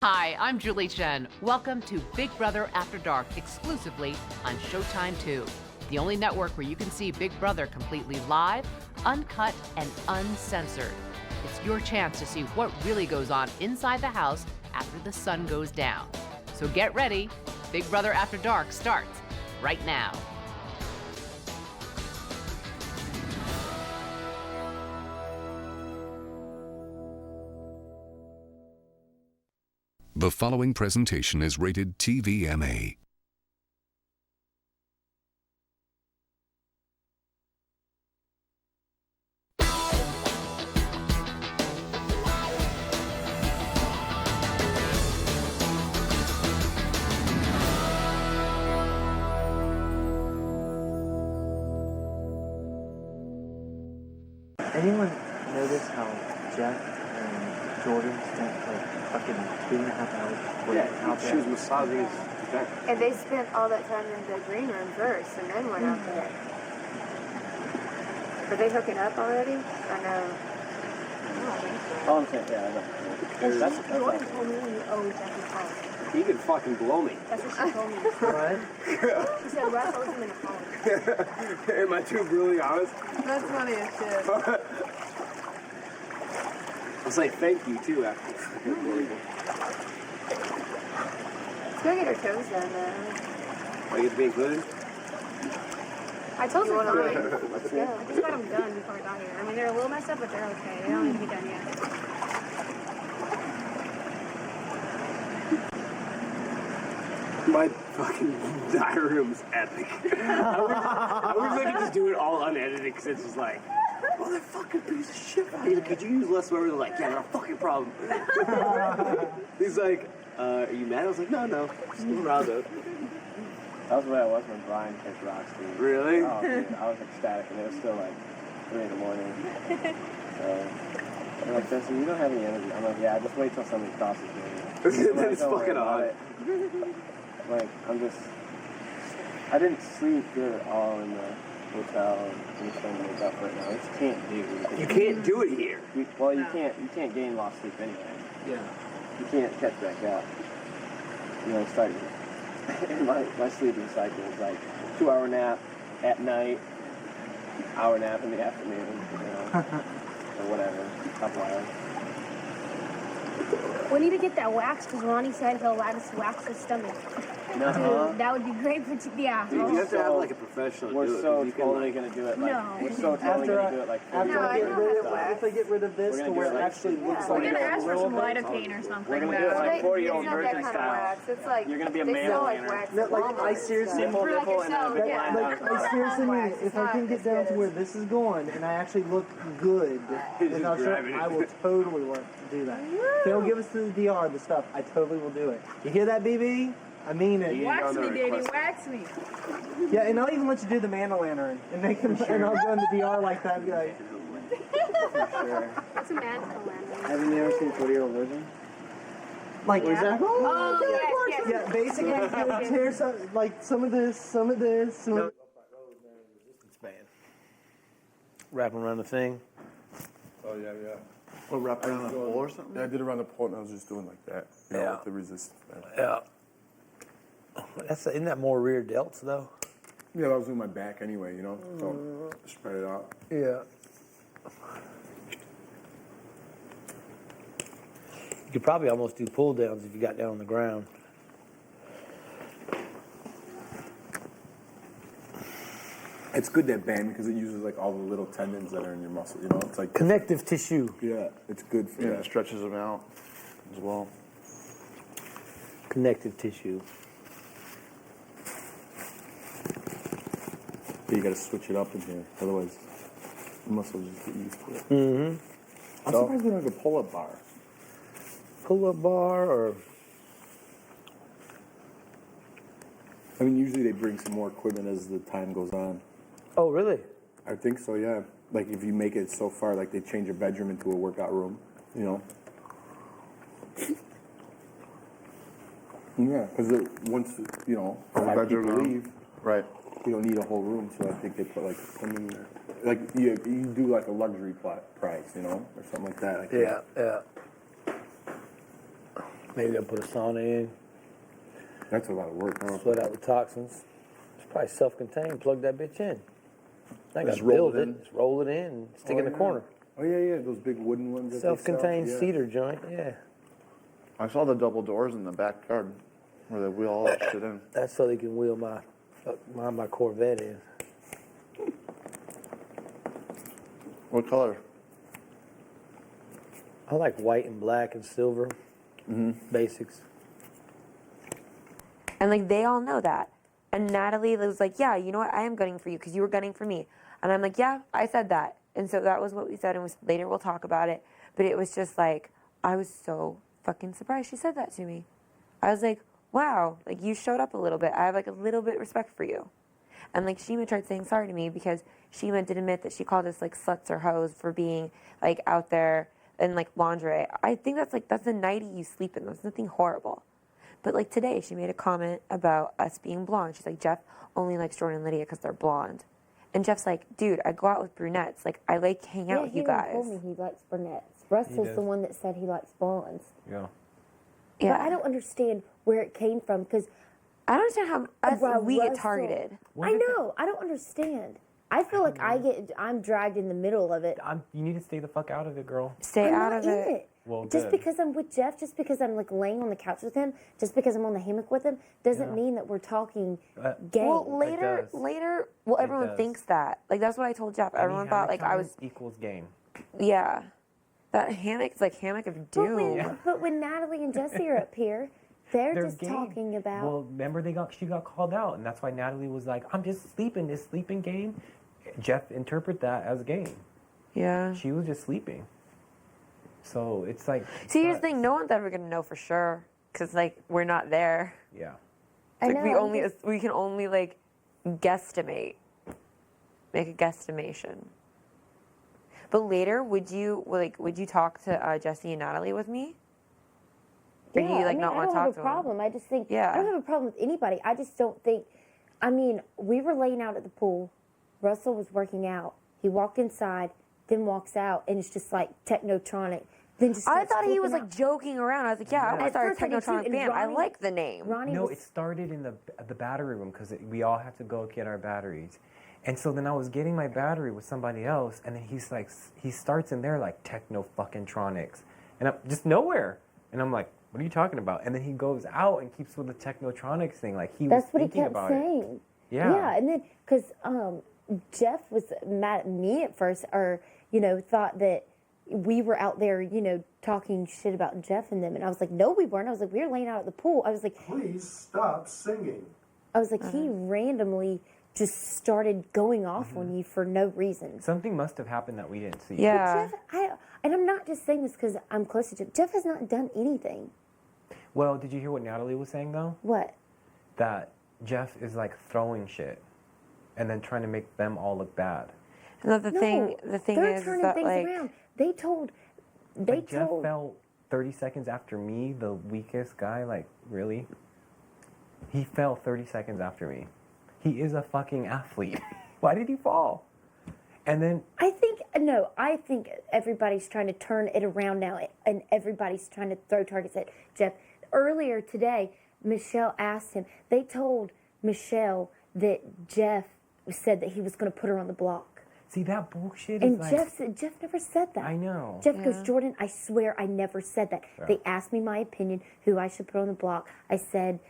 Hi, I'm Julie Chen. Welcome to Big Brother After Dark, exclusively on Showtime 2, the only network where you can see Big Brother completely live, uncut, and uncensored. It's your chance to see what really goes on inside the house after the sun goes down. So get ready. Big Brother After Dark starts right now. The following presentation is rated TVMA. Anyone notice how Jeff and Jordan spent like fucking 2.5 hours out there? She was massaging his back. And they spent all that time in the green room first and then went out there. Were they hooking up already? I know. Oh, I'm saying, yeah, I know. That's Jordan told me you owe Jeff's phone. He could fucking blow me. That's what she told me. What? She said Russ owes him in a phone. Am I too brutally honest? That's funny as shit. I'll say thank you, too, after. Let's go get her toes done, though. I get to be included? I told her fine. Let's go. I just got them done before I got here. I mean, they're a little messed up, but they're okay. They don't need to be done yet. My fucking diary room's epic. I wish I could just do it all unedited because it's just like, motherfucking piece of shit. Could you use less swear words? Like, yeah, not a fucking problem. He's like, are you mad? I was like, no, just move around though. That was the way I was when Brian picked Roxy. Really? Oh, dude, I was ecstatic, and it was still like 3 in the morning. So, they're like, Jessie, you don't have any energy. I'm like, yeah, just wait till somebody crosses me. It's fucking odd. Like, I didn't sleep good at all in the hotel, and I'm just trying to make up for it now. I just can't do it. You can't do it here. You can't gain lost sleep anyway. Yeah. You can't catch back up. You know, start. my sleeping cycle is like 2-hour nap at night, hour nap in the afternoon, you know, or whatever, couple hours. We need to get that wax because Ronnie said he'll let us wax his stomach. Dude, that would be great for yeah. Dude, you have to have like a professional We're do it. so You can, totally gonna do it. Like, No. We're so totally gonna do it like. After No, I get I know rid how to of, wax. if I get rid of this We're to gonna where do it it like- actually looks We're like gonna a ask for little some bit. lidocaine or something. We're gonna do it like 40-year-old It's not that virgin kind of style. wax. It's like You're gonna be a they male sell like liner. wax. No, like, at I Walmart seriously- and stuff. Nipple, For, like, nipple, and then a yourself, big yeah. line Like, down. I seriously mean Wax it. is If I not can get as down good to as- where this is going and I actually look good, then I'll grabbing it. I will totally want to do that. If they'll give us to the DR the stuff, I totally will do it. You hear that, BB? I mean it. Wax me, baby, wax me. Yeah, and I'll even let you do the mana lantern, and they can, and I'll go in the DR like that and be like, Sure. It's a magical lantern. Haven't you ever seen 40-Year-Old Virgin? like, Yeah. Oh, yes. yeah, basically, you'll tear some of this, some of this, some of Resistance band. Wrap around the thing. Oh, yeah. Or wrap around the pole or something? Yeah, I did it around the pole and I was just doing like that. You know, Yeah. with the resistance band. Yeah. Isn't that more rear delts though? Yeah, I was doing my back anyway, you know? So, spread it out. Yeah. You could probably almost do pull downs if you got down on the ground. It's good, that band, because it uses like all the little tendons that are in your muscle, you know? It's like, Connective tissue. yeah, it's good for Yeah, that. it stretches them out as well. Connective tissue. But you gotta switch it up in here, otherwise the muscles just get used to it. Mm-hmm. I'm surprised we don't have a pull-up bar. Pull-up bar or... I mean, usually they bring some more equipment as the time goes on. Oh, really? I think so, yeah. Like if you make it so far, like they change your bedroom into a workout room, you know? Yeah, because once, you know, A five bedroom people room. leave, Right. you don't need a whole room, so I think they put like something there. Like you do like a luxury price, you know, or something like that. I can't- Yeah. Maybe they'll put a sauna in. That's a lot of work, huh? Sweat out the toxins. It's probably self-contained. Plug that bitch in. I Just got to roll build it it. in. Just roll it in and stick it in the corner. Oh yeah, those big wooden ones. that they Self-contained sell. Yeah. cedar joint. Yeah. I saw the double doors in the backyard where they wheel all that shit in. That's so they can wheel my Corvette in. What color? I like white and black and silver. Basics. And like they all know that. And Natalie was like, yeah, you know what? I am gunning for you because you were gunning for me. And I'm like, yeah, I said that. And so that was what we said. And later we'll talk about it. But it was just like, I was so fucking surprised she said that to me. I was like, wow, like you showed up a little bit. I have like a little bit of respect for you. And like Chima tried saying sorry to me because Chima did admit that she called us like sluts or hoes for being like out there in like lingerie. I think that's a nightie you sleep in. There's nothing horrible. But like today she made a comment about us being blonde. She's like, Jeff only likes Jordan and Lydia because they're blonde. And Jeff's like, dude, I go out with brunettes. Like I like hanging out with you guys. He told me he likes brunettes. Russell's the one that said he likes blondes. Yeah. Yeah. But I don't understand where it came from because I don't understand how we get targeted. I know. I don't understand. I feel like I'm dragged in the middle of it. You need to stay the fuck out of it, girl. Stay I'm out not of in it. it. Well, Just good. because I'm with Jeff, just because I'm like laying on the couch with him, just because I'm on the hammock with him, doesn't mean that we're talking game. Well, later, everyone does. thinks that. Like that's what I told Jeff. Everyone thought like I was. equals game. Yeah, that hammock's like hammock of doom. But when Natalie and Jessie are up here, they're just game. talking about. Well, remember she got called out, and that's why Natalie was like, "I'm just sleeping. This sleeping game." Jeff interpret that as game. Yeah. She was just sleeping. So it's like. See, here's the thing: no one's ever gonna know for sure, cause like we're not there. Yeah. It's like we can only like guesstimate, make a guesstimation. But later, would you talk to Jessie and Natalie with me? Or do you like not want to talk to I don't have a them? problem. I just think Yeah. I don't have a problem with anybody. I just don't think. I mean, we were laying out at the pool. Russell was working out. He walked inside, then walks out, and it's just like technotronic. Then just I starts thought he was flipping like joking around. I was like, yeah, I want to start a technotronic band. I like the name. No, it started in the battery room because we all had to go get our batteries. And so then I was getting my battery with somebody else, and then he's like, he starts in there like techno fucking tronics, and I'm just nowhere. And I'm like, what are you talking about? And then he goes out and keeps with the technotronics thing, like he was thinking about it. That's what he kept saying. Yeah. Yeah, and then because Jeff was mad at me at first, or thought that we were out there, talking shit about Jeff and them, and I was like, no, we weren't. I was like, we were laying out at the pool. I was like, please stop singing. I was like, he randomly just started going off on you for no reason. Something must have happened that we didn't see. Yeah. But Jeff, and I'm not just saying this because I'm close to Jeff. Jeff has not done anything. Well, did you hear what Natalie was saying though? What? That Jeff is like throwing shit, and then trying to make them all look bad. No, the thing they're is turning that things like around. They told. Jeff fell 30 seconds after me, the weakest guy. Like really, he fell 30 seconds after me. He is a fucking athlete. Why did he fall? And then I think everybody's trying to turn it around now, and everybody's trying to throw targets at Jeff. Earlier today, Michelle asked him. They told Michelle that Jeff said that he was going to put her on the block. See, that bullshit and is like... Jeff never said that. I know. Jeff goes, Jordan, I swear I never said that. Yeah. They asked me my opinion, who I should put on the block. I said,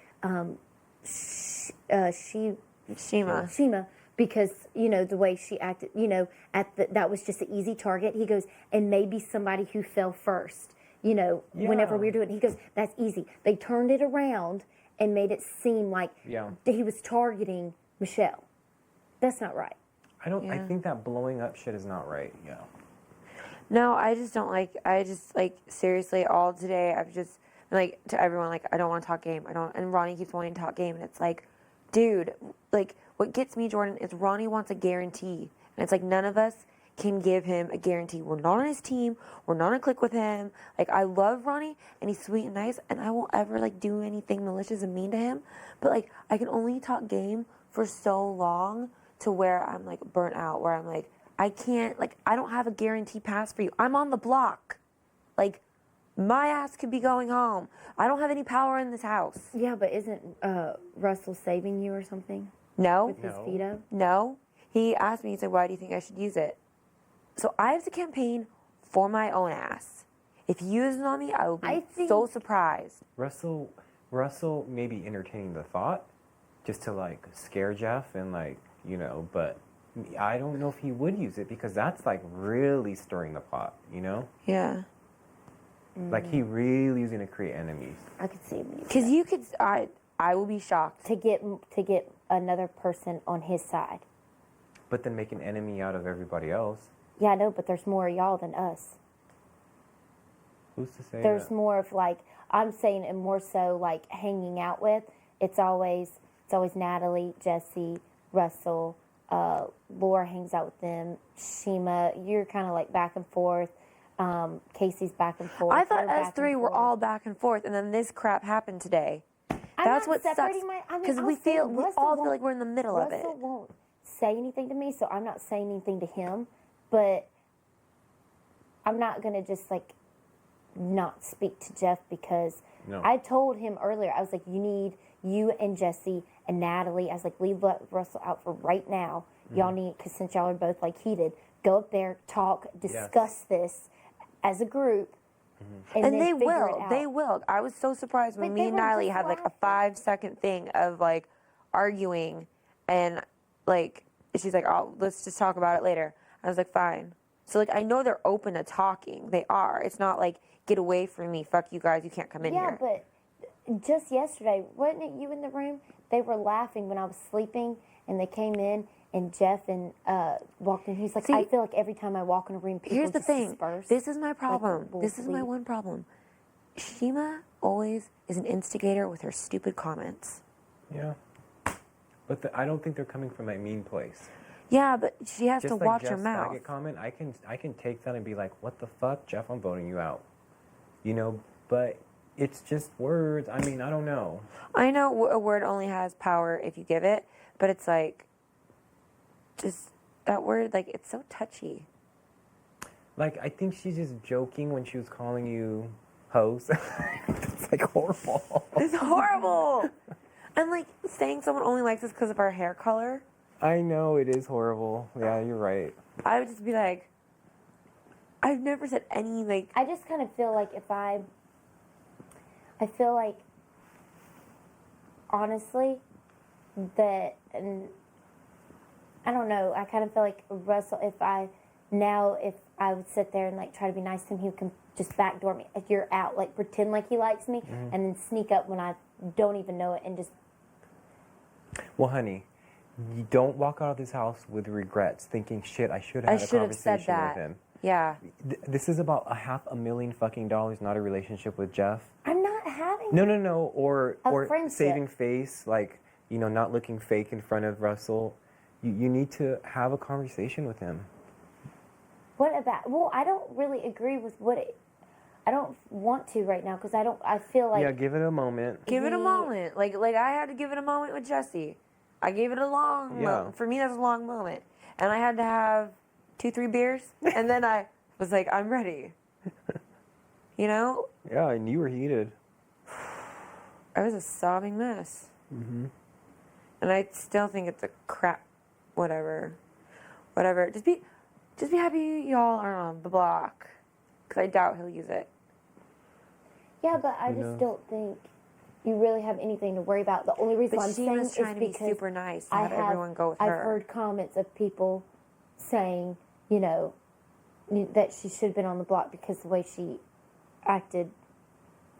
Chima, because, the way she acted, that was just an easy target. He goes, and maybe somebody who fell first, whenever we were doing it. He goes, that's easy. They turned it around and made it seem like he was targeting Michelle. That's not right. I think that blowing up shit is not right. Yeah. No, I just don't like. I just like seriously all today. I've just like to everyone like I don't want to talk game. I don't. And Ronnie keeps wanting to talk game, and it's like, dude, like what gets me, Jordan, is Ronnie wants a guarantee, and it's like none of us can give him a guarantee. We're not on his team. We're not on a click with him. Like I love Ronnie, and he's sweet and nice, and I won't ever like do anything malicious and mean to him. But like I can only talk game for so long to where I'm like burnt out, where I'm like, I can't, like, I don't have a guarantee pass for you. I'm on the block. Like, My ass could be going home. I don't have any power in this house. Yeah, but isn't Russell saving you or something? No. With his veto? No. He asked me, he said, why do you think I should use it? So I have to campaign for my own ass. If he uses it on me, I will be so surprised. Russell may be entertaining the thought just to like scare Jeff and like, you know, but I don't know if he would use it because that's like really stirring the pot, you know? Yeah. Like he really is going to create enemies. I could see him. Because you could, I will be shocked. To get another person on his side. But then make an enemy out of everybody else. Yeah, I know, but there's more of y'all than us. Who's to say There's that? more of like, I'm saying it more so like hanging out with. It's always Natalie, Jessie, Russell, Laura hangs out with them. Chima, you're kind of like back and forth. Casey's back and forth. I thought us three were all back and forth, and then this crap happened today. That's what sucks. Because we all feel like we're in the middle of it. Russell won't say anything to me, so I'm not saying anything to him. But I'm not gonna just like not speak to Jeff because I told him earlier. I was like, you and Jessie and Natalie. I was like, leave Russell out for right now. Y'all need, because since y'all are both like heated, go up there, talk, discuss this as a group. And they will. They will. I was so surprised when me and Natalie had like a 5-second thing of like arguing, and like she's like, "Oh, let's just talk about it later." I was like, "Fine." So like I know they're open to talking. They are. It's not like get away from me. Fuck you guys. You can't come in here. Yeah, but just yesterday, wasn't it you in the room? They were laughing when I was sleeping, and they came in. And Jeff and walked in. He's like, I feel like every time I walk in a room, people here's the just thing. disperse. This is my problem. Like, this is my one problem. Chima always is an instigator with her stupid comments. Yeah. But I don't think they're coming from a mean place. Yeah, but she has Just to like watch Jeff's her mouth. faggot comment, I can take that and be like, what the fuck, Jeff? I'm voting you out. You know, but it's just words. I mean, I don't know. I know a word only has power if you give it, but it's like, just that word, like, it's so touchy. Like, I think she's just joking when she was calling you hoes. It's like horrible. It's horrible. And like saying someone only likes us because of our hair color. I know, it is horrible. Yeah, you're right. I would just be like, I've never said any, like... I just kind of feel like I feel like, honestly, that... And I don't know. I kind of feel like Russell, if I would sit there and like try to be nice to him, he can just backdoor me. If you're out, like pretend like he likes me, and then sneak up when I don't even know it and just. Well, honey, you don't walk out of this house with regrets, thinking, "Shit, I should have had a conversation with him." Yeah. This is about $500,000 fucking dollars, not a relationship with Jeff. I'm not having. No. Or friendship. saving face, like not looking fake in front of Russell. You need to have a conversation with him. What about? Well, I don't really agree with I don't want to right now because I feel like. Yeah, give it a moment. Give it a moment. Like I had to give it a moment with Jessie. I gave it a long moment. For me, that's a long moment. And I had to have 2-3 beers. And then I was like, I'm ready. You know? Yeah, and you were heated. I was a sobbing mess. Mm-hmm. And I still think it's a crap. Whatever. Just be happy y'all are on the block. Because I doubt he'll use it. Yeah, but I just don't think you really have anything to worry about. The only reason I'm saying is trying to be because super nice to have everyone go with her. I've heard comments of people saying, that she should have been on the block because the way she acted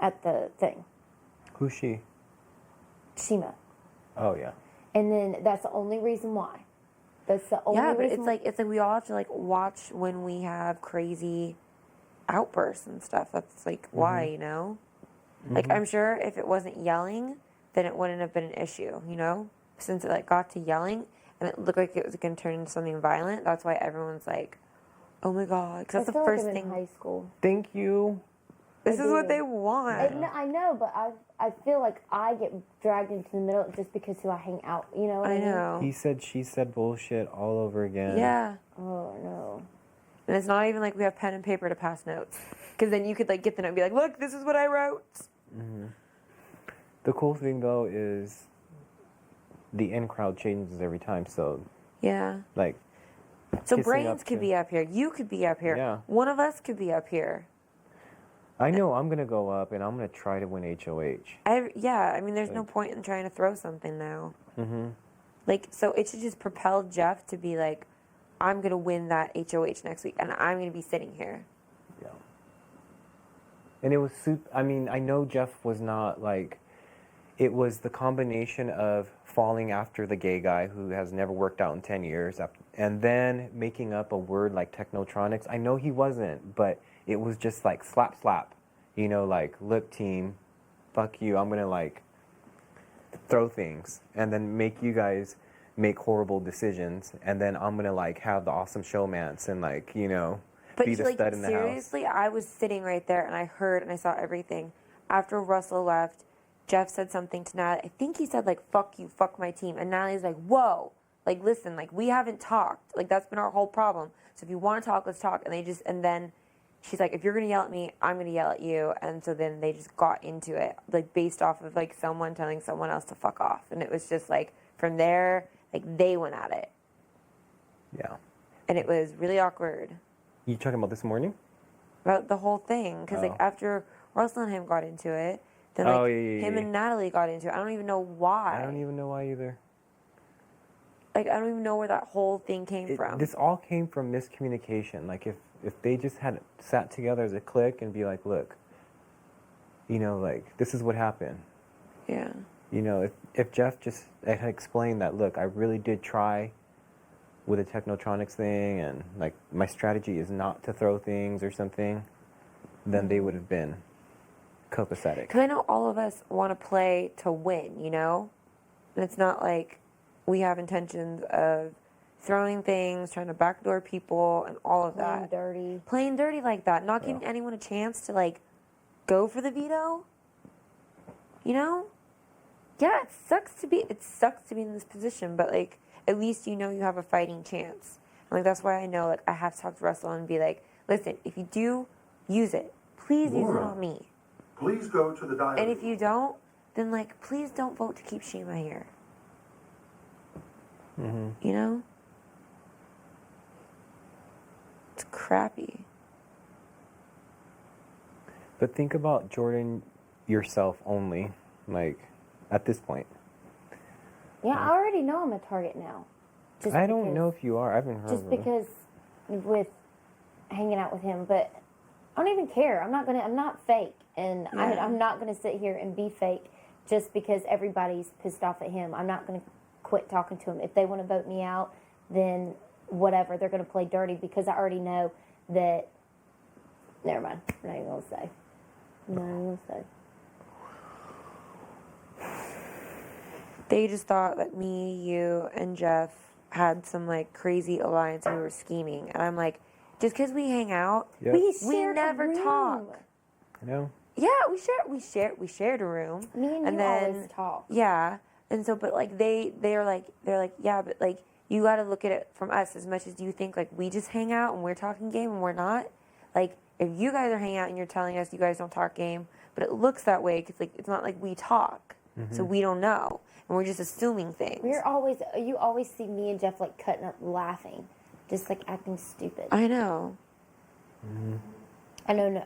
at the thing. Who's she? Chima. Oh, yeah. And then that's the only reason why. That's the only reason. Yeah, but it's like we all have to like watch when we have crazy outbursts and stuff. That's like why, Like I'm sure if it wasn't yelling, then it wouldn't have been an issue, Since it like got to yelling and it looked like it was going to turn into something violent, that's why everyone's like, "Oh my god!" Because that's the first thing. In high school. Thank you. This is what they want. I know, but I feel like I get dragged into the middle just because who I hang out. You know what I mean? know. He said, she said bullshit all over again. Yeah. Oh no. And it's not even like we have pen and paper to pass notes. Because then you could like get the note and be like, look, this is what I wrote. Mm-hmm. The cool thing though is the in crowd changes every time. So yeah, like. So Brains could be up here. You could be up here. Yeah. One of us could be up here. I know I'm gonna go up and I'm gonna try to win HOH. I mean, there's no point in trying to throw something now. Mm-hmm. Like, so it should just propel Jeff to be like, I'm gonna win that HOH next week, and I'm gonna be sitting here. Yeah. And it was I mean, I know Jeff was not like. It was the combination of falling after the gay guy who has never worked out in 10 years, and then making up a word like technotronics. I know he wasn't, but it was just like slap, slap. You know, like, look, team, fuck you. I'm going to, like, throw things and then make you guys make horrible decisions. And then I'm going to, like, have the awesome showmance and, like, you know, be the stud in the house. Seriously, I was sitting right there, and I heard and I saw everything. After Russell left, Jeff said something to Natalie. I think he said, like, fuck you, fuck my team. And Natalie's like, whoa. Like, listen, like, we haven't talked. Like, that's been our whole problem. So if you want to talk, let's talk. And then she's like, if you're going to yell at me, I'm going to yell at you. And so then they just got into it, like, based off of, like, someone telling someone else to fuck off. And it was just, like, from there, like, they went at it. Yeah. And it was really awkward. You talking about this morning? About the whole thing. Because, like, after Russell and him got into it, then, like, him and Natalie got into it. I don't even know why. I don't even know why either. Like, I don't even know where that whole thing came from. This all came from miscommunication. Like, if they just had sat together as a clique and be like, look, you know, like, this is what happened. Yeah. You know, if Jeff just had explained that, look, I really did try with the technotronics thing, and, like, my strategy is not to throw things or something, then they would have been copacetic. Because I know all of us want to play to win, you know? And it's not like we have intentions of throwing things, trying to backdoor people, and all of that. Playing dirty like that. Not giving anyone a chance to, like, go for the veto. You know? Yeah, it sucks to be in this position, but, like, at least you know you have a fighting chance. And, like, that's why I know, like, I have to talk to Russell and be like, listen, if you do, use it. Please use it on me. Please go to the diary. And if you don't, then, like, please don't vote to keep Chima here. Mm-hmm. You know? It's crappy. But think about Jordan yourself only, like, at this point. Yeah, I already know I'm a target now. I don't know if you are. I haven't heard just of it. because with hanging out with him, but I don't even care. I'm not fake, and I'm not gonna sit here and be fake just because everybody's pissed off at him. I'm not gonna quit talking to him. If they want to vote me out, then whatever. They're gonna play dirty because I already know that. Never mind. I'm not even gonna say. I'm not even gonna say. They just thought that me, you, and Jeff had some, like, crazy alliance and we were scheming. And I'm like, just because we hang out, we never talk. No. Yeah, we shared a room. Me and you then, always talk. Yeah, and so, but like they're like, yeah, but like you got to look at it from us as much as you think like we just hang out and we're talking game and we're not. Like if you guys are hanging out and you're telling us you guys don't talk game, but it looks that way because like it's not like we talk, so we don't know and we're just assuming things. You always see me and Jeff like cutting up laughing, just like acting stupid. I know. Mm-hmm.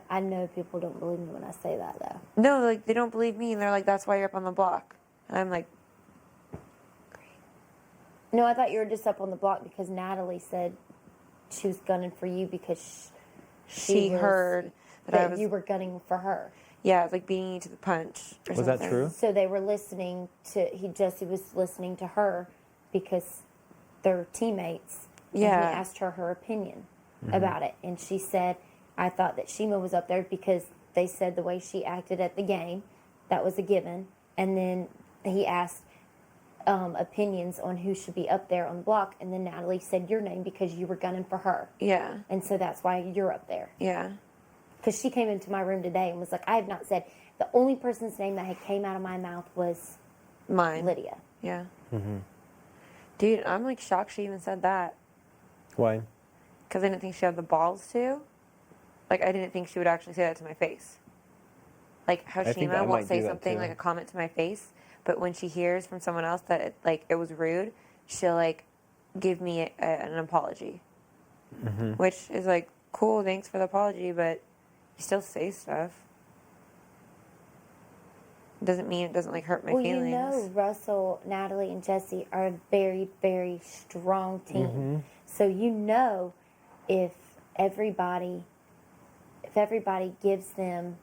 I know people don't believe me when I say that though. No, like they don't believe me and they're like, that's why you're up on the block. And I'm like, no, I thought you were just up on the block because Natalie said she was gunning for you because she heard that you were gunning for her. Yeah, it was like beating you to the punch. Or was something. That true? So they were listening to Jessie was listening to her because they're teammates. Yeah. And he asked her opinion about it, and she said, "I thought that Chima was up there because they said the way she acted at the game, that was a given." And then he asked opinions on who should be up there on the block, and then Natalie said your name because you were gunning for her. Yeah. And so that's why you're up there. Yeah. Because she came into my room today and was like, I have not said, the only person's name that had came out of my mouth was mine. Lydia. Yeah. Mm-hmm. Dude, I'm like shocked she even said that. Why? Because I didn't think she had the balls to. Like, I didn't think she would actually say that to my face. Like, how I think I Chima might won't say do that something, too. like a comment to my face, but when she hears from someone else that, it was rude, she'll, like, give me an apology. Mm-hmm. Which is, like, cool, thanks for the apology, but you still say stuff. Doesn't mean it doesn't, like, hurt my feelings. You know, Russell, Natalie, and Jessie are a very, very strong team. Mm-hmm. So you know, if everybody gives them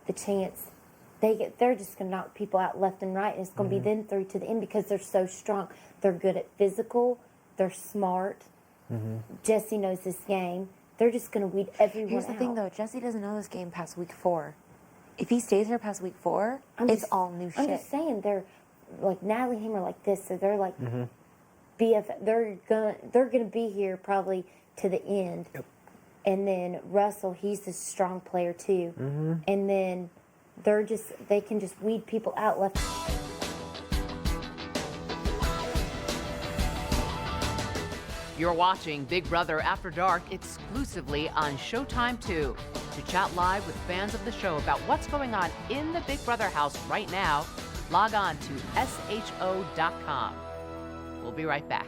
the chance, they're just gonna knock people out left and right, and it's gonna be them through to the end because they're so strong. They're good at physical. They're smart. Jessie knows this game. They're just gonna weed everyone Here's the out. thing, though. Jessie doesn't know this game past week 4. If he stays here past week 4, it's all new shit. I'm just saying, they're like Natalie and him are like this, so they're like BF. They're gonna be here probably to the end. Yep. And then Russell, he's a strong player too. And then they can just weed people out left. You're watching Big Brother After Dark exclusively on Showtime 2. To chat live with fans of the show about what's going on in the Big Brother house right now, log on to sho.com. We'll be right back.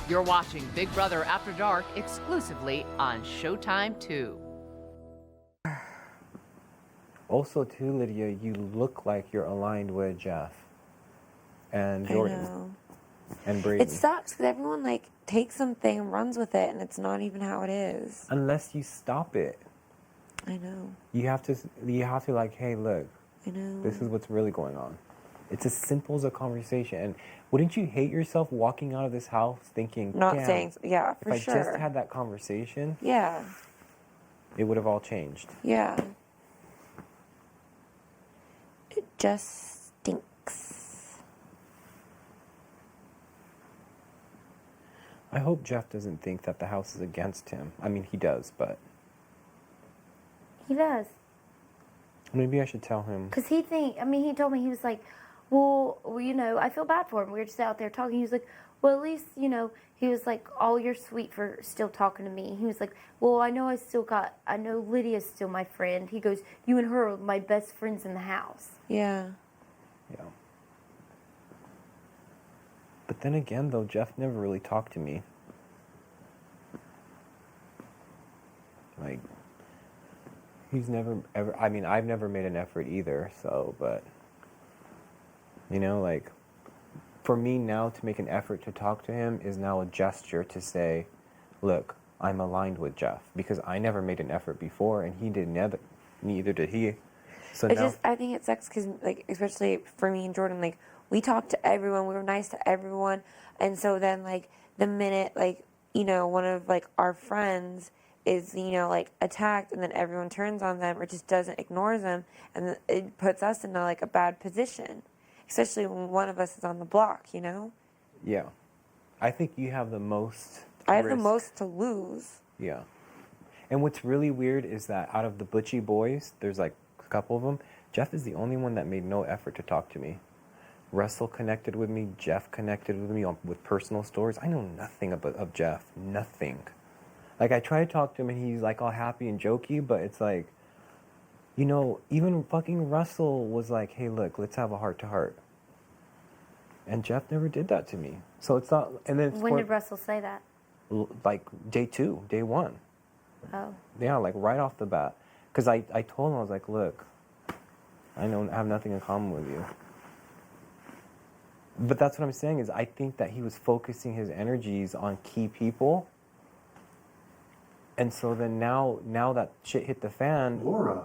You're watching Big Brother After Dark exclusively on Showtime 2. Also, too, Lydia, you look like you're aligned with Jeff and Jordan and Brady. It sucks because everyone, like, takes something and runs with it, and it's not even how it is. Unless you stop it. I know. You have to like, hey, look, I know. this is what's really going on. It's as simple as a conversation. And wouldn't you hate yourself walking out of this house thinking, Not damn, saying, yeah, for if sure. I just had that conversation, Yeah. it would have all changed. Yeah. It just stinks. I hope Jeff doesn't think that the house is against him. I mean, he does, but He does. maybe I should tell him. Because he told me, he was like, well, you know, I feel bad for him. We were just out there talking. He was like, well, at least, you know, he was like, oh, you're sweet for still talking to me. He was like, well, I know Lydia's still my friend. He goes, you and her are my best friends in the house. Yeah. Yeah. But then again, though, Jeff never really talked to me. Like, he's never ever, I mean, I've never made an effort either, so, but, you know, like, for me now to make an effort to talk to him is now a gesture to say, look, I'm aligned with Jeff, because I never made an effort before, and he did neither did he. So now, I think it sucks because, like, especially for me and Jordan, like, we talked to everyone, we were nice to everyone, and so then, like, the minute, like, you know, one of, like, our friends is, you know, like, attacked, and then everyone turns on them or just ignores them, and it puts us in, like, a bad position, especially when one of us is on the block, you know? yeah. I think you have the most I have the risk. most to lose. Yeah. And what's really weird is that out of the Butchie boys, there's like a couple of them, Jeff is the only one that made no effort to talk to me. Russell connected with me, Jeff connected with me with personal stories. I know nothing of Jeff, nothing. Like, I try to talk to him and he's like all happy and jokey, but it's like, you know, even fucking Russell was like, hey, look, let's have a heart-to-heart. And Jeff never did that to me. So it's not, and then When did Russell say that? Like day 1. Oh. Yeah, like right off the bat. Because I told him, I was like, look, I have nothing in common with you. But that's what I'm saying is I think that he was focusing his energies on key people. And so then now that shit hit the fan. Laura,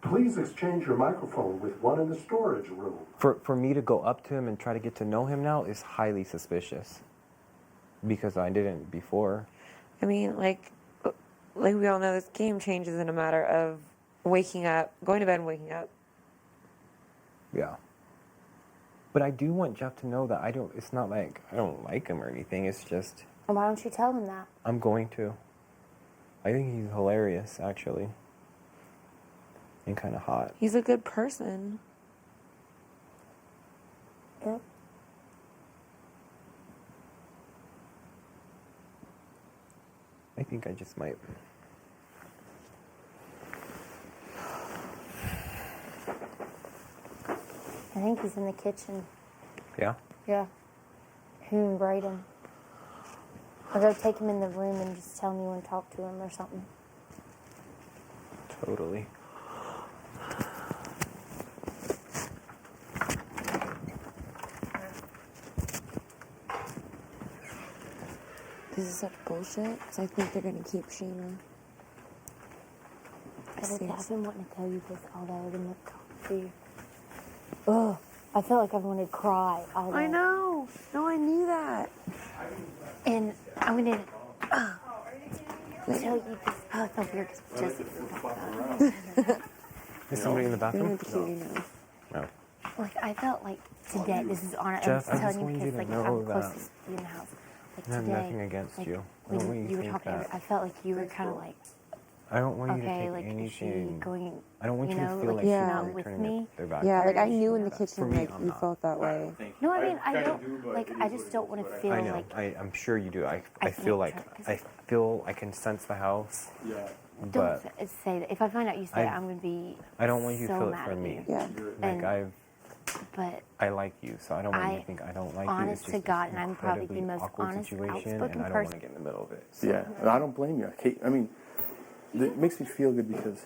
please exchange your microphone with one in the storage room. For me to go up to him and try to get to know him now is highly suspicious. Because I didn't before. I mean, like we all know, this game changes in a matter of waking up, going to bed and waking up. Yeah. But I do want Jeff to know that it's not like I don't like him or anything. It's just. And why don't you tell him that? I'm going to. I think he's hilarious, actually. And kind of hot. He's a good person. Yep. I think I just might. I think he's in the kitchen. Yeah? Yeah. Him and Braden. I'll go take him in the room and just tell him you want to talk to him or something. Totally. This is such bullshit, because I think they're going to keep Chima. I've been wanting to tell you this all day. I've been talking to you. Ugh. I felt like I wanted to cry all day. I know. No, I knew that. And I'm going to tell you this. Oh, it felt weird because Jessie. Is somebody in the bathroom? No. Like, I felt like today, this is on it. Jeff, I'm I just telling want you you because, to like, know I'm that closest to you in the house. Like, I have today, nothing against like, you. I don't want when you you to were think talking, that. I felt like you were kind of like, I don't want you okay, to like, take is she anything. going, I don't want you, you know, to feel like, like she's she's not with turning me? their back. Yeah, like I Or knew in she the not? kitchen, For me, like I'm you not. felt that way. No, I mean, I don't, like, I just don't want to feel I know. like, I'm sure you do. I feel can't like I can sense the house. Yeah. don't But say that. If I find out you say it, I- I'm going to be I don't want you to so feel it mad from at me. you. Yeah. And- But I like you, so I don't want you to think I don't like you. honest It's to just God, an and I'm probably the incredibly most awkward honest, situation, outspoken and I don't want person. to get in the middle of it. So. Yeah, and I don't blame you. I mean, it makes me feel good because.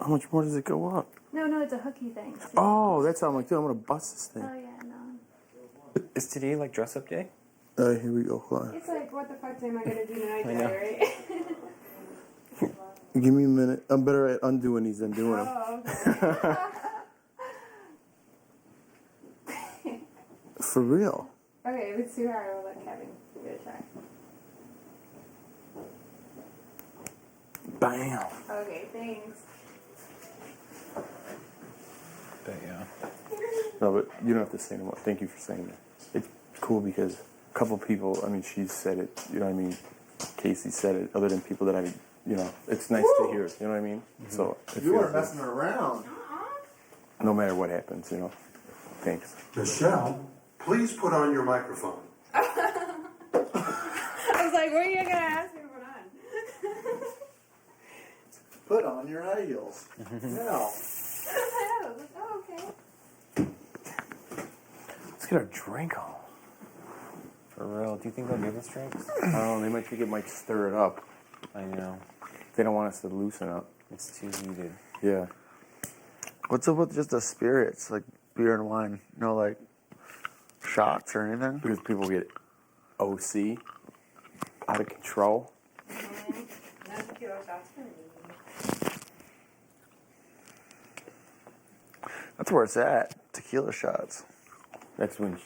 How much more does it go up? No, it's a hooky thing. Oh, that's how I'm like, dude, I'm gonna bust this thing. Oh yeah, no. Is today like dress up day? Here we go. Hold on. It's like, what the fuck am I gonna do tonight, I know. right? Give me a minute. I'm better at undoing these than doing them. Oh, okay. For real. Okay, if it's too hard, I'll let Kevin give it a try. Bam. Okay, thanks. But yeah. No, but you don't have to say no more. Thank you for saying that. It's cool because a couple people, I mean, she said it, you know what I mean? Casey said it, other than people that I, you know, it's nice to hear it, you know what I mean? Mm-hmm. So it You feels are messing around. no matter what happens, you know. Thanks. Michelle, please put on your microphone. I was like, what are you gonna ask me to put on? Put on your high heels. Now. Oh, okay. Let's get our drink on. For real, do you think they'll give us drinks? I don't know, they might think it might stir it up. I know. They don't want us to loosen up. It's too heated. Yeah. What's up with just the spirits, like beer and wine? No, like shots or anything? Because people get OC, out of control. No tequila shots for me. That's where it's at. Tequila shots. That's when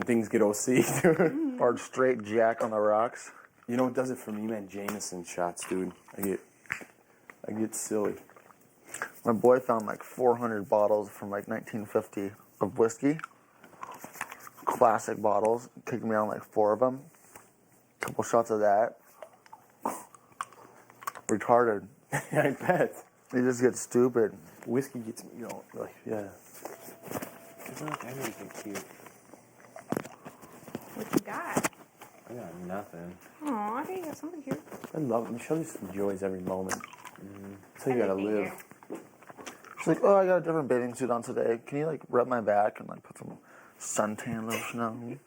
things get OC. Or straight Jack on the rocks. You know what does it for me, man? Jameson shots, dude. I get silly. My boy found like 400 bottles from like 1950 of whiskey. Classic bottles. Kicked me on like 4 of them. Couple shots of that. Retarded. I bet. You just get stupid. Whiskey gets me, you know, like, yeah. Isn't that anything cute? What you got? I got nothing. Aw, I think you got something cute. I love it. Michelle just enjoys every moment. That's how you gotta live. She's like, oh, I got a different bathing suit on today. Can you like rub my back and like put some suntan lotion on me?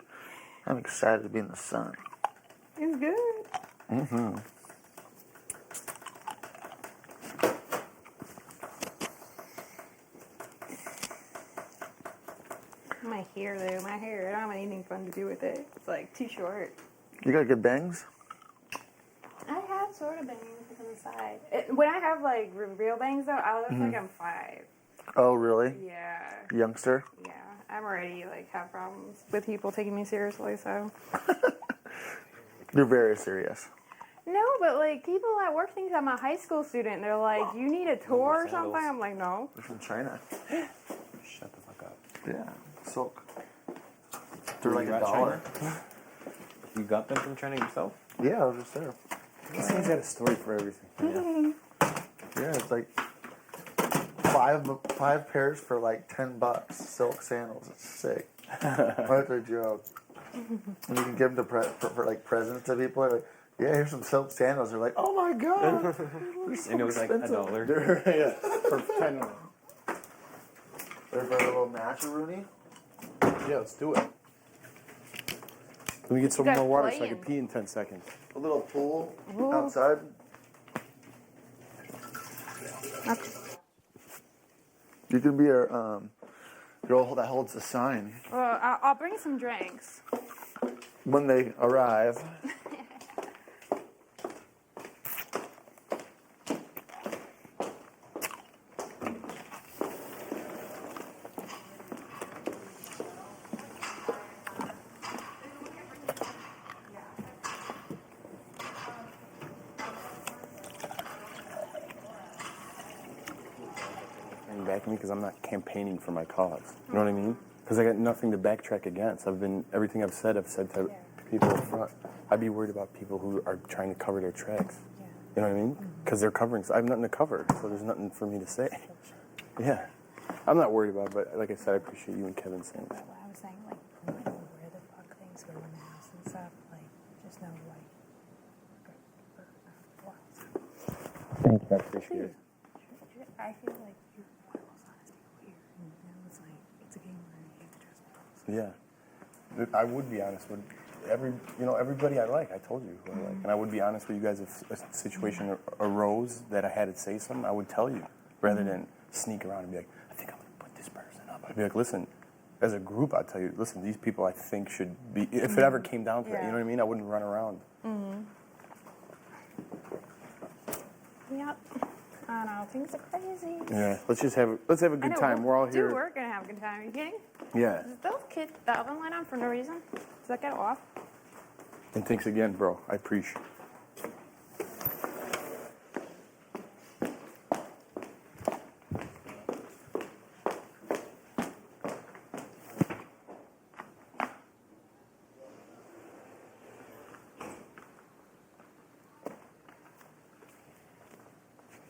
I'm excited to be in the sun. It's good. Mm-hmm. My hair, though. My hair. I don't have anything fun to do with it. It's like too short. You got good bangs? I have sort of bangs on the side. When I have like real bangs, though, I look like I'm 5. Oh, really? Yeah. Youngster? Yeah. I'm already like have problems with people taking me seriously, so. You're very serious. No, but like people at work think I'm a high school student. They're like, you need a tour or something? I'm like, no. They're from China. Shut the fuck up. Yeah, silk. They're like $1. You got them from China yourself? Yeah, I was just there. He's got a story for everything. Yeah, it's like five pairs for like $10. Silk sandals. It's sick. What a joke. And you can give them for like presents to people. Like, yeah, here's some silk sandals. They're like, oh my god, they're so And it was like expensive. $1. Yeah, for 10. They're for a little macaroon. Yeah, let's do it. Let me get some You guys more water so I playing. can pee in 10 seconds. A little pool Ooh. outside. Okay. You can be our girl that holds the sign Well, I'll bring some drinks. when they arrive. Back me because I'm not campaigning for my cause. You know what I mean? Because I got nothing to backtrack against. Everything I've said to people up front. I'd be worried about people who are trying to cover their tracks. You know what I mean? Because they're covering. So I have nothing to cover, so there's nothing for me to say. Yeah, I'm not worried about it, but like I said, I appreciate you and Kevin saying that. I was saying, like, no matter where the fuck things go in the house and stuff, like, just know, like, Thank you, I appreciate it. I feel like you want the most honesty here. And it's like, it's a game where you have to trust me. Yeah, I would be honest with everybody I like. I told you who I like, and I would be honest with you guys if a situation arose that I had to say something. I would tell you rather than sneak around and be like, I think I'm gonna put this person up. I'd be like, listen, as a group, I'd tell you, listen, these people I think should be. If it ever came down to that, you know what I mean? I wouldn't run around. Yep. I know, things are crazy. Yeah, let's have a good time. We're all here. Dude, we're gonna have a good time. Are you kidding? Yeah. Those kids, the oven went on for no reason. Does that get off? And thanks again, bro. I appreciate it.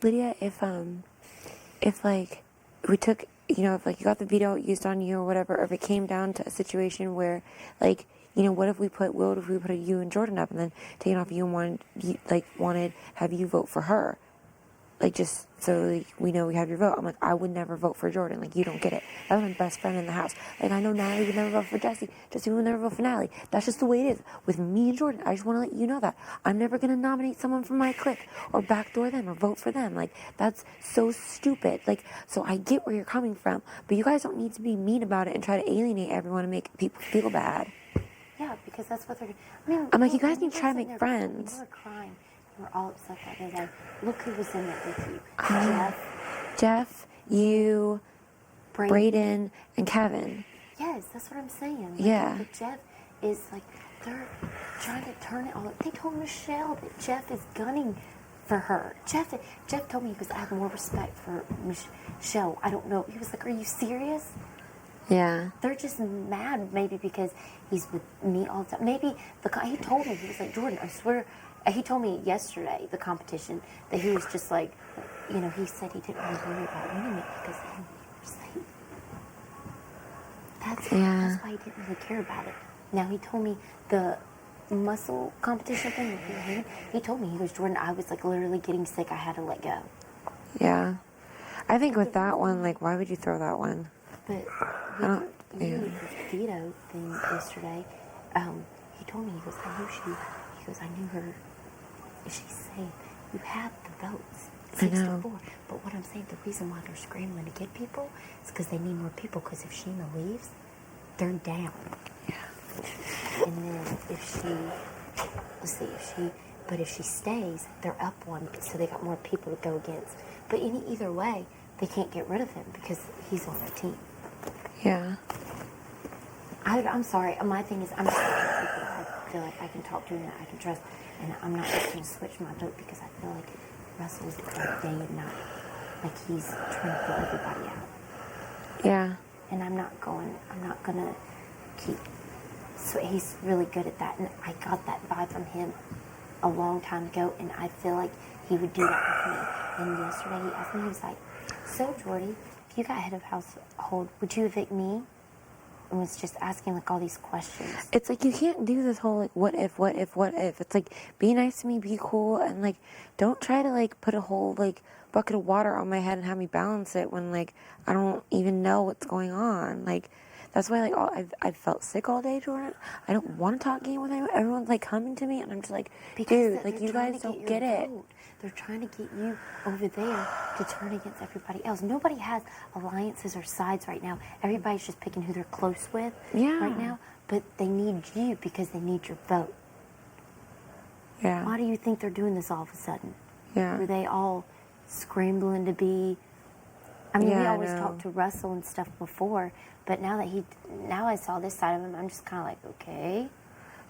Lydia, if like we took, if like you got the veto used on you or whatever, or if it came down to a situation where, like, what if we put you and Jordan up and then taking off you and wanted have you vote for her, like just so like, we know we have your vote. I'm like, I would never vote for Jordan. Like, you don't get it. That's my best friend in the house. Like, I know Natalie would never vote for Jessie. Jessie would never vote for Natalie. That's just the way it is with me and Jordan. I just want to let you know that I'm never gonna nominate someone from my clique or backdoor them or vote for them. Like, that's so stupid. Like, so I get where you're coming from, but you guys don't need to be mean about it and try to alienate everyone and make people feel bad. Yeah, because that's what they're doing. I mean, I'm like, you guys need to try to make friends. You were crying. You were all upset that day. Like, look who was in it with you. Jeff, you, Brayden, and Kevin. Yes, that's what I'm saying. Like, Yeah. But Jeff is like, they're trying to turn it all. They told Michelle that Jeff is gunning for her. Jeff told me he goes, I have more respect for Michelle. I don't know. He was like, are you serious? Yeah. They're just mad maybe because he's with me all the time. Maybe he told me, he was like, Jordan, I swear, he told me yesterday, the competition, that he was just like, he said he didn't really worry about winning it because he was safe. That's why he didn't really care about it. Now he told me the muscle competition thing with your hand, he told me, he goes, Jordan, I was like literally getting sick, I had to let go. Yeah. I think with that one, like, why would you throw that one? But with the veto thing yesterday, he told me, he goes, I knew her, if she's safe, you have the votes, 64. But what I'm saying, the reason why they're scrambling to get people is because they need more people, because if Chima leaves, they're down. Yeah. And then if she stays, they're up one, so they got more people to go against. But either way, they can't get rid of him because he's on their team. Yeah. I'm sorry. My thing is, I'm just people I feel like I can talk to and that I can trust, and I'm not just going to switch my vote because I feel like Russell's like day and night, like he's trying to fill everybody out. Yeah. And I'm not gonna keep. So he's really good at that, and I got that vibe from him a long time ago, and I feel like he would do that with me. And yesterday he asked me, he was like, "So Jordy, if you got head of household, would you evict me?" and was just asking like all these questions. It's like you can't do this whole like what if. It's like be nice to me, be cool, and like don't try to like put a whole like bucket of water on my head and have me balance it when like I don't even know what's going on. Like that's why like I've felt sick all day, Jordan. I don't want to talk game with anyone. Everyone's like coming to me, and I'm just like, dude, like you guys don't get it. They're trying to get you over there to turn against everybody else. Nobody has alliances or sides right now. Everybody's just picking who they're close with right now. But they need you because they need your vote. Yeah. Why do you think they're doing this all of a sudden? Yeah. Were they all scrambling to be? I mean, we Yeah, I always know. talked to Russell and stuff before, but now I saw this side of him, I'm just kind of like, okay.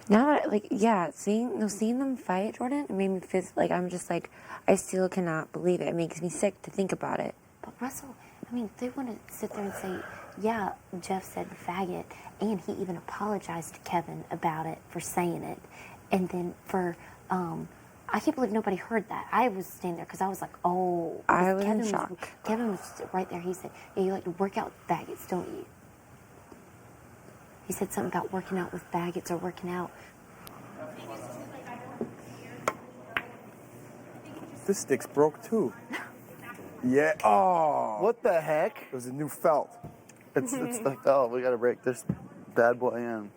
Now, like, yeah, seeing them fight, Jordan, it made me feel like I'm just like, I still cannot believe it. It makes me sick to think about it. But Russell, I mean, they want to sit there and say, yeah, Jeff said faggot, and he even apologized to Kevin about it for saying it. And then for, I can't believe nobody heard that. I was standing there because I was like, oh. I was in shock. Kevin was right there. He said, yeah, you like to work out with faggots, don't you? He said something about working out with faggots or working out. This stick's broke too. Yeah. Oh. What the heck? It was a new felt. It's the felt. We gotta break this bad boy in.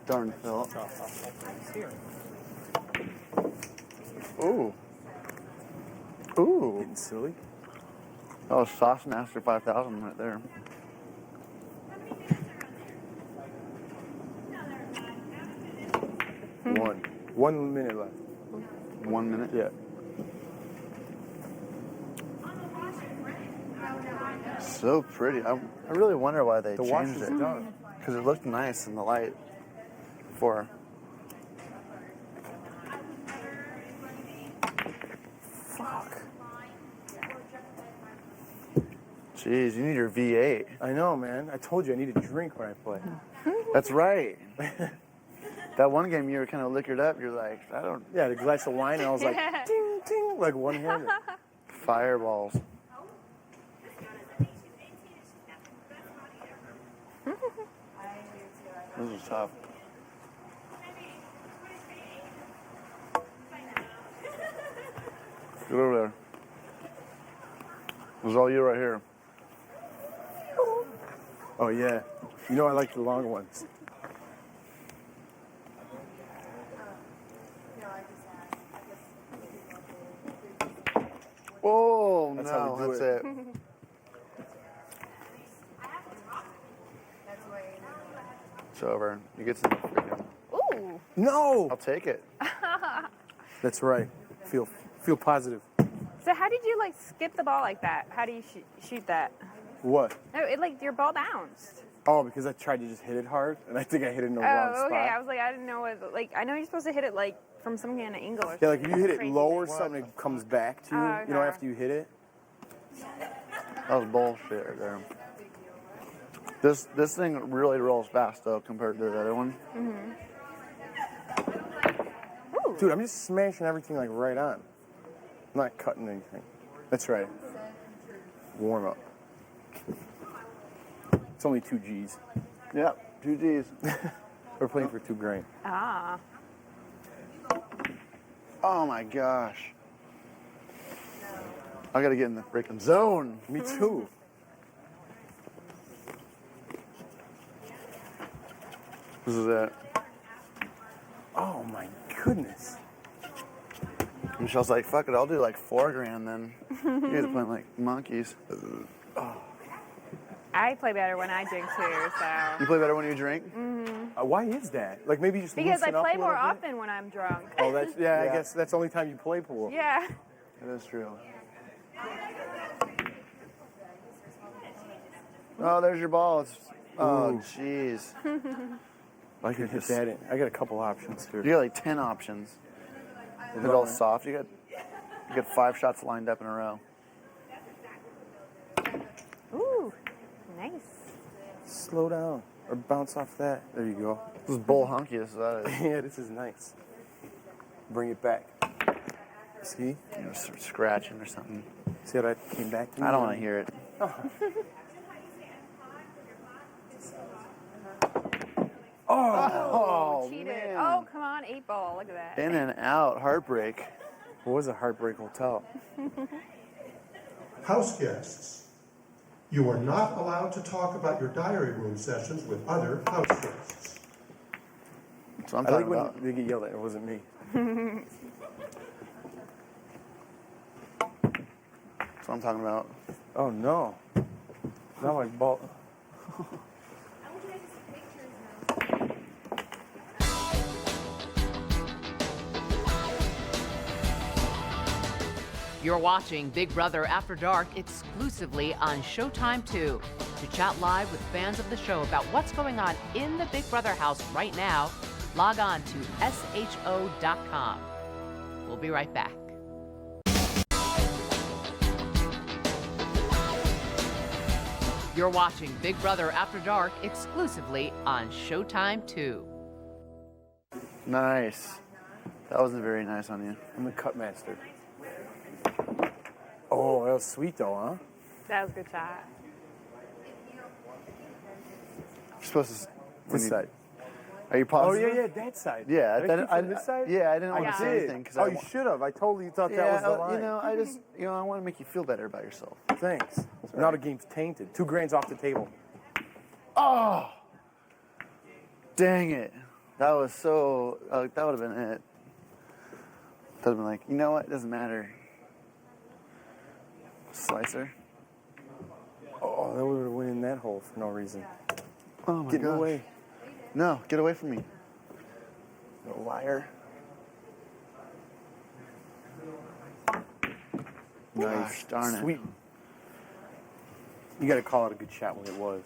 Darn felt. Ooh. Ooh. Getting silly. Oh, Sauce Master 5000 right there. One minute left. 1 minute? Yeah. So pretty. I really wonder why they The wash changed is it. done. Because it looked nice in the light before. Fuck. Jeez, you need your V8. I know, man. I told you I need a drink when I play. That's right. That one game you were kind of liquored up. You're like, I don't. Yeah, the glass of wine, and I was like, ding, ding, like one-handed. Fireballs. This is tough. Get over there. This is all you right here. Oh, yeah. You know I like the long ones. Oh, That's how no, we do that's it. it. It's over. You get some freedom. Ooh. No! I'll take it. That's right. Feel positive. So how did you like skip the ball like that? How do you shoot that? What? No, it like your ball bounced. Oh, because I tried to just hit it hard, and I think I hit it in the wrong Oh, okay. spot. I was like, I didn't know what. Like, I know you're supposed to hit it like from some kind of angle or Yeah, something. like if you hit it Crazy low or thing. something, it comes back to you. Oh, You know, okay. after you hit it. That was bullshit right there. This thing really rolls fast though compared to the other one. Mm-hmm. Dude, I'm just smashing everything like right on. I'm not cutting anything. That's right. Warm up. It's only 2 G's. Yep, 2 G's. We're playing for 2 grand. Ah. Oh my gosh. I gotta get in the freaking zone. Me too. This is it. Oh my goodness. Michelle's like, fuck it, I'll do like 4 grand then. You guys are playing like monkeys. I play better when I drink too, so. You play better when you drink? Mm-hmm. Why is that? Like maybe just Because I loosen up play a more little bit? often when I'm drunk. Oh, that's yeah. I guess that's the only time you play pool. Yeah. That is true. Oh, there's your ball. It's, oh, Ooh. jeez. I could hit that in. I got a couple options here. You got like 10 options. Is it all soft? You got 5 shots lined up in a row. Ooh, nice. Slow down or bounce off that. There you go. This is bull hunky. This is Yeah, this is nice. Bring it back. See? You know, scratching or something. See what I came back to? I don't want to hear it. Oh, cheated. Man. Oh, come on, 8-ball. Look at that. In and out, heartbreak. What was a heartbreak hotel? House guests. You are not allowed to talk about your diary room sessions with other house guests. That's what I'm I talking like about. when they get yelled at. It wasn't me. That's what I'm talking about. Oh no. Not like ball. You're watching Big Brother After Dark exclusively on Showtime 2. To chat live with fans of the show about what's going on in the Big Brother house right now, log on to sho.com. We'll be right back. You're watching Big Brother After Dark exclusively on Showtime 2. Nice. That wasn't very nice on you. I'm the cut master. Oh, that was sweet though, huh? That was a good shot. You're supposed to. This side. Are you positive? Oh yeah, that side. Yeah, Did I keep from this side? Yeah, I didn't want to say did. anything because Oh, you should have. I totally thought that was the line. You know, I just, I want to make you feel better about yourself. Thanks. Now the game's tainted. 2 grand's off the table. Oh, dang it! That was so. That would have been it. That would have been like, you know what? It doesn't matter. Slicer. Oh, that would have went in that hole for no reason. Oh my Get gosh. away. No, get away from me. You liar. Nice. Darn it. Sweet. You got to call it a good shot when it was.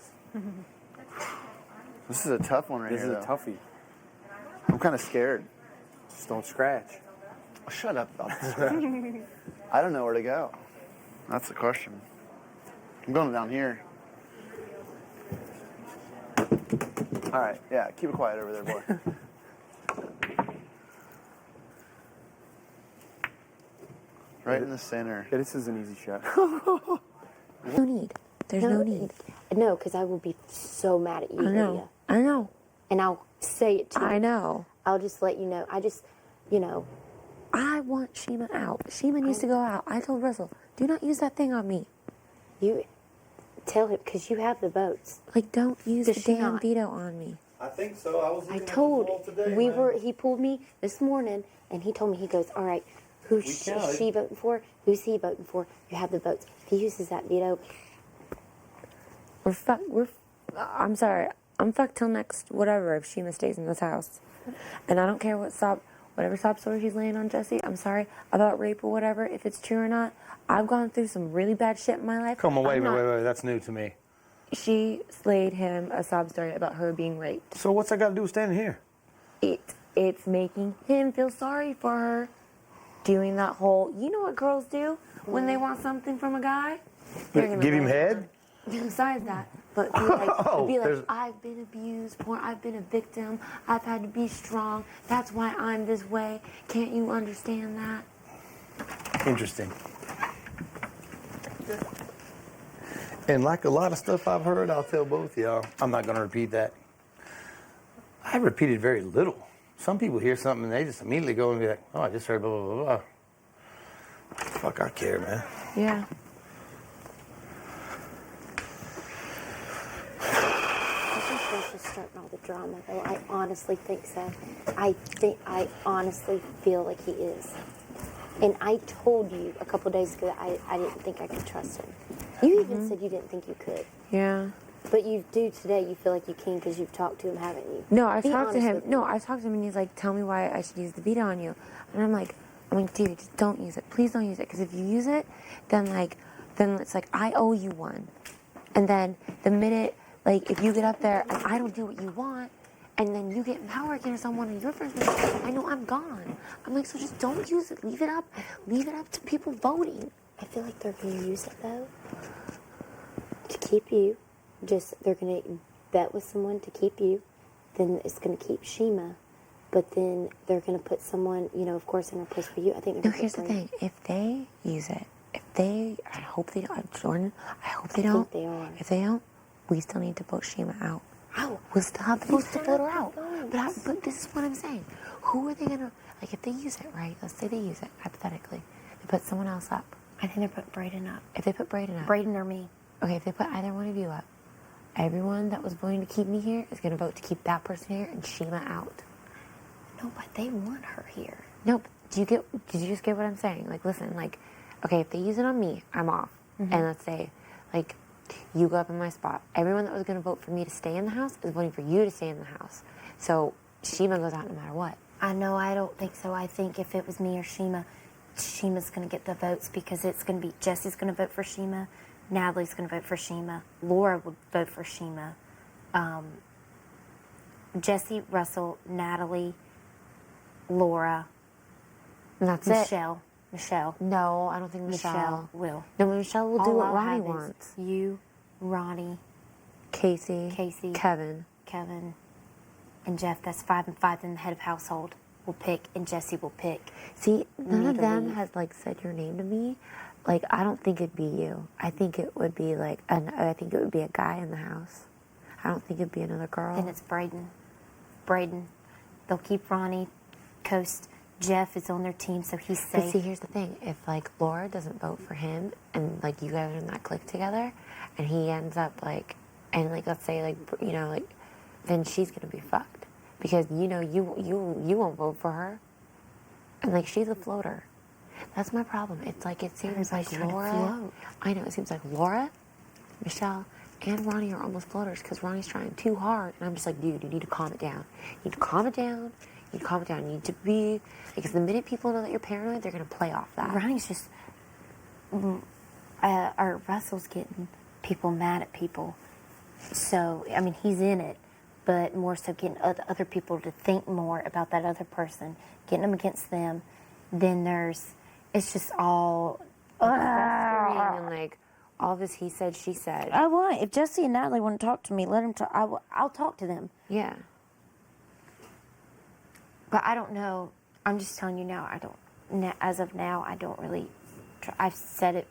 This is a tough one right This here. is a toughie. I'm kind of scared. Just don't scratch. Oh, shut up about the scratch. I don't know where to go. That's the question. I'm going down here. All right, yeah, keep it quiet over there, boy. Right in the center. Yeah, this is an easy shot. No need. There's no need. No, because I will be so mad at you, I know. Lydia. I know. And I'll say it to you. I know. I'll just let you know. I want Chima out. Chima needs to go out. I told Russell, do not use that thing on me. You tell him, because you have the votes. Like, don't use Does the she damn not? veto on me. I think so. I was I told, he pulled me this morning, and he told me, he goes, all right, who's she voting for? Who's he voting for? You have the votes. If he uses that veto, I'm sorry. I'm fucked till next whatever if Chima stays in this house. And I don't care whatever sob story she's laying on Jessie. I'm sorry about rape or whatever, if it's true or not. I've gone through some really bad shit in my life. Come on, wait. That's new to me. She slayed him a sob story about her being raped. So what's I got to do with standing here? It's making him feel sorry for her. Doing that whole, you know what girls do when they want something from a guy? Give him head? Besides that, but be like, I've been abused, I've been a victim, I've had to be strong, that's why I'm this way. Can't you understand that? Interesting. And like a lot of stuff I've heard, I'll tell both of y'all, I'm not going to repeat that. I repeated very little. Some people hear something and they just immediately go and be like, oh, I just heard blah, blah, blah, blah. Fuck, I care, man. Yeah. she's starting all the drama, though. I honestly think so. I honestly feel like he is. And I told you a couple days ago that I didn't think I could trust him. You even said you didn't think you could. Yeah. But you do today. You feel like you can because you've talked to him, haven't you? No, I talked to him. No, I talked to him, and he's like, "Tell me why I should use the veto on you." And I'm like, dude, just don't use it. Please don't use it, because if you use it, then it's like I owe you one. And then the minute, like, if you get up there and I don't do what you want, and then you get in power against someone and your first mistake, I know I'm gone. I'm like, so just don't use it. Leave it up. Leave it up to people voting. I feel like they're going to use it, though, to keep you. They're going to bet with someone to keep you. Then it's going to keep Chima. But then they're going to put someone, of course, in her place for you. I think. No, here's the thing. If they use it I hope they don't, Jordan, I hope they I don't. think they are. If they don't, we still need to vote Chima out. How? We'll still have the votes to vote her out. But this is what I'm saying. Who are they gonna, like, if they use it, right? Let's say they use it, hypothetically. They put someone else up. I think they're putting Braden up. If they put Braden up. Braden or me. Okay, if they put either one of you up, everyone that was voting to keep me here is gonna vote to keep that person here and Chima out. No, but they want her here. No, but did you just get what I'm saying? Like, listen, like, okay, if they use it on me, I'm off. Mhm. And let's say, like, you go up in my spot. Everyone that was going to vote for me to stay in the house is voting for you to stay in the house. So Chima goes out no matter what. I know, I don't think so. I think if it was me or Chima, Shima's going to get the votes because it's going to be Jessie's going to vote for Chima, Natalie's going to vote for Chima, Laura would vote for Chima, Jessie, Russell, Natalie, Laura, And that's Michelle. it. Michelle. No, I don't think Michelle will. No, Michelle will do All what I'll Ronnie have is wants. You, Ronnie, Casey, Kevin, and Jeff. That's 5 and 5. Then the head of household will pick, and Jessie will pick. See, none of to them leave. has, like, said your name to me. Like, I don't think it'd be you. I think it would be, like, I think it would be a guy in the house. I don't think it'd be another girl. Then it's Braden. They'll keep Ronnie, Coast. Jeff is on their team, so he's safe. But see, here's the thing. If, like, Laura doesn't vote for him, and, like, you guys are in that clique together, and he ends up, like, and, like, let's say, like, you know, like, then she's gonna be fucked. Because, you know, you won't vote for her. And, like, she's a floater. That's my problem. It's like, it seems like Laura, I know, it seems like Laura, Michelle, and Ronnie are almost floaters because Ronnie's trying too hard. And I'm just like, dude, you need to calm it down. You need to calm it down. You need to calm it down. You need to be, because the minute people know that you're paranoid, they're going to play off that. Ronnie's just, or Russell's getting people mad at people. So, I mean, he's in it, but more so getting other people to think more about that other person, getting them against them. Then it's just all and, like, all this he said, she said. I want. If Jessie and Natalie want to talk to me, let them talk. I'll talk to them. Yeah. But I don't know. I'm just telling you now. As of now, I don't really. I've said it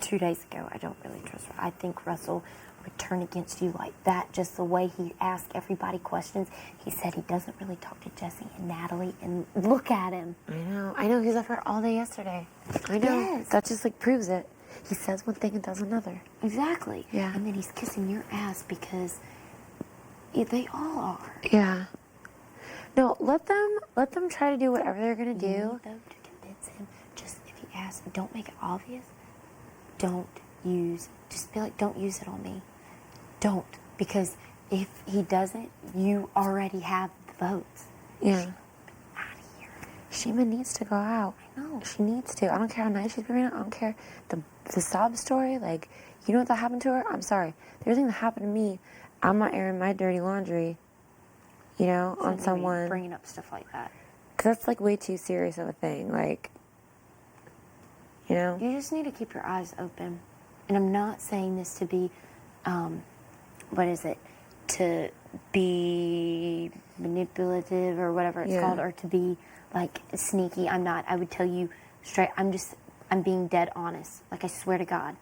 2 days ago. I don't really trust her. I think Russell would turn against you like that. Just the way he asked everybody questions. He said he doesn't really talk to Jessie and Natalie. And look at him. I know. He was up here all day yesterday. I know. Yes. That just, like, proves it. He says one thing and does another. Exactly. Yeah. And then he's kissing your ass because they all are. Yeah. No, let them try to do whatever they're gonna do. You need, though, to convince him. Just if he asks, don't make it obvious. Just be like, don't use it on me. Don't, because if he doesn't, you already have the votes. Yeah. Chima needs to go out. I know. She needs to. I don't care how nice she's being. I don't care the sob story. Like, you know what that happened to her? I'm sorry. There's anything that happened to me. I'm not airing my dirty laundry, you know, on someone. Bringing up stuff like that. Because that's, like, way too serious of a thing. Like, you know? You just need to keep your eyes open. And I'm not saying this to be, to be manipulative or whatever it's called, or to be, like, sneaky. I'm not. I would tell you straight. I'm being dead honest. Like, I swear to God.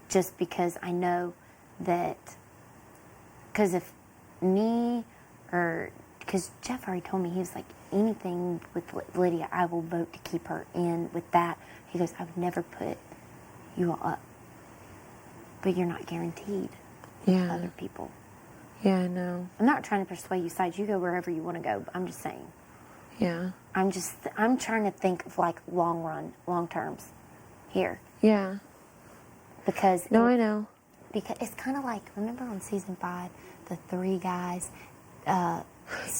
Just because I know that, because if me or, because Jeff already told me, he was like, anything with Lydia, I will vote to keep her in with that. He goes, I would never put you all up. But you're not guaranteed Yeah. other people. Yeah, I know. I'm not trying to persuade you sides. You go wherever you want to go. I'm just saying. Yeah. I'm trying to think of, like, long terms here. Yeah. Because No, I know. Because it's kind of like, remember on season 5, the 3 guys, Scott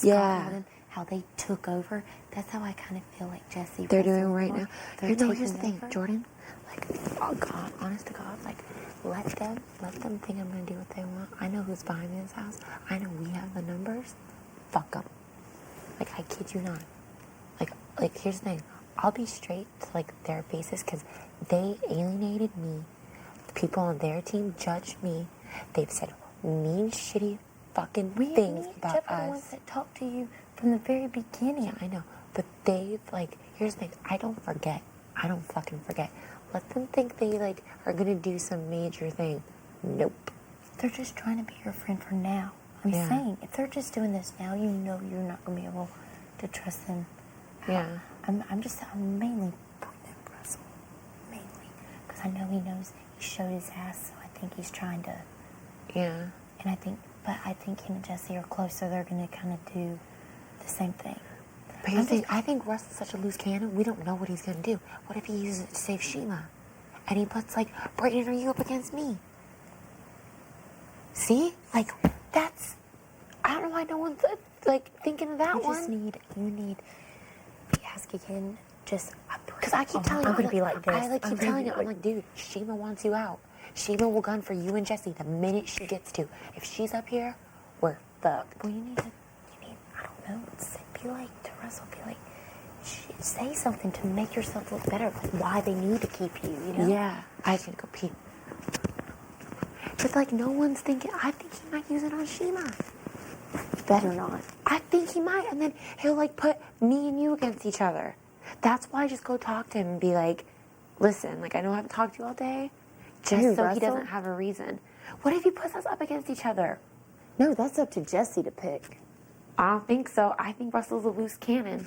Yeah. and them, how they took over? That's how I kind of feel like Jessie. They're Russell, doing right Laura, now. they're You know, here's taking the thing, over. Jordan. Like, oh God, honest to God, like, let them think I'm gonna do what they want. I know who's behind this house. I know we have the numbers. Fuck them. Like, I kid you not. Like, here's the thing. I'll be straight to, like, their faces because they alienated me. The people on their team judged me. They've said mean, shitty fucking things about Jeff are the us. ones that talked to you from the very beginning. Yeah, I know. But they've, like, here's the thing. I don't forget. I don't fucking forget. Let them think they like are gonna do some major thing. Nope. They're just trying to be your friend for now. I'm saying, if they're just doing this now, you know you're not gonna be able to trust them. Yeah. I'm mainly pointing at Russell, mainly, because I know he knows he showed his ass, so I think he's trying to. Yeah. And I think him and Jessie are close, so they're gonna kind of do the same thing. But here's the thing, I think Russ is such a loose cannon, we don't know what he's gonna do. What if he uses it to save Chima? And he puts, like, Brayden or you up against me? See? Like, that's... I don't know why no one's, like, thinking of that one. You need the ASCII kid just... Because I keep telling him, I'm going to be like this. I, like, keep telling him, I'm like, dude, Chima wants you out. Chima will gun for you and Jessie the minute she gets to. If she's up here, we're fucked. Well, you need, I don't know, be like to Russell, be like, say something to make yourself look better, like why they need to keep you, you know? Yeah, I can go pee. But like no one's thinking, I think he might use it on Chima. Better not. I think he might, and then he'll like put me and you against each other. That's why I just go talk to him and be like, listen, like I know I haven't talked to you all day, just so he doesn't have a reason. What if he puts us up against each other? No, that's up to Jessie to pick. I don't think so. I think Russell's a loose cannon.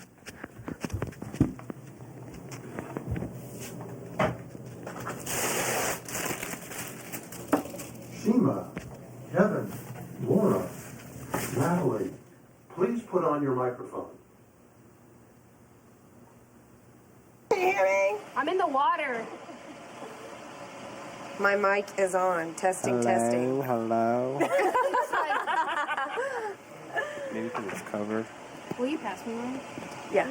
Chima, Kevin, Laura, Natalie, please put on your microphone. Can you hear me? I'm in the water. My mic is on. Testing, testing. Hello. Maybe because it's covered. Will you pass me one? Yeah.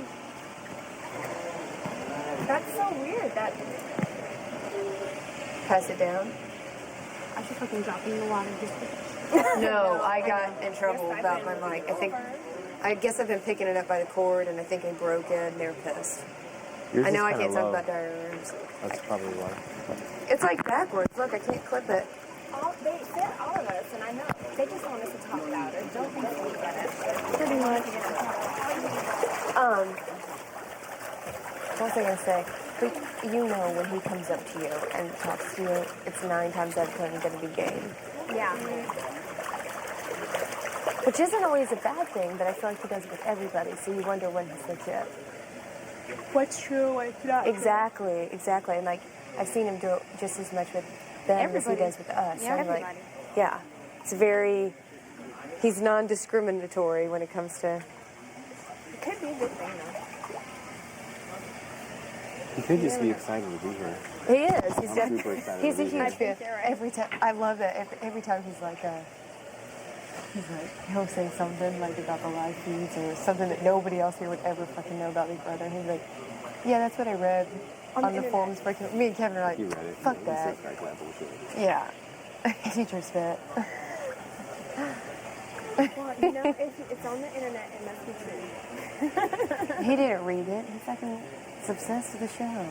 That's so weird. That Pass it down. I should fucking drop you in the water just No, I got in trouble about my mic. I guess I've been picking it up by the cord, and I think I broke it, and they're pissed. Yours I know is I can't kinda talk low. about diagrams. That's probably why. It's like backwards. Look, I can't clip it. They said all of us, and I know. They just want us to talk about it. Don't think we get it. Pretty much. What was I going to say? But you know when he comes up to you and talks to you, it's 9 times out of 10 going to be game. Yeah. Which isn't always a bad thing, but I feel like he does it with everybody, so you wonder when he's legit. What's true, what's not true. Exactly. And like, I've seen him do it just as much with them as he does with us. Yeah, so I'm like, everybody. yeah. It's very, he's non-discriminatory when it comes to... It could be a good thing, though. He could just be excited to be here. He is. I'm super excited He's to a be huge here. fan. Every time, I love it. Every time he's like, he'll say something like about the live feeds or something that nobody else here would ever fucking know about Big Brother. And he'd be like, yeah, that's what I read on the forums. Me and Kevin are like, He read it. fuck He that. says that bullshit. Yeah. Teacher's fit. Well, you know, if it's on the internet, it must be true. He didn't read it. He fucking is obsessed with the show.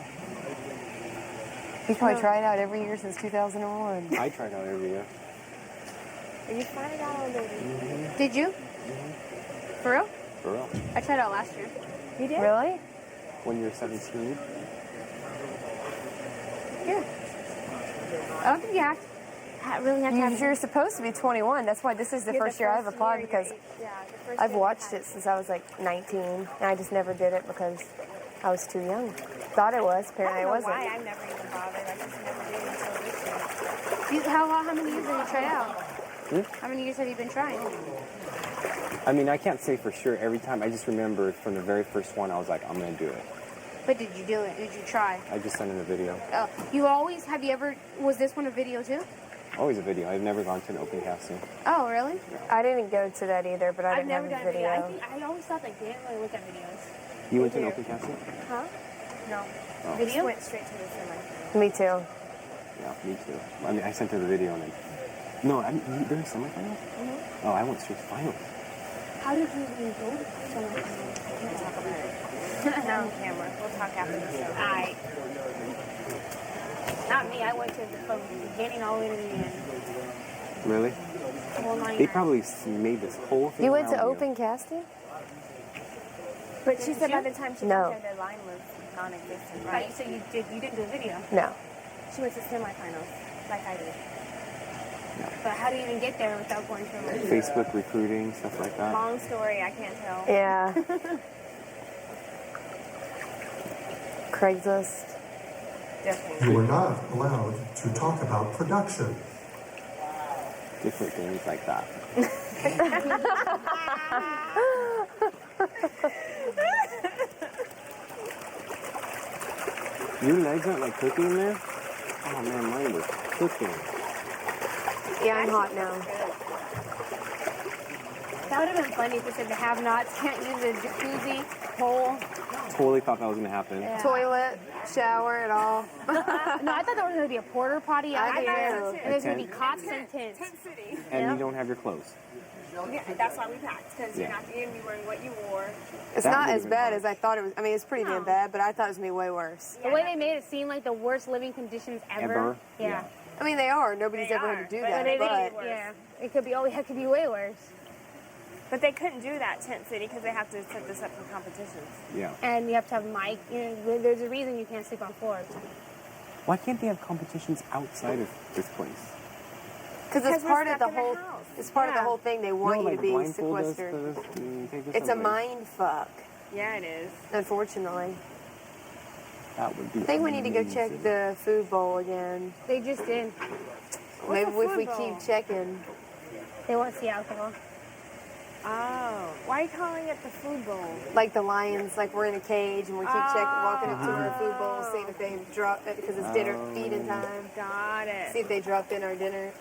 He's probably tried out every year since 2001. I tried out every year. You tried it out already. Did you? For real? For real. I tried out last year. You did? Really? When you're 17. Yeah. I don't think you have to. Really have to have You're supposed to be 21. That's why this is the first year I've applied because I've watched it since I was like 19, and I just never did it because I was too young. Thought I was, apparently I wasn't. Why I've never even bothered. I just never did until this year. How many years have you tried out? How many years have you been trying? I mean, I can't say for sure every time. I just remember from the very first one, I was like, I'm going to do it. But did you do it? Did you try? I just sent in a video. Oh, was this one a video too? Always a video. I've never gone to an open casting. Oh, really? I didn't go to that either, but I I've didn't never have done a video. I always thought they didn't really look at videos. You went to an open casting? Huh? No. Oh. Video? Just went straight to the semi. Me too. Yeah, me too. I mean, I sent her the video and then... No, they're in semifinals? Mm-hmm. Oh, I went straight to finals. How did you even go to semifinals? I can't talk about it. No, on camera. We'll talk after the show. Not me. I went to from the beginning all the way to the end. Really? The whole 9 They probably made this whole thing You went to around open casting? But she said by the time she No. got there, the line was non-existent, right? So you didn't do a video? No. She went to semifinals, like I did. But how do you even get there without going through like Facebook recruiting, stuff like that. long story? I can't tell. Yeah. Craigslist. Definitely. You are not allowed to talk about production. Different things like that. Your legs aren't like cooking in there? Oh man, mine was cooking. Yeah, I'm hot now. That would have been funny if they said the have-nots can't use a jacuzzi, pool. Totally thought that was gonna happen. Yeah. Toilet, shower, and all. No, I thought there was going to be a porter potty out I there. do. And there's going to be Tent. cots and tents. Tent City. And you don't have your clothes. Yeah, that's why we packed, because Yeah. you're going to be wearing what you wore. It's That not would've as been bad hard. as I thought it was. I mean, it's pretty damn bad, but I thought it was going to be way worse. The way they made it seem like the worst living conditions ever. Ever? Yeah. I mean, they are. Nobody's They ever are, had to do but that. But But yeah, it could be. Oh, it could be way worse. But they couldn't do that Tent City because they have to set this up for competitions. Yeah. And you have to have mic. You know, there's a reason you can't sleep on floors. Why can't they have competitions outside of this place? because it's we're part of stuck the in the whole. house. It's part of the Yeah. whole thing. They want No, you like to be blindfold us sequestered. for this and take us It's a someplace. mind fuck, Yeah, it is. unfortunately. That would be I think we need to go amazing. check the food bowl again. They just did. Maybe the if we food bowl? keep checking. They won't see alcohol. Oh, why are you calling it the food bowl? Like the lions, like we're in a cage and we keep checking, walking up to our food bowl, seeing if they drop it because it's dinner feeding time. Got it. See if they dropped in our dinner.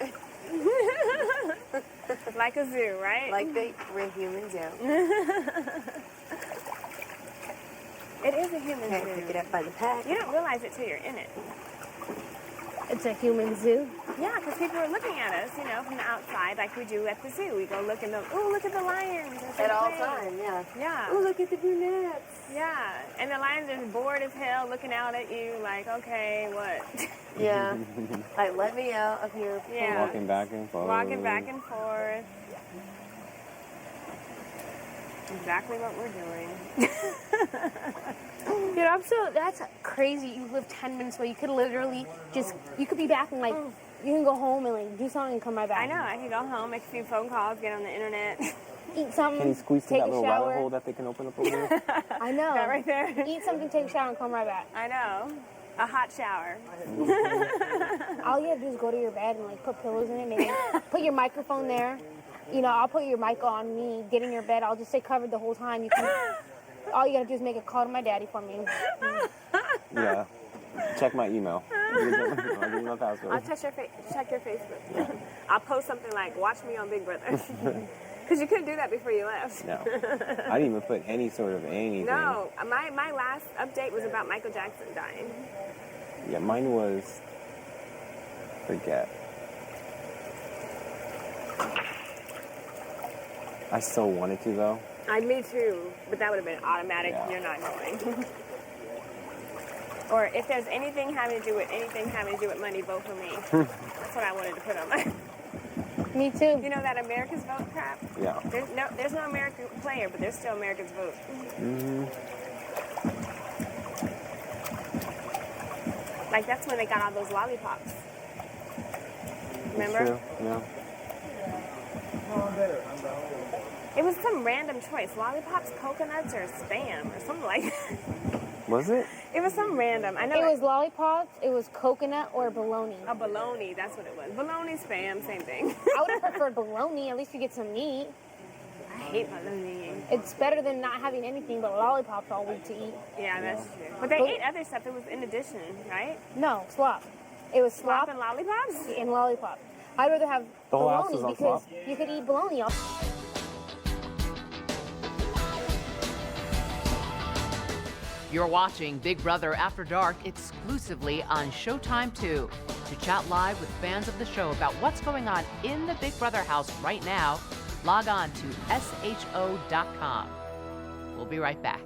Like a zoo, right? Like we're humans, yeah. It is a human Can't zoo. pick it up by the pack. You don't realize it till you're in it. It's a human zoo. Yeah, because people are looking at us, you know, from the outside, like we do at the zoo. We go look and look. Oh, look at the lions. At all times, yeah. Yeah. Oh, look at the brunettes. Yeah, and the lions are bored as hell, looking out at you, like, okay, what? Yeah. Like, let me out of here. Yeah. Walking back and forth. Walking back and forth. Exactly what we're doing. Dude, that's crazy. You live 10 minutes away. You could literally you could be back and like, you can go home and like do something and come right back. I know, I can go home, make a few phone calls, get on the internet. Eat something, Can you squeeze through take that a little rabbit shower. hole that they can open up over there? I know. That right there. Eat something, take a shower, and come right back. I know. A hot shower. All you have to do is go to your bed and like put pillows in it, maybe put your microphone there. You know, I'll put your mic on me, get in your bed, I'll just stay covered the whole time. All you gotta do is make a call to my daddy for me. Yeah. Check my email. I'll give you my password. I'll check your Facebook. Yeah. I'll post something like, watch me on Big Brother. Because you couldn't do that before you left. No. I didn't even put any sort of anything. No, my last update was about Michael Jackson dying. Yeah, mine was forget. I still wanted to though. Me too, but that would have been automatic. Yeah. You're not going. Or if there's anything having to do with money, vote for me. That's what I wanted to put on my. Me too. You know that America's vote crap? Yeah. There's no American player, but there's still America's vote. Mm-hmm. Like that's when they got all those lollipops. Remember? True. Yeah. It was some random choice. Lollipops, coconuts, or Spam, or something like that. Was it? It was some random. I know It was lollipops, it was coconut, or bologna. a bologna, that's what it was. Bologna, Spam, same thing. I would have preferred bologna, at least you get some meat. I hate bologna. It's better than not having anything but lollipops all week to eat. Yeah, that's true. But they ate other stuff. It was in addition, right? No, slop. It was Slop slop and lollipops? and lollipops. I'd rather have The whole house bologna is on because slop. you could eat bologna all. You're watching Big Brother After Dark exclusively on Showtime 2. To chat live with fans of the show about what's going on in the Big Brother house right now, log on to sho.com. We'll be right back.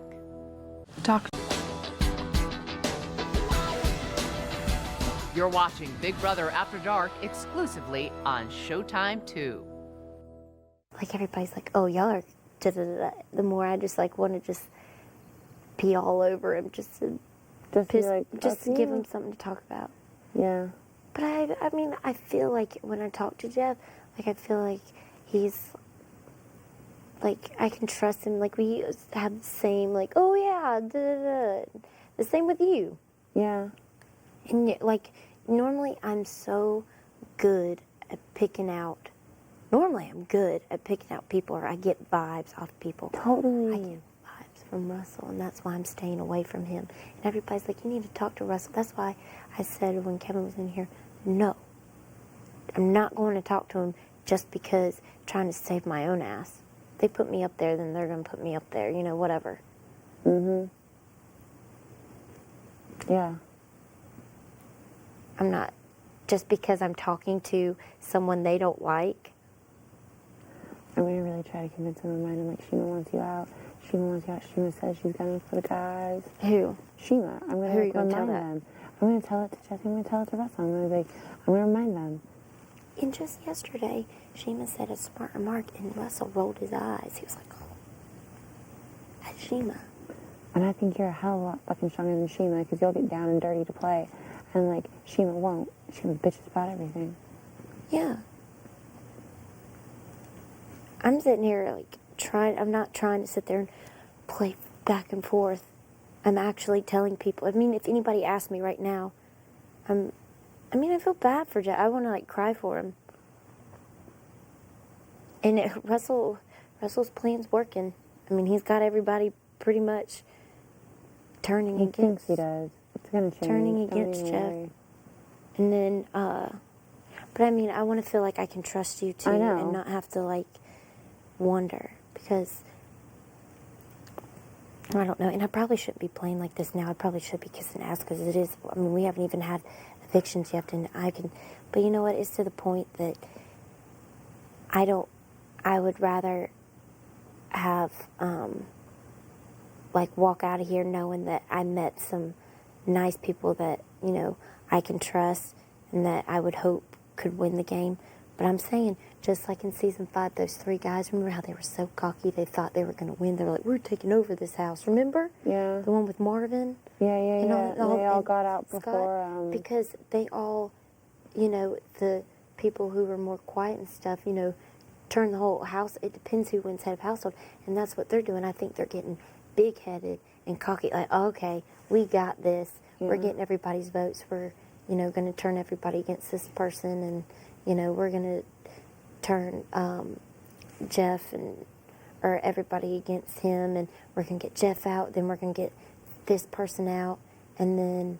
You're watching Big Brother After Dark exclusively on Showtime 2. Like everybody's like, oh, y'all are da da da. The more I just like want to just pee all over him just to give him something to talk about. Yeah. But I mean, I feel like when I talk to Jeff, like I feel like he's like I can trust him. Like we have the same like, oh yeah, da, da, da. The same with you. Yeah. And yet, like normally I'm so good at picking out. Normally I'm good at picking out people, or I get vibes off people. Totally. I get vibes from Russell, and that's why I'm staying away from him. And everybody's like, you need to talk to Russell. That's why I said when Kevin was in here, no, I'm not going to talk to him just because trying to save my own ass. If they put me up there, then they're going to put me up there, whatever. Mm-hmm. Yeah. I'm not, just because I'm talking to someone they don't like. I'm going to really try to convince him and remind him, like, Chima wants you out. Chima wants you out. Chima says she's gunning for the guys. Who? Chima. I'm going to remind them. I'm going to tell it to Jessie. I'm going to tell it to Russell. I'm going to remind them. And just yesterday, Chima said a smart remark, and Russell rolled his eyes. He was like, oh, that's Chima. And I think you're a hell of a lot fucking stronger than Chima, because you'll get down and dirty to play. And, like, Chima won't. Chima bitches about everything. Yeah. I'm sitting here, like, I'm not trying to sit there and play back and forth. I'm actually telling people. I mean, if anybody asks me right now, I feel bad for Jeff. I want to, like, cry for him. And Russell's plan's working. I mean, he's got everybody pretty much turning against. He thinks he does. It's going to change. Turning against Jeff. And then, but I mean, I want to feel like I can trust you too, and not have to, like, wonder, because I don't know, and I probably shouldn't be playing like this now. I probably should be kissing ass, because it is. I mean, we haven't even had evictions yet, and but you know what? It's to the point that I would rather have like walk out of here knowing that I met some nice people that I can trust and that I would hope could win the game. But I'm saying, just like in season 5, those 3 guys, remember how they were so cocky? They thought they were going to win. They were like, we're taking over this house. Remember? Yeah. The one with Marvin? Yeah. They all got out Scott, before. Because they all, the people who were more quiet and stuff, turn the whole house. It depends who wins head of household. And that's what they're doing. I think they're getting big-headed and cocky. Like, oh, okay, we got this. Yeah. We're getting everybody's votes. We're, going to turn everybody against this person, and we're going to turn Jeff or everybody against him, and we're going to get Jeff out, then we're going to get this person out, and then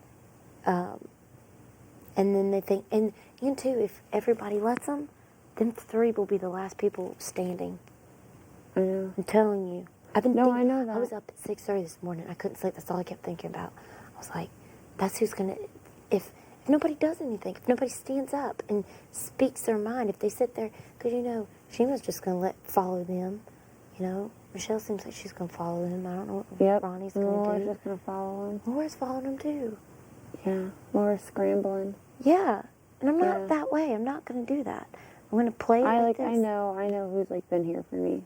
they think, and too, if everybody lets them 3 will be the last people standing. I know. I'm telling you. I know that. I was up at 6:30 this morning. I couldn't sleep. That's all I kept thinking about. I was like, that's who's going to, if nobody does anything, if nobody stands up and speaks their mind, if they sit there, because Chima's just going to follow them, Michelle seems like she's going to follow them. I don't know what Ronnie's going to do. Laura's just going to follow them. Laura's following them too. Yeah, Laura's scrambling. Yeah, and I'm not that way. I'm not going to do that. I'm going to play like this. I know who's like been here for me.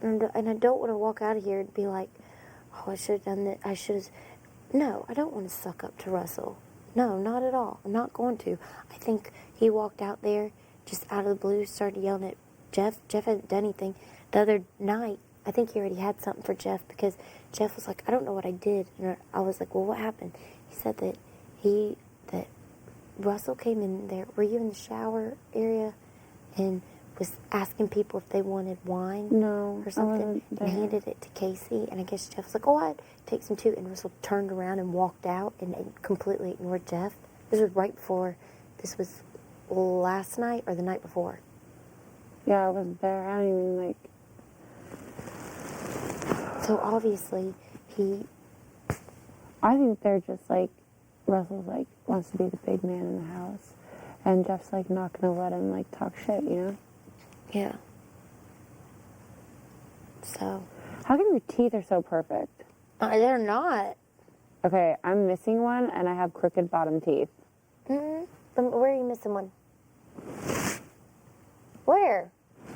And I don't want to walk out of here and be like, oh, I should have done that. I should have. No, I don't want to suck up to Russell. No, not at all. I'm not going to. I think he walked out there just out of the blue, started yelling at Jeff. Jeff hadn't done anything. The other night, I think he already had something for Jeff, because Jeff was like, I don't know what I did. And I was like, well, what happened? He said that Russell came in there. Were you in the shower area? And was asking people if they wanted wine or something, and handed it to Casey. And I guess Jeff was like, oh, I'd take some too. And Russell turned around and walked out and completely ignored Jeff. This was right before, this was last night or the night before. Yeah, I was there. I don't even like. So obviously I think they're just like, Russell's like, wants to be the big man in the house. And Jeff's like not going to let him like talk shit, Yeah. So. How come your teeth are so perfect? They're not. Okay, I'm missing one, and I have crooked bottom teeth. Mm-hmm. Where are you missing one? Where?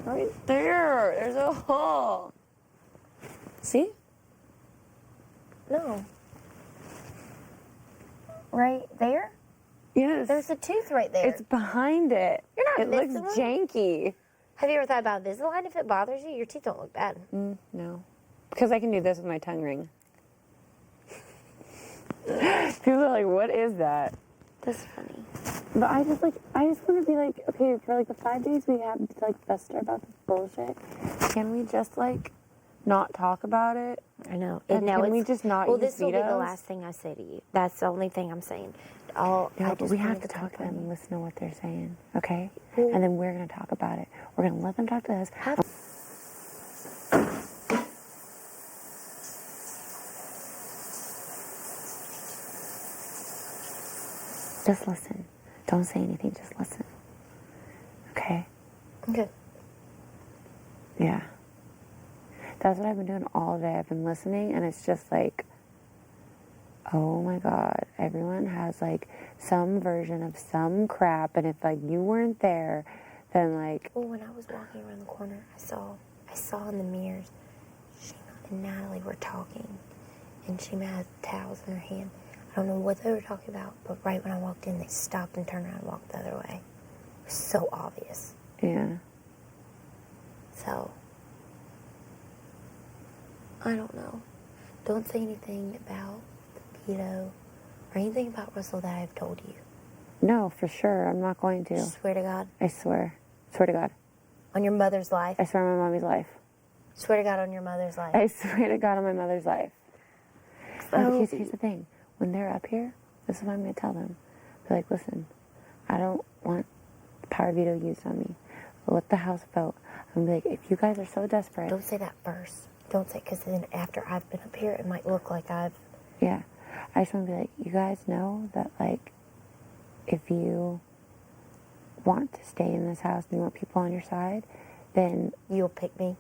Right there. There's a hole. See? No. Right there? Yes. There's a tooth right there. It's behind it. You're not It looks Invisalign? janky. Have you ever thought about Invisalign if it bothers you? Your teeth don't look bad. No. Because I can do this with my tongue ring. People are like, what is that? That's funny. But I just want to be like, okay, for like the 5 days we have to like fester about this bullshit, can we just like not talk about it? I know. And can we just not Well, use this will be the vetoes? last thing I say to you. That's the only thing I'm saying. No, I but just we have wanted to talk to them confront and you. listen to what they're saying, okay? And then we're going to talk about it. We're going to let them talk to us. Just listen. Don't say anything. Just listen. Okay? Okay. Yeah. That's what I've been doing all day. I've been listening, and it's just like, oh my God, everyone has like some version of some crap, and if like you weren't there, then like. Well, when I was walking around the corner, I saw in the mirrors, Chima and Natalie were talking, and Chima had towels in her hand. I don't know what they were talking about, but right when I walked in, they stopped and turned around and walked the other way. It was so obvious. Yeah. So, I don't know. Don't say anything about the veto or anything about Russell that I've told you. No, for sure. I'm not going to. Swear to God. I swear. Swear to God. On your mother's life. I swear on my mommy's life. Swear to God on your mother's life. I swear to God on my mother's life. So- No, here's the thing. When they're up here, this is what I'm going to tell them. Be like, listen, I don't want power veto used on me. Let the House vote. I'm going to be like, if you guys are so desperate. Don't say that first. Don't say, because then after I've been up here, it might look like I've. Yeah. I just want to be like, you guys know that, like, if you want to stay in this house and you want people on your side, then. You'll pick me?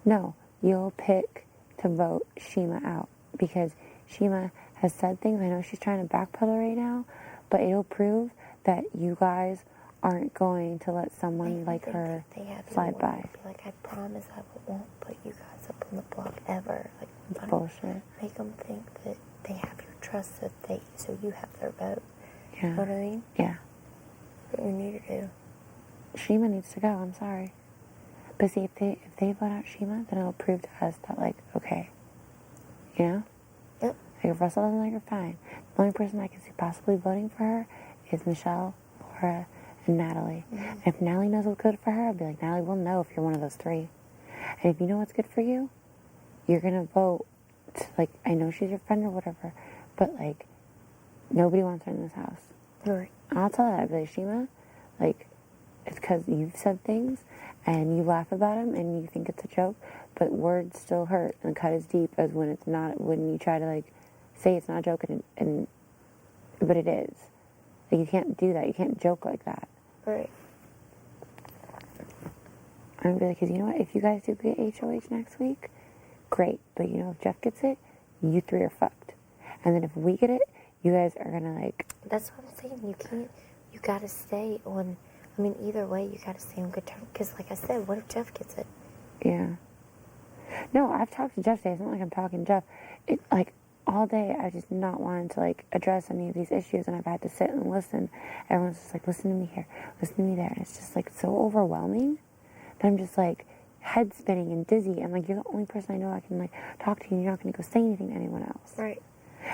No. You'll pick to vote Chima out. Because Chima has said things. I know she's trying to backpedal right now, but it'll prove that you guys aren't going to let someone like her slide by. Be like, I promise I won't put you guys up on the block ever. Like, It's bullshit. Make them think that they have your trust, so you have their vote. Yeah. You know what I mean? Yeah. What we need to do. Chima needs to go. I'm sorry. But see, if they vote out Chima, then it'll prove to us that, like, okay, you know? Yep. Like, if Russell doesn't like her, fine. The only person I can see possibly voting for her is Michelle, Laura, and Natalie. And if Natalie knows what's good for her, I'll be like, Natalie, we'll know if you're one of those three. And if you know what's good for you, you're going to vote. Like, I know she's your friend or whatever, but, like, nobody wants her in this house. Right. And I'll tell her that. I'll be like, Chima, like, it's because you've said things, and you laugh about them, and you think it's a joke, but words still hurt, and cut as deep as when it's not, when you try to, like, say it's not a joke, but it is. Like, you can't do that. You can't joke like that. Right. I'm going to be like, because you know what? If you guys do get HOH next week, great. But, you know, if Jeff gets it, you three are fucked. And then if we get it, you guys are going to, like... That's what I'm saying. You got to stay on... I mean, either way, you got to stay on good terms. Because, like I said, what if Jeff gets it? Yeah. No, I've talked to Jeff today. It's not like I'm talking to Jeff. It, like, all day, I just not wanted to, like, address any of these issues, and I've had to sit and listen. Everyone's just like, listen to me here, listen to me there. And it's just, like, so overwhelming that I'm just, like, head spinning and dizzy. And, like, you're the only person I know I can, like, talk to, and you're not going to go say anything to anyone else. Right.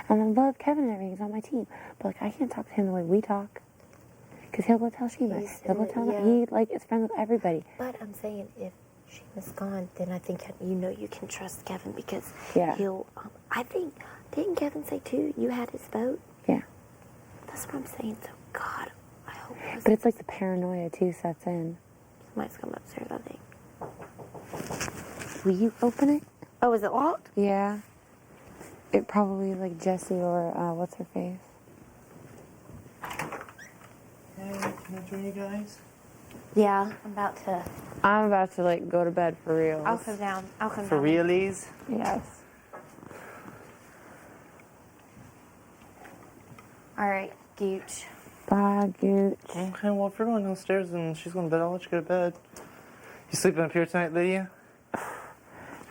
And I love Kevin and everything. He's on my team. But, like, I can't talk to him the way we talk. Because he'll go tell Chima. He'll go tell he, like, is friends with everybody. But I'm saying, if Chima's gone, then I think you can trust Kevin because he'll... I think... Didn't Kevin say, too, you had his vote? Yeah. That's what I'm saying. So, God, I hope... But it's like the paranoia, too, sets in. Somebody's come upstairs, I think. Will you open it? Oh, is it locked? Yeah. It probably, like, Jessie or, what's her face? Hey, can I join you guys? Yeah, I'm about to, like, go to bed for real. I'll come down. For realies? Yes. All right, Gooch. Bye, Gooch. Okay, well, if we're going downstairs and she's going to bed, I'll let you go to bed. You sleeping up here tonight, Lydia?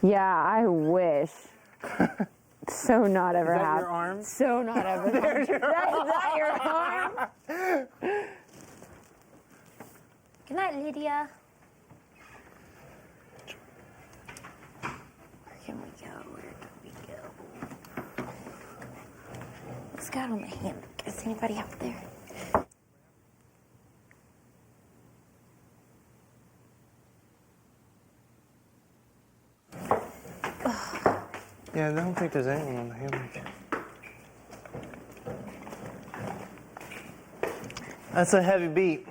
Yeah, I wish. So not ever Is that happen. your arm? So not ever. There's your Is that your arm? Good night, Lydia. Where can we go? Where can we go? Let's go out on the hammock. Is anybody out there? Yeah, I don't think there's anyone on the hammock. That's a heavy beat.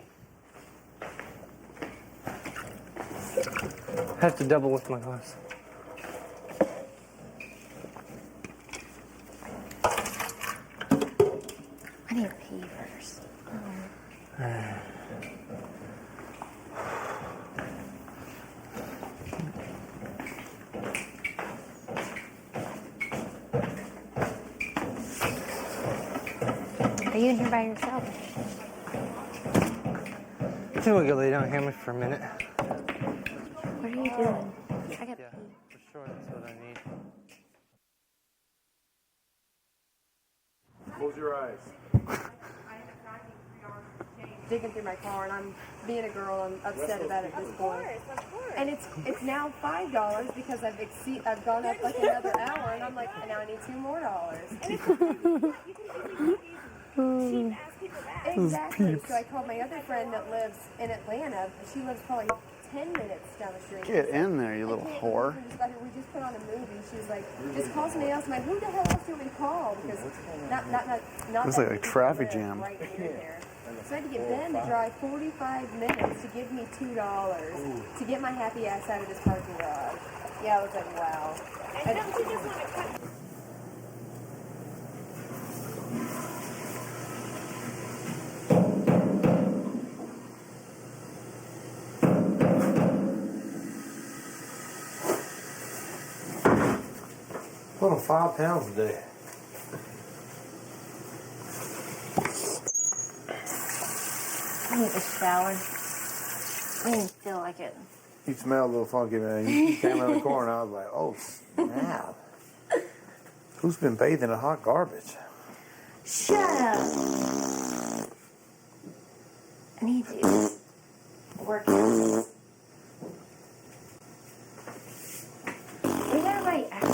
Have to double with my glass. I need to pee first. Are you in here by yourself? I think we'll go lay down hammock for a minute. What are you doing? I got Yeah, for sure, that's what I need. Close your eyes. Digging through my car, and I'm being a girl. I'm upset about it at this point. Of course. And it's now $5 because I've gone up like another hour, and I'm like, now I need $2 more. Exactly. So I called my other friend that lives in Atlanta. She lives probably 10 minutes down the street. Get in there, you little whore. We just put on a movie. She was like, just call somebody else. I'm like, who the hell else do you want me to call? Because not Looks like a traffic jam. Right near there. So I had to get Ben to drive 45 minutes to give me $2 to get my happy ass out of this parking garage. Yeah, I was like, wow. And don't you just want to cut? Put on 5 pounds a day. I need a shower. I didn't feel like it. You smell a little funky, man. You came around the corner, and I was like, oh, snap. Who's been bathing in hot garbage? Shut up. I need to work out. Is everybody acting?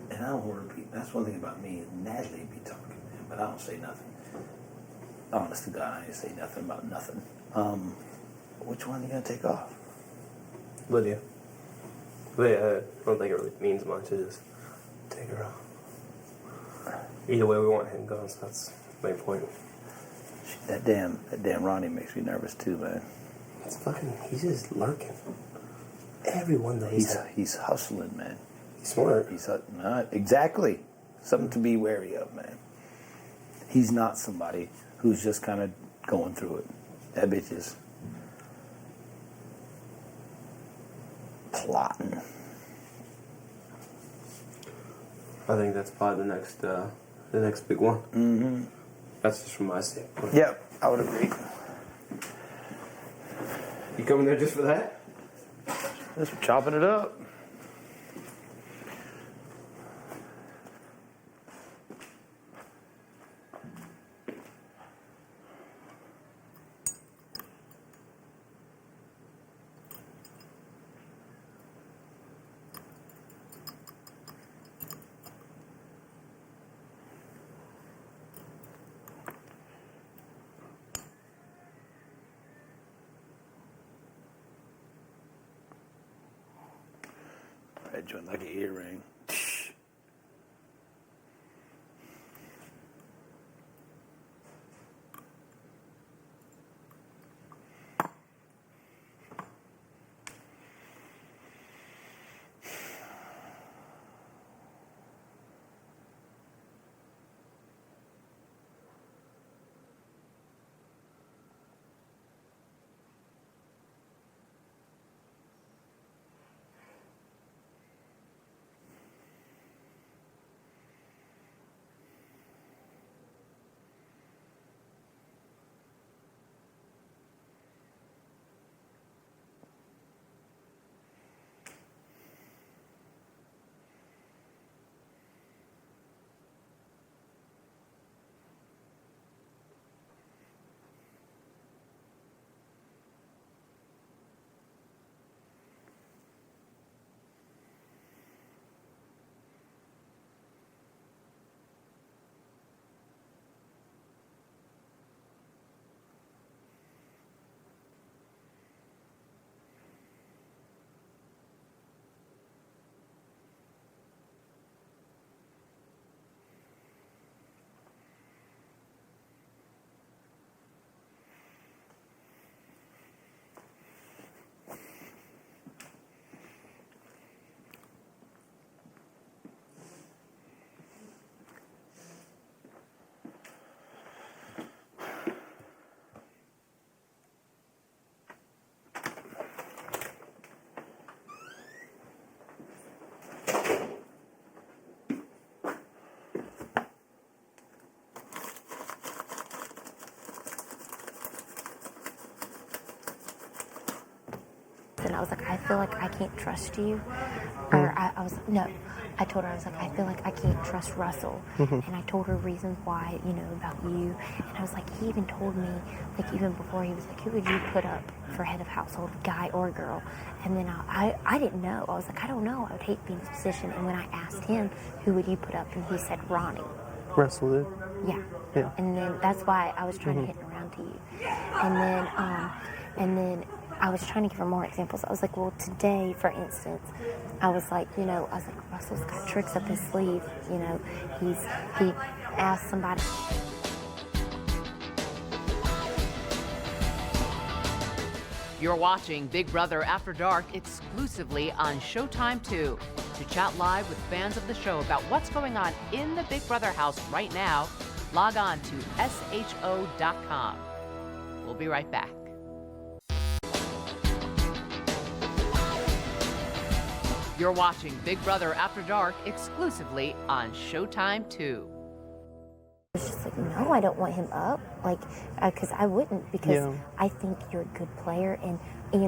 And I don't want to repeat. That's one thing about me. Natalie be talking, man, but I don't say nothing. Honest to God, I ain't say nothing about nothing. Which one are you gonna take off? Lydia. Lydia, I don't think it really means much. It just take her off. Either way, we want him gone, so that's the main point. That damn Ronnie makes me nervous too, man. He's just lurking. Everyone knows he's hustling, man. He's smart. He's exactly something to be wary of, man. He's not somebody who's just kind of going through it. That bitch is plotting. I think that's probably the next big one. Mm-hmm. That's just from my standpoint. Yep, I would agree. You coming there just for that? Just chopping it up. That joint like an earring. I was like, I feel like I can't trust you. Or I was like, no. I told her, I was like, I feel like I can't trust Russell. And I told her reasons why, you know, about you. And I was like, he even told me, like, even before, he was like, who would you put up for head of household, guy or girl? And then I didn't know. I was like, I don't know. I would hate being in this position. And when I asked him, who would you put up? And he said, Ronnie. Russell did? Yeah. And then that's why I was trying to hit around to you. And then I was trying to give her more examples. I was like, well, today, for instance, I was like, you know, I was like, Russell's got tricks up his sleeve. You know, he asked somebody. You're watching Big Brother After Dark exclusively on Showtime 2. To chat live with fans of the show about what's going on in the Big Brother house right now, log on to sho.com. We'll be right back. You're watching Big Brother After Dark exclusively on Showtime 2. I was just like, no, I don't want him up, like, because I wouldn't, because I think you're a good player, and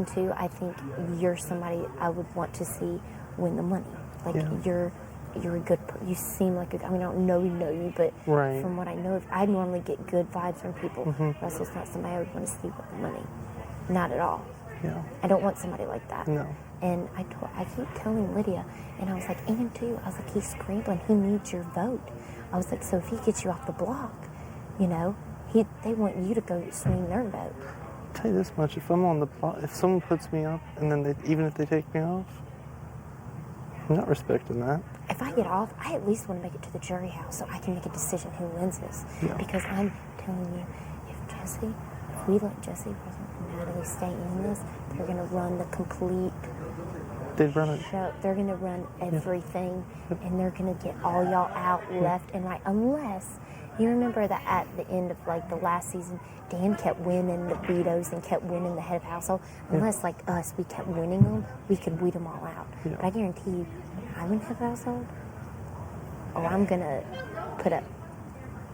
two, I think you're somebody I would want to see win the money. Like, you're a good, you seem like a, I mean, I don't know you, but from what I know, I normally get good vibes from people. Russell's not somebody I would want to see win the money, not at all. I don't want somebody like that. No. And I keep telling Lydia, and I was like, and too, I was like, he's scrambling. He needs your vote. I was like, so if he gets you off the block, you know, they want you to go swing their vote. I'll tell you this much: if I'm on the block, if someone puts me up, and then even if they take me off, I'm not respecting that. If I get off, I at least want to make it to the jury house so I can make a decision who wins this. Because I'm telling you, if we let Jessie and Natalie stay in this, they're going to run the complete show. They're going to run everything, and they're going to get all y'all out left and right. Unless, you remember that at the end of like the last season, Dan kept winning the vetoes and kept winning the head of household. Unless, like us, we kept winning them, we could weed them all out. But I guarantee you, I win head of household, I'm going to put up,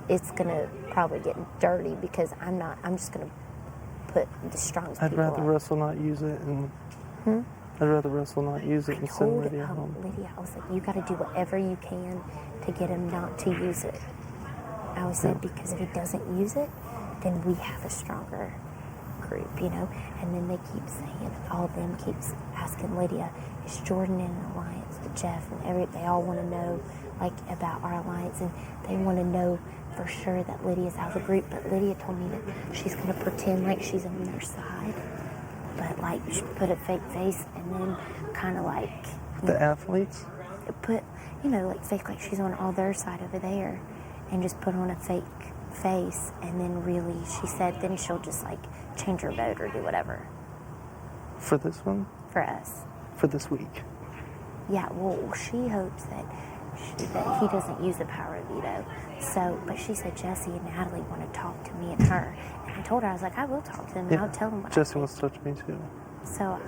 it's going to probably get dirty because I'm just going to put the strongest people I'd rather up. Russell not use it and I'd rather Russell not use it and send Lydia home. Lydia, I was like, you got to do whatever you can to get him not to use it. I was said, because if he doesn't use it, then we have a stronger group, you know? And then they keep saying, all of them keeps asking Lydia, is Jordan in an alliance with Jeff? And they all want to know, like, about our alliance, and they want to know for sure that Lydia's out of the group. But Lydia told me that she's going to pretend like she's on their side, but, like, she put a fake face and then kind of like... The athletes? Put, you know, like, fake like she's on all their side over there, and just put on a fake face, and then really, she said, then she'll just, like, change her vote or do whatever. For this one? For us. For this week? Yeah, well, she hopes that he doesn't use the power of veto. So, but she said Jessie and Natalie want to talk to me and her. And I told her, I was like, I will talk to them, and I'll tell them what Jessie wants to talk to me, too. So,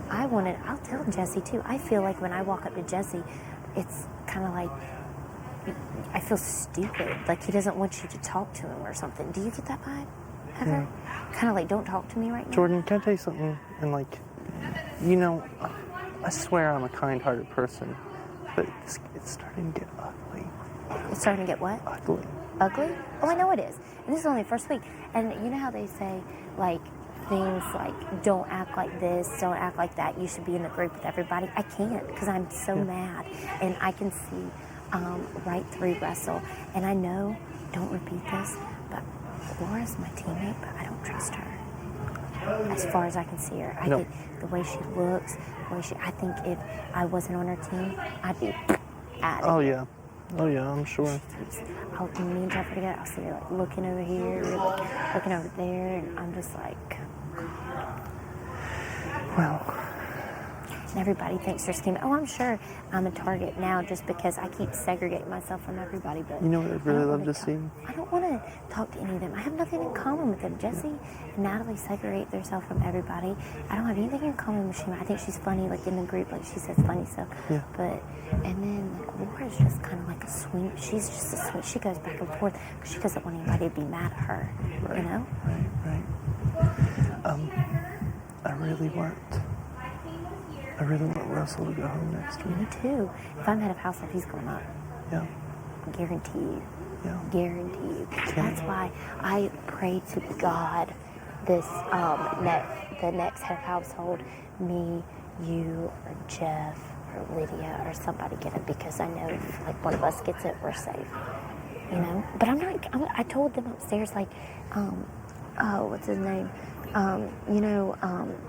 I'll tell Jessie, too. I feel like when I walk up to Jessie, it's kind of like, I feel stupid. Like he doesn't want you to talk to him or something. Do you get that vibe ever? Kind of like, don't talk to me right now? Jordan, can I tell you something? And like, you know, I swear I'm a kind-hearted person, but it's starting to get ugly. It's starting to get what? Ugly. Ugly? Oh, I know it is. And this is only the first week. And you know how they say, like, things like, don't act like this, don't act like that, you should be in the group with everybody. I can't, because I'm so mad. And I can see right through Russell. And I know, don't repeat this, but Laura's my teammate, but I don't trust her. As far as I can see her. I think the way she looks, I think if I wasn't on her team, I'd be at it. Oh, yeah. Oh, yeah, I'm sure. Me and Jeff are together. I'll see her like looking over here, looking over there, and I'm just like, well. And everybody thinks they're scheming. Oh, I'm sure I'm a target now just because I keep segregating myself from everybody. But you know what I'd really love to see? I don't want to talk to any of them. I have nothing in common with them. Jessie and Natalie segregate themselves from everybody. I don't have anything in common with Chima. I think she's funny, like in the group, like she says funny stuff. Yeah. But, and then like Laura's just kind of like a swing. She's just a swing. She goes back and forth because she doesn't want anybody to be mad at her. Right. You know? Right. I really want Russell to go home next week. Me too. If I'm head of household, he's going up. Yeah. Guaranteed. Yeah. Guaranteed. That's why I pray to God this the next head of household, me, you, or Jeff, or Lydia, or somebody get it, because I know if like one of us gets it, we're safe. You know? But I told them upstairs, like, what's his name?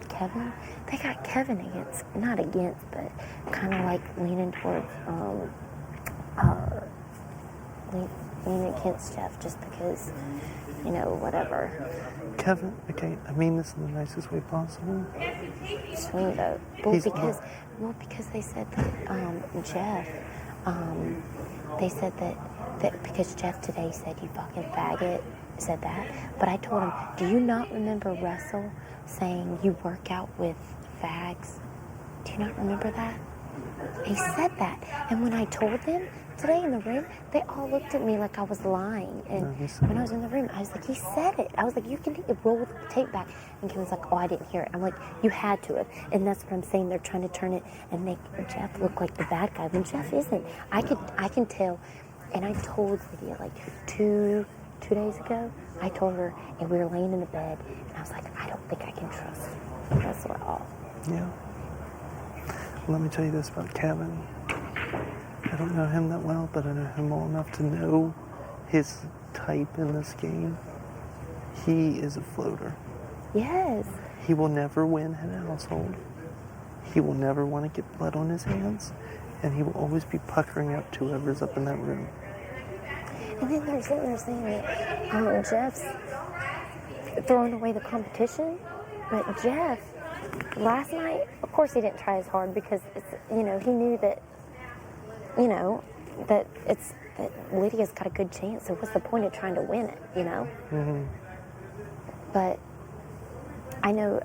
Kevin. They got Kevin not against, but kind of like leaning towards, leaning against Jeff just because, whatever. Kevin, okay, I mean this in the nicest way possible. Swing vote. Because they said that Jeff, they said that because Jeff today said you fucking faggot, said that. But I told him, do you not remember Russell saying you work out with fags? Do you not remember that? He said that. And when I told them today in the room, they all looked at me like I was lying. And when I was in the room, I was like, he said it. I was like, you can roll the tape back. And Kevin's like, oh, I didn't hear it. I'm like, you had to have. And that's what I'm saying. They're trying to turn it and make Jeff look like the bad guy when Jeff isn't. I can tell. And I told Lydia like two days ago, I told her, and we were laying in the bed, and I was like, I don't think I can trust Russell at all. Yeah. Let me tell you this about Kevin. I don't know him that well, but I know him well enough to know his type in this game. He is a floater. Yes. He will never win in a household. He will never want to get blood on his hands, and he will always be puckering up to whoever's up in that room. And then they're sitting there saying that Jeff's throwing away the competition. But Jeff, last night, of course he didn't try as hard because, he knew that, that Lydia's got a good chance. So what's the point of trying to win it, Mm-hmm. But I knew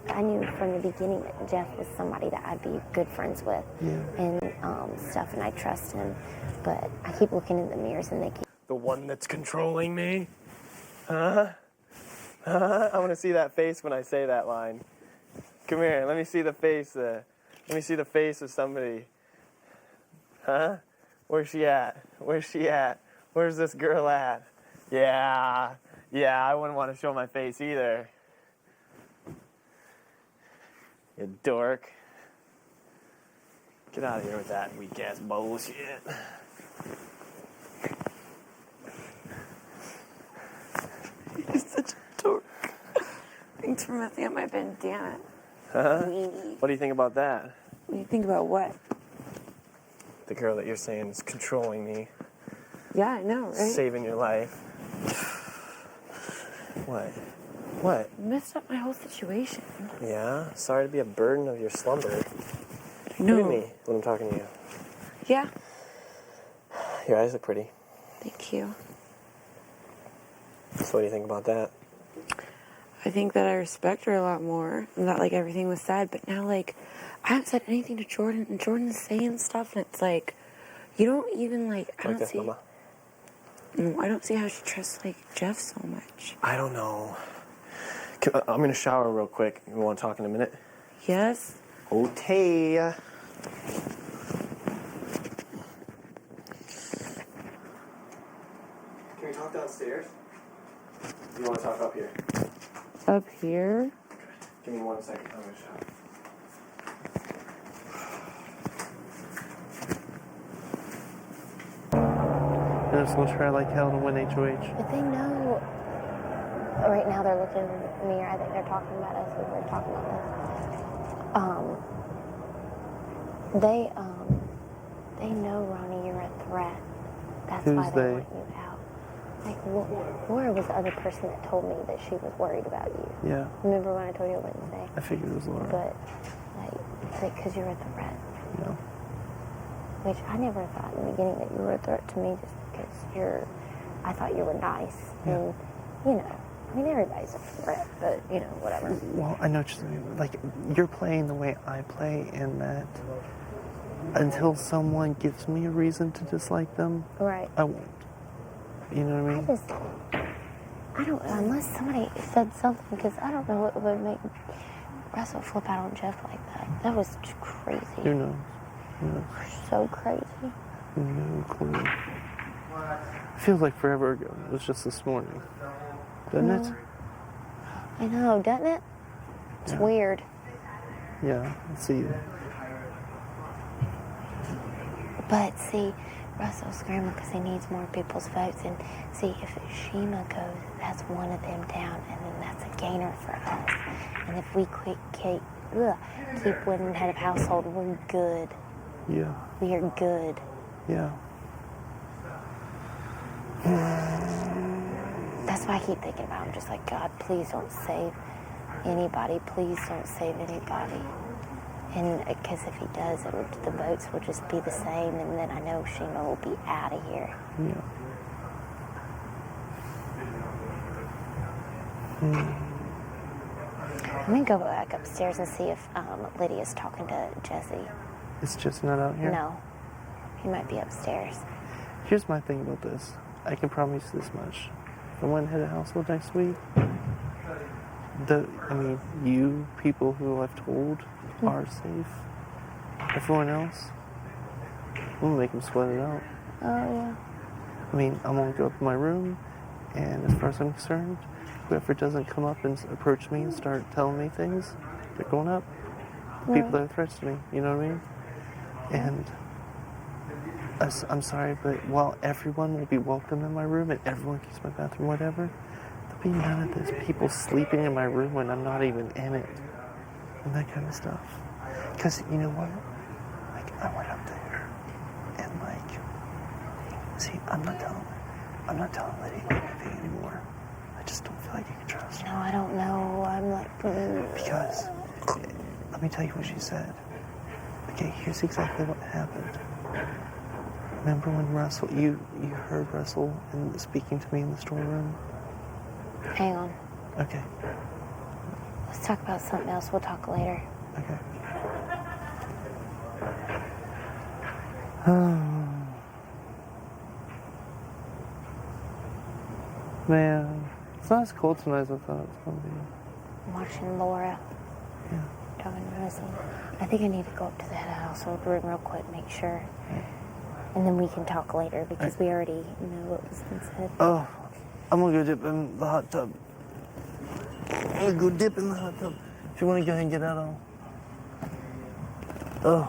from the beginning that Jeff was somebody that I'd be good friends with and stuff, and I trust him. But I keep looking in the mirrors and they keep... The one that's controlling me? Huh? I want to see that face when I say that line. Come here, let me see the face. Let me see the face of somebody. Huh? Where's she at? Where's she at? Where's this girl at? Yeah, I wouldn't want to show my face either. You dork. Get out of here with that weak-ass bullshit. You're such a dork. Thanks for messing up my bandana. Huh? Weenie. What do you think about that? What do you think about what? The girl that you're saying is controlling me. Yeah, I know, right? Saving your life. What? You messed up my whole situation. Yeah? Sorry to be a burden of your slumber. No. Look at me when I'm talking to you. Yeah. Your eyes look pretty. Thank you. So what do you think about that? I think that I respect her a lot more, and that like everything was said, but now like I haven't said anything to Jordan, and Jordan's saying stuff, and it's like you don't even like I don't see. Mama? No, I don't see how she trusts like Jeff so much. I don't know. I'm gonna shower real quick. You want to talk in a minute? Yes. Okay. Can we talk downstairs? You want to talk up here? Up here? Give me 1 second. I'm gonna shower. And it's gonna try like hell to win HOH. But they know. Right now they're looking in the mirror. I think they're talking about us. We were talking about this. They know, Ronnie, you're a threat. That's why they want you out. Like, Laura was the other person that told me that she was worried about you. Yeah. Remember when I told you Wednesday? I figured it was Laura. But, like, because you're a threat. Yeah. Which I never thought in the beginning that you were a threat to me just because I thought you were nice. Yeah. And, I mean, everybody's a threat, but, whatever. Well, I know what you mean. Like, you're playing the way I play in that until someone gives me a reason to dislike them, right. I won't. You know what I mean? I don't, unless somebody said something, because I don't know what would make Russell flip out on Jeff like that? That was crazy. Who knows? Who knows? So crazy. No clue. Feels like forever ago. It was just this morning. Doesn't it? I know, doesn't it? It's weird. Yeah, let's see. But see, Russell's screaming because he needs more people's votes. And see, if Chima goes, that's one of them down, and then that's a gainer for us. And if we keep winning head of household, we're good. Yeah. We are good. Yeah. That's why I keep thinking about it. I'm just like, God, please don't save anybody. Please don't save anybody. And because if he does, the votes will just be the same, and then I know Chima will be out of here. Yeah. Let me go back upstairs and see if Lydia's talking to Jessie. It's just not out here? No. He might be upstairs. Here's my thing about this. I can promise you this much. If I went head of household next week, you people who I've told are safe. Everyone else, I'm gonna make them sweat it out. Oh, yeah. I mean, I'm gonna go up in my room, and as far as I'm concerned, whoever doesn't come up and approach me and start telling me things, they're going up. People that are threats to me, you know what I mean? And I'm sorry, but while everyone will be welcome in my room and everyone keeps my bathroom, whatever, there'll be none of this people sleeping in my room when I'm not even in it. And that kind of stuff. Because, you know what? Like, I went up there and, see, I'm not telling Lydia anything anymore. I just don't feel like you can trust her. No, I don't know. I'm like... Because, let me tell you what she said. Okay, here's exactly what happened. Remember when Russell, you heard Russell speaking to me in the storeroom? Hang on. Okay. Let's talk about something else. We'll talk later. Okay. Man, it's not as cold tonight as I thought it was going to be. I'm watching Laura. Yeah. Talking to Rosie. I think I need to go up to the head of household room real quick, make sure. And then we can talk later because we already know what was been said. Oh, I'm going to go dip in the hot tub. I'm going to go dip in the hot tub. If you want to go ahead and get out, Oh.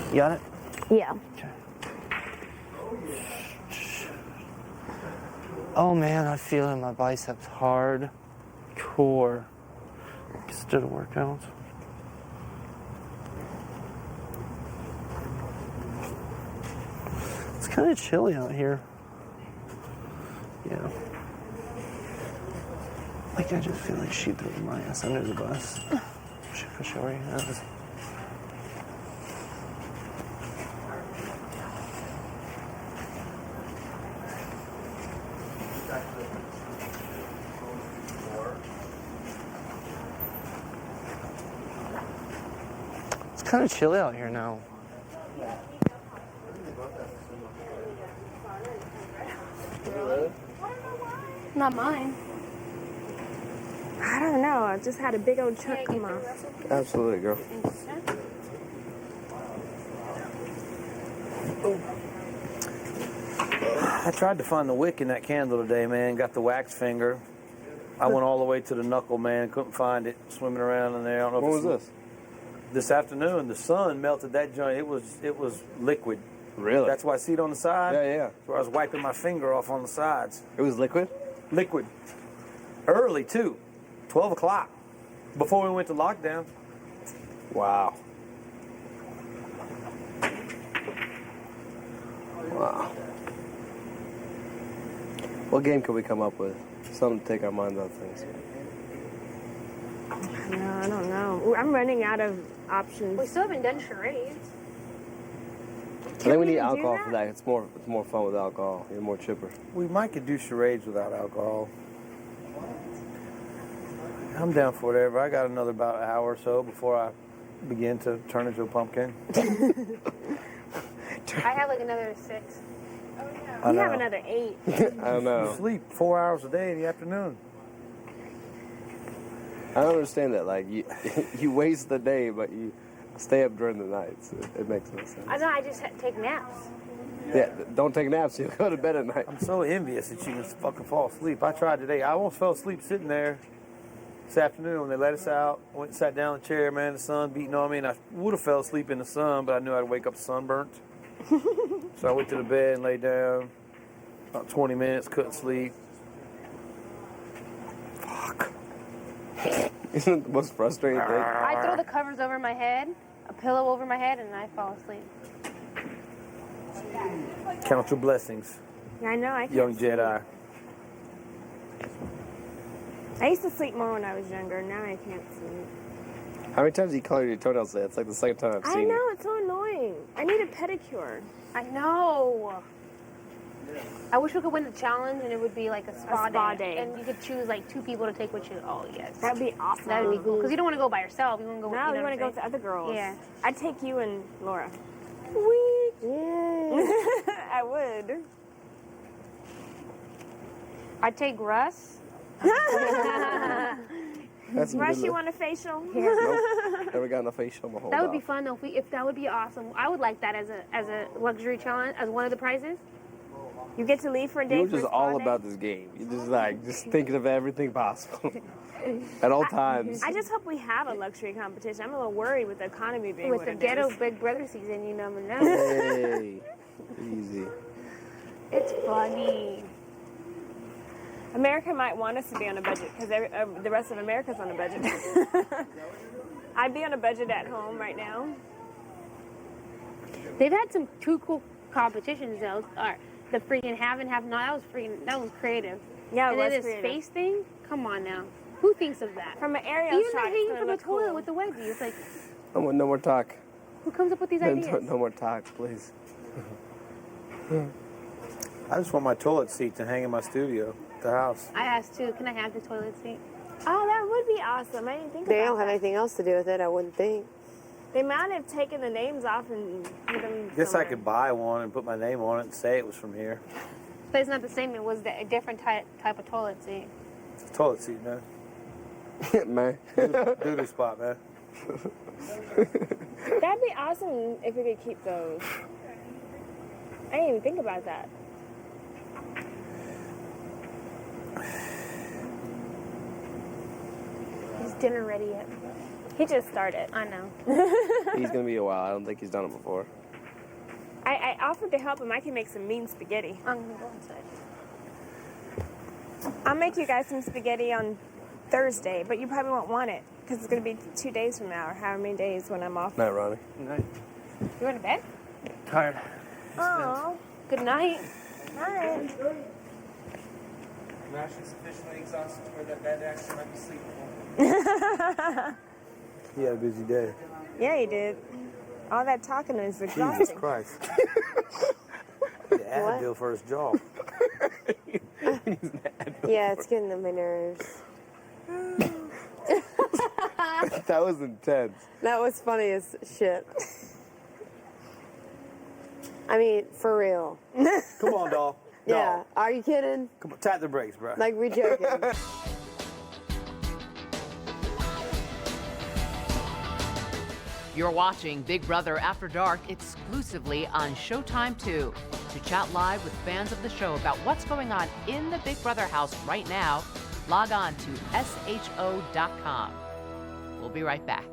You got it? Yeah. Okay. Oh man, I feel in my biceps hard. Core. Just did a workout. It's kind of chilly out here. Yeah. Like I just feel like she threw my ass under the bus. For sure, yeah. It's kind of chilly out here now. Not mine. I don't know. I just had a big old chunk come off. Absolutely, girl. I tried to find the wick in that candle today, man. Got the wax finger. I went all the way to the knuckle, man. Couldn't find it. Swimming around in there. I don't know What if was it's this? This afternoon. The sun melted that joint. It was liquid. Really? That's why I see it on the side. Yeah, yeah. So I was wiping my finger off on the sides. It was liquid? Liquid. Early, too. 12 o'clock. Before we went to lockdown. Wow. Wow. What game could we come up with? Something to take our minds off things. No, I don't know. I'm running out of options. We still haven't done charades. I think we need alcohol for that. It's more fun with alcohol. You're more chipper. We might could do charades without alcohol. I'm down for whatever. I got another about an hour or so before I begin to turn into a pumpkin. I have like another 6. Oh, yeah. You have another 8. I don't know. You sleep 4 hours a day in the afternoon. I don't understand that. Like, you waste the day, but you stay up during the nights. It makes no sense. I know, I just take naps. Yeah, don't take naps. You'll go to bed at night. I'm so envious that you can fucking fall asleep. I tried today. I almost fell asleep sitting there this afternoon when they let us out. Went and sat down in the chair, man. The sun beating on me, and I would have fell asleep in the sun, but I knew I'd wake up sunburnt. So I went to the bed and laid down. About 20 minutes, couldn't sleep. Fuck. Isn't it the most frustrating thing? I throw the covers over my head, a pillow over my head, and I fall asleep. Count your blessings, Yeah, I know. I can't young sleep. Jedi. I used to sleep more when I was younger. Now I can't sleep. How many times do you color your toenails today? It's like the second time I've I seen know, it. it's so annoying. I need a pedicure. I know. I wish we could win the challenge and it would be like a spa day. And you could choose like 2 people to take with you. Oh, yes. That would be awesome. That would be cool. Because you don't want to go by yourself. You want to go No, with, we want to go with the other girls. Yeah. I'd take you and Laura. Sweet. I would. I'd take Russ. That's Rush, good. you want a facial? Nope. Never gotten a facial in my whole That would be life. fun though. If that would be awesome. I would like that as a luxury challenge as one of the prizes. You get to leave for a day. You were for a just spa all day? about this game. You're just thinking of everything possible at all times. I just hope we have a luxury competition. I'm a little worried with the economy being With what the it ghetto is. Big Brother season, you never know. Hey, easy. It's funny. America might want us to be on a budget because the rest of America's on a budget. I'd be on a budget at home right now. They've had some 2 cool competitions though. The freaking have and have not. That was creative. Yeah, it and was then this creative. space thing. Come on now. Who thinks of that? From an aerial Even shot, the it's hanging gonna from the look toilet cool. with the wedgie. It's like, No more talk. who comes up with these ideas? No more talk, please. I just want my toilet seat to hang in my studio, the house. I asked too. Can I have the toilet seat? Oh, that would be awesome. I didn't think They about don't have that. anything else to do with it, I wouldn't think. They might have taken the names off and put them Guess I somewhere. could buy one and put my name on it and say it was from here. But it's not the same. It was a different type of toilet seat. It's a toilet seat, man. Man. Doodle spot, man. That'd be awesome if we could keep those. I didn't even think about that. Is dinner ready yet? He just started. I know. He's gonna be a while. I don't think he's done it before. I offered to help him. I can make some mean spaghetti. I'm gonna go inside. I'll make you guys some spaghetti on Thursday, but you probably won't want it because it's going to be 2 days from now or however many days when I'm off. Night, Ronnie. Night. You going to bed? Tired. Oh, good night. Night. Nash is officially exhausted for that bed action might be sleeping. He had a busy day. Yeah, he did. All that talking is Jesus exhausting. Christ. The Advil for his jaw. Yeah, it's getting on my nerves. That was intense. That was funny as shit. I mean, for real. Come on, doll. Yeah, are you kidding? Come on, tap the brakes, bro. Like, we joking. You're watching Big Brother After Dark exclusively on Showtime 2. To chat live with fans of the show about what's going on in the Big Brother house right now, log on to sho.com. We'll be right back.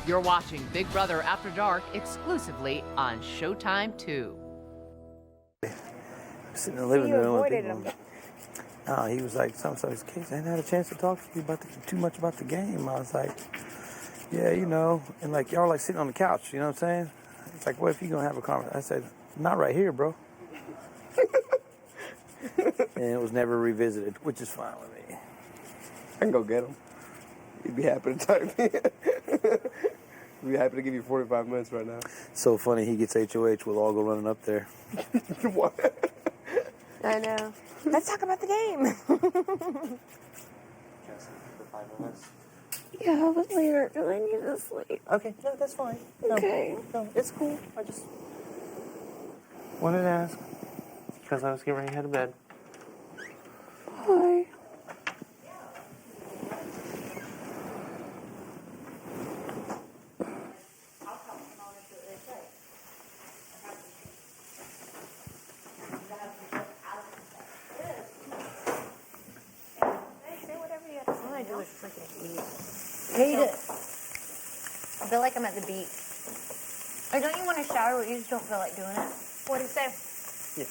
You're watching Big Brother After Dark exclusively on Showtime 2. Sitting in the living room. avoided him. No, he was like, sometimes, Case, I ain't had a chance to talk to you about too much about the game. I was like, yeah, you know, and like y'all like sitting on the couch, you know what I'm saying? It's like, what if you gonna have a conversation? I said, not right here, bro. And it was never revisited, which is fine with me. I can go get him. He'd be happy to talk to you. He'd be happy to give you 45 minutes right now. So funny, he gets HOH, we'll all go running up there. What? I know. Let's talk about the game. Yeah, but later, because I need to sleep. Okay, no, that's fine. No, Okay. No, it's cool. I just wanted to ask because I was getting ready to head to bed. Hi. All I do is freaking eat. Hate it. I feel like I'm at the beach. Or don't you want to shower, but you just don't feel like doing it? What did he say? Yeah.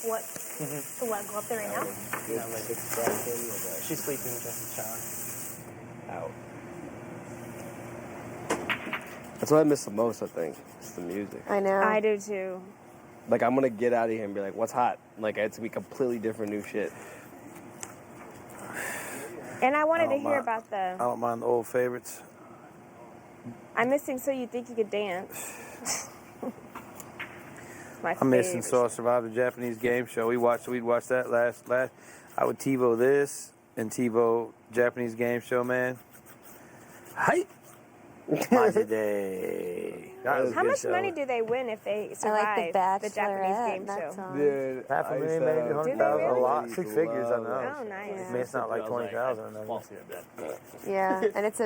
What? So what, go up there right now? Yeah, like it's she's sleeping just in the shower. Out. That's what I miss the most, I think. It's the music. I know. I do too. Like, I'm gonna get out of here and be like, what's hot? Like, it's gonna be completely different new shit. And I wanted to hear mind. about I don't mind the old favorites. I'm missing So You Think You Could Dance. My I'm missing favorite. Saw Survive the Japanese game show. We'd watch that last. I would TiVo this and TiVo Japanese game show, man. Hi. Day. How much money do they win if they survive the Japanese game show? Dude, $500,000, maybe $100,000, a lot, 6 figures. I know. Oh, nice. I mean, it's not like 20,000. Yeah, and it's.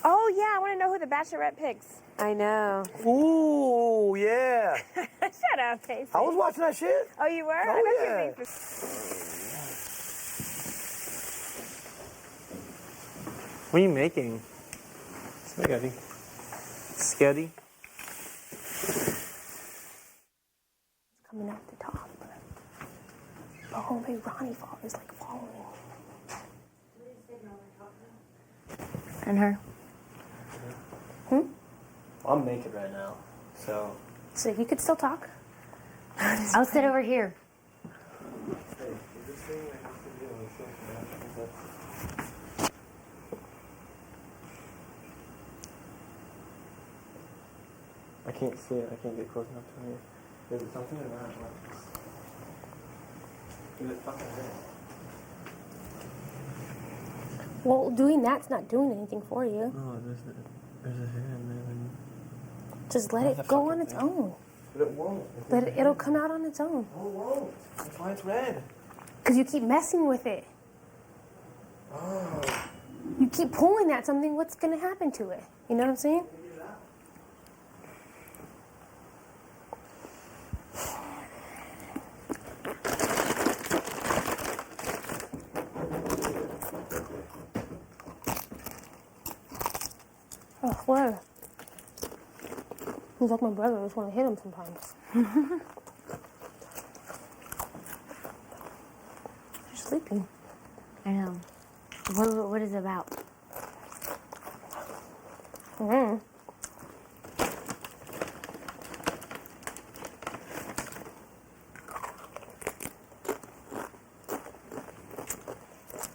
Oh yeah, I want to know who the Bachelorette picks. I know. Ooh, yeah. Shut up, Casey. I was watching that shit. Oh, you were? Oh, I thought yeah. you were being What are you making? Spaghetti. Sketty. It's coming out the top. But homemade Ronnie is like following. And her. I'm naked right now, so. So you could still talk. I'll sit over here. I can't see it. I can't get close enough to it. Is it something or not? Is it fucking red? Well, doing that's not doing anything for you. No, there's a hand there. Just let it go on its own. But it won't. It'll come out on its own. No, it won't. That's why it's red. Because you keep messing with it. Oh. You keep pulling at something, what's going to happen to it? You know what I'm saying? Oh, where? He's like my brother. I just want to hit him sometimes. You're sleeping. I know. What is it about?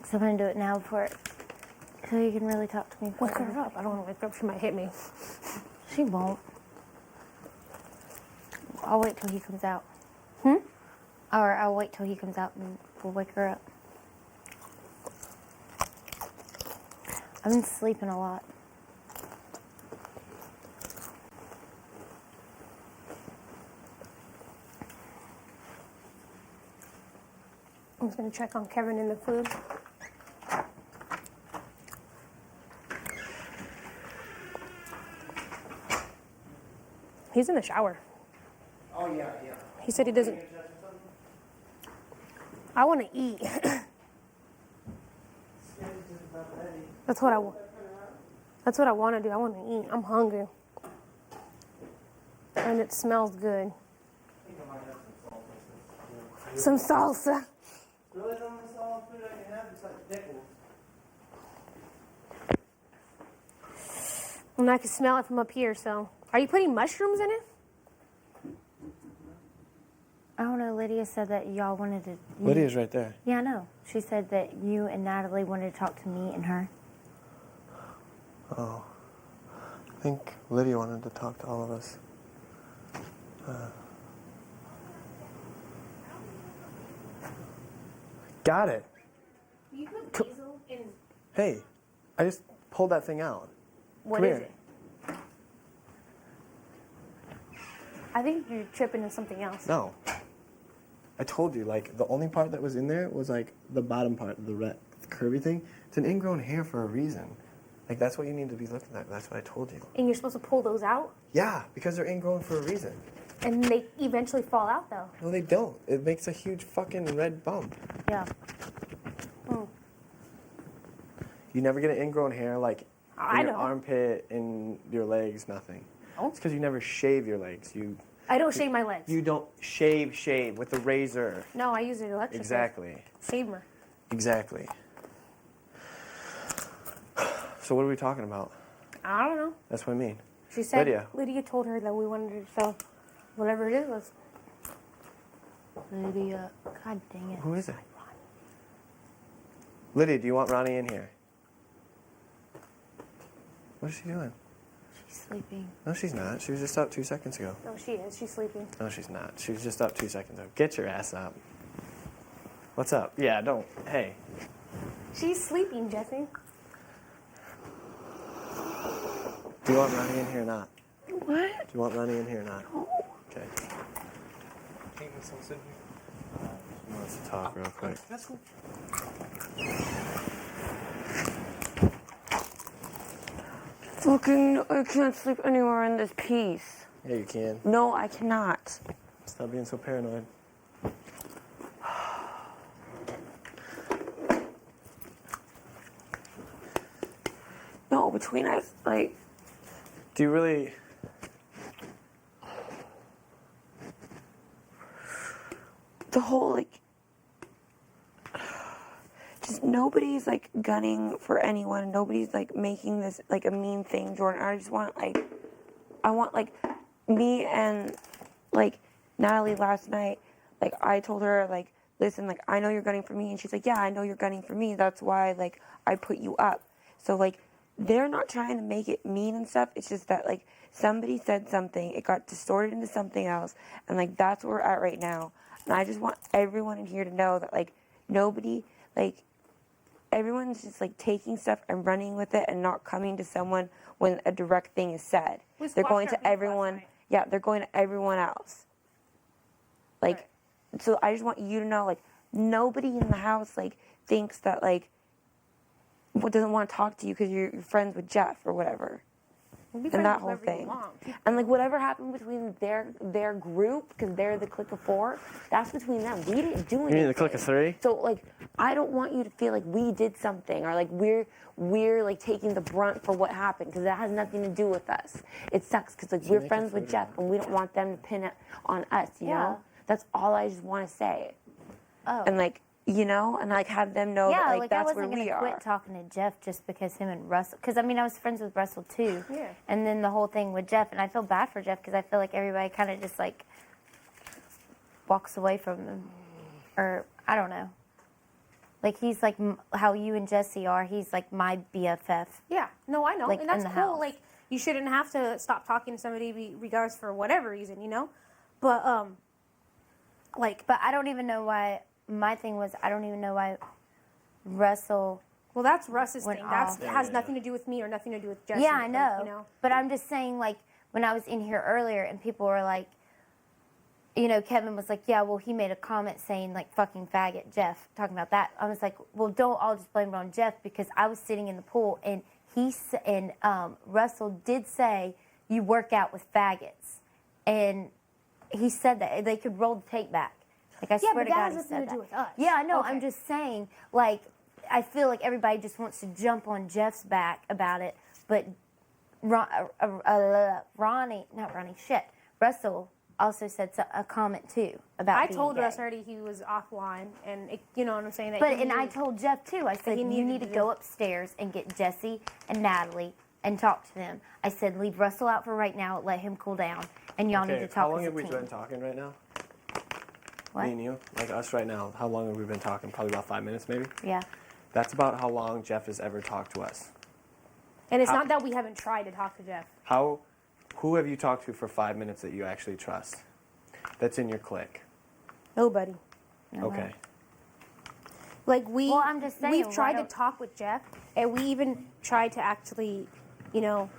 So I'm going to do it now so you can really talk to me. Wake her up. I don't want to wake her up. She might hit me. She won't. I'll wait till he comes out. Or I'll wait till he comes out and we'll wake her up. I've been sleeping a lot. I'm just going to check on Kevin in the food. He's in the shower. Oh, yeah. He said he doesn't. I want to eat. That's what I want. That's what I want to do. I want to eat. I'm hungry. And it smells good. Some salsa. Really the only solid food I can have is like pickles. And I can smell it from up here, so. Are you putting mushrooms in it? I don't know. Lydia said that y'all wanted to. Lydia's right there. Yeah, I know. She said that you and Natalie wanted to talk to me and her. Oh. I think Lydia wanted to talk to all of us. Got it. You put basil in. Hey, I just pull that thing out. What Come is here. it? I think you're tripping on something else. No. I told you, like, the only part that was in there was, like, the bottom part, the red, curvy thing. It's an ingrown hair for a reason. Like, that's what you need to be looking at. That's what I told you. And you're supposed to pull those out? Yeah, because they're ingrown for a reason. And they eventually fall out, though. No, they don't. It makes a huge fucking red bump. Yeah. Oh. You never get an ingrown hair, like, I in your know. armpit, in your legs, nothing. No. It's because you never shave your legs. I don't shave my legs. You don't shave with a razor. No, I use an electric Exactly. shaver. Exactly. So what are we talking about? I don't know. That's what I mean. She said Lydia told her that we wanted her to sell whatever it was. Lydia, god dang it. Who is it? Lydia, do you want Ronnie in here? What is she doing? She's sleeping. No, she's not. She was just up 2 seconds ago. No, she is. She's sleeping. No, she's not. She was just up 2 seconds ago. Get your ass up. What's up? Yeah, don't. Hey. She's sleeping, Jessie. Do you want Ronnie in here or not? What? Do you want Ronnie in here or not? No. Okay. Can't we still sit here? She wants to talk real quick. That's cool. Fucking, I can't sleep anywhere in this piece. Yeah, you can. No, I cannot. Stop being so paranoid. No, between us, like... Do you really... The whole, like... Just nobody's, like, gunning for anyone. Nobody's, like, making this, like, a mean thing, Jordan. I just want, like... I want, like, me and, like, Natalie last night, like, I told her, like, listen, like, I know you're gunning for me. And she's like, yeah, I know you're gunning for me. That's why, like, I put you up. So, like, they're not trying to make it mean and stuff. It's just that, like, somebody said something. It got distorted into something else. And, like, that's where we're at right now. And I just want everyone in here to know that, like, nobody, like, everyone's just, like, taking stuff and running with it and not coming to someone when a direct thing is said. They're going to everyone. Yeah, they're going to everyone else. Like, so I just want you to know, like, nobody in the house, like, thinks that, like, doesn't want to talk to you because you're friends with Jeff or whatever. And that whole thing. And, like, whatever happened between their group, because they're the clique of 4, that's between them. We didn't do anything. You mean the clique of 3? So, like, I don't want you to feel like we did something or, like, we're like, taking the brunt for what happened because that has nothing to do with us. It sucks because, like, we're friends with Jeff and we don't want them to pin it on us, you know? That's all I just want to say. Oh. And, like, you know, and, like, have them know that, like, that's where we are. I wasn't going to quit talking to Jeff just because him and Russell, because, I mean, I was friends with Russell, too. Yeah. And then the whole thing with Jeff, and I feel bad for Jeff because I feel like everybody kind of just, like, walks away from him. Or, I don't know. Like, he's like how you and Jessie are. He's like my BFF. Yeah. No, I know. Like, and that's in the cool. house. Like, you shouldn't have to stop talking to somebody regardless for whatever reason, you know? But, like... But I don't even know why... My thing was, I don't even know why Russell... Well, that's Russ's thing. Off. That has nothing to do with me or nothing to do with Jessie. Yeah, I know. Like, you know? But I'm just saying, like, when I was in here earlier and people were like, you know, Kevin was like, yeah, well, he made a comment saying, like, fucking faggot, Jeff, talking about that. I was like, well, don't all just blame it on Jeff because I was sitting in the pool and Russell did say you work out with faggots. And he said that. They could roll the tape back. Like, I swear to God, he said that. Yeah, but that has nothing to do with us. Yeah, I know. Okay. I'm just saying, like, I feel like everybody just wants to jump on Jeff's back about it, but Russell also said a comment too about I being told gay. Russ already he was offline, and it, you know what I'm saying. That But he and I needed- told Jeff too. I said he you needed need to to go upstairs and get Jessie and Natalie and talk to them. I said leave Russell out for right now. Let him cool down, and y'all need to talk. How long as have a we team. been talking right now? What? Me and you? Like us right now. How long have we been talking? Probably about 5 minutes, maybe? Yeah. That's about how long Jeff has ever talked to us. And it's How- not that we haven't tried to talk to Jeff. Who have you talked to for 5 minutes that you actually trust? That's in your clique. Nobody. Okay. Like Well, I'm just saying, we've tried why to talk with Jeff, and we even tried to actually, you know,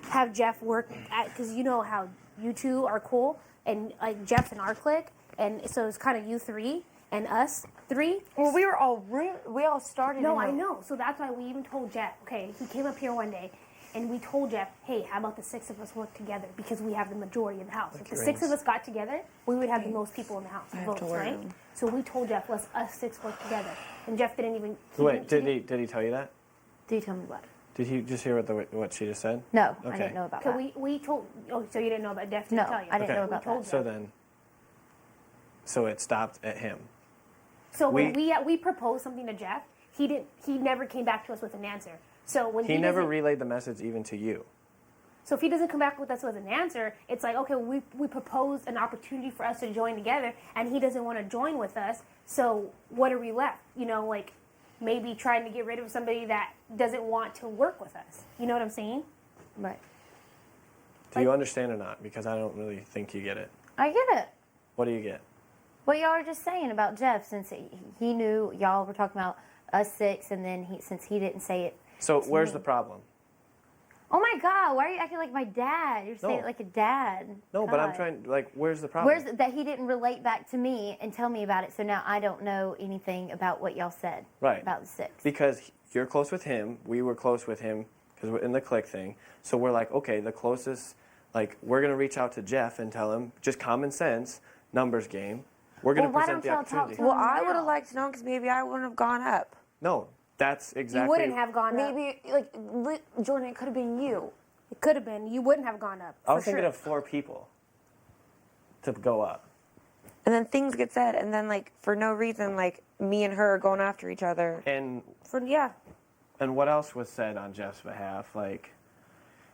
have Jeff work at, because you know how you two are cool, and like Jeff's in our clique, and so it's kind of you three and us three. Well, we all started. No, in I the- know. So that's why we even told Jeff. Okay, he came up here one day, and we told Jeff, hey, how about the 6 of us work together because we have the majority of the house. If the 6 of us got together, we would have the most people in the house votes, right? So we told Jeff, let's us 6 work together, and Jeff didn't even. Wait, did he tell you that? Do you tell me what? Did you just hear what she just said? No, Okay. I didn't know about So that. we told. Oh, so you didn't know about Jeff? Didn't No, tell you. I didn't know We about told that. So Jeff. then, so it stopped at him. So when we proposed something to Jeff, he didn't. He never came back to us with an answer. So when He never doesn't- relayed the message even to you. So if he doesn't come back with us with an answer, it's like, okay, we proposed an opportunity for us to join together, and he doesn't want to join with us. So what are we left? You know, like maybe trying to get rid of somebody that doesn't want to work with us. You know what I'm saying? Right. Do you understand or not? Because I don't really think you get it. I get it. What do you get? What y'all are just saying about Jeff, since he knew y'all were talking about us 6, and then since he didn't say it. So to where's me. the problem? Oh my God! Why are you acting like my dad? You're saying No. it like a dad. No, but I'm God. trying. Like, where's the problem? Where's that he didn't relate back to me and tell me about it? So now I don't know anything about what y'all said. Right. About the 6. Because you're close with him. We were close with him because we're in the click thing. So we're like, okay, the closest. Like, we're gonna reach out to Jeff and tell him just common sense, numbers game. We're gonna present the opportunity. Well, I would have liked to know because maybe I wouldn't have gone up. No, that's exactly. You wouldn't have gone up. Maybe Jordan, it could have been you. It could have been. You wouldn't have gone up. I was for thinking sure. of 4 people to go up. And then things get said, and then like for no reason, like me and her are going after each other. And yeah. And what else was said on Jeff's behalf? Like,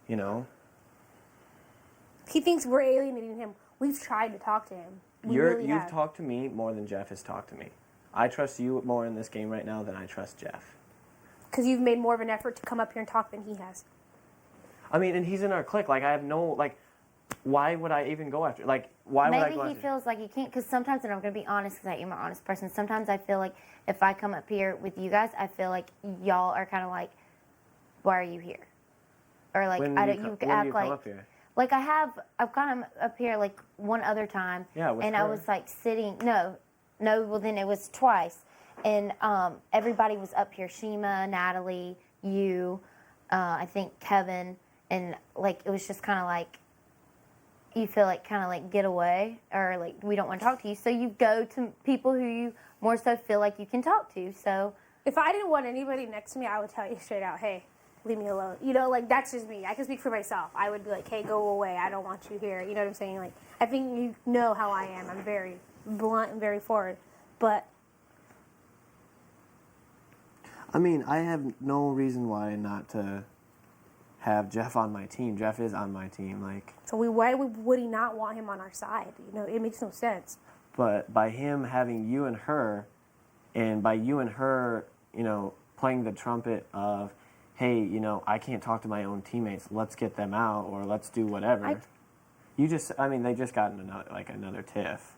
you know. He thinks we're alienating him. We've tried to talk to him. You've have. talked to me more than Jeff has talked to me. I trust you more in this game right now than I trust Jeff. Because you've made more of an effort to come up here and talk than he has. I mean, and he's in our clique. Like, I have no, like, why would I even go after? Like, why would I Maybe go he after? feels like he can't, because sometimes, and I'm going to be honest, because I am an honest person, sometimes I feel like if I come up here with you guys, I feel like y'all are kind of like, why are you here? Or like, When I you don't, you co- when act you like, come up here? like I've gone up here like one other time, Yeah, with and her. I was like sitting, no, well then it was twice, and everybody was up here, Chima, Natalie, you, I think Kevin, and like it was just kind of like, you feel like kind of like get away, or like we don't want to talk to you, so you go to people who you more so feel like you can talk to. So if I didn't want anybody next to me, I would tell you straight out, hey, leave me alone. You know, like that's just me. I can speak for myself. I would be like, hey, go away. I don't want you here. You know what I'm saying? Like, I think you know how I am. I'm very blunt and very forward. But I mean, I have no reason why not to have Jeff on my team. Jeff is on my team, like. so why would he not want him on our side? You know, it makes no sense. But by him having you and her, and by you and her, you know, playing the trumpet of, hey, you know, I can't talk to my own teammates. Let's get them out, or let's do whatever. They just got in another tiff.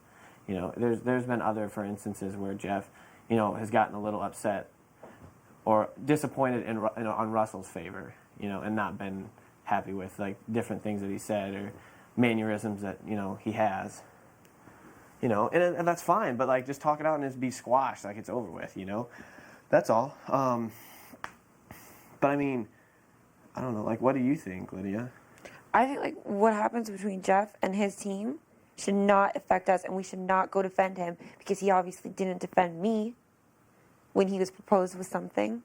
You know, there's been other, for instances, where Jeff, you know, has gotten a little upset or disappointed on Russell's favor, you know, and not been happy with like different things that he said or mannerisms that, you know, he has. You know, and that's fine, but like just talk it out and just be squashed, like it's over with, you know. That's all. But I mean, I don't know. Like, what do you think, Lydia? I think like what happens between Jeff and his team should not affect us, and we should not go defend him because he obviously didn't defend me when he was proposed with something.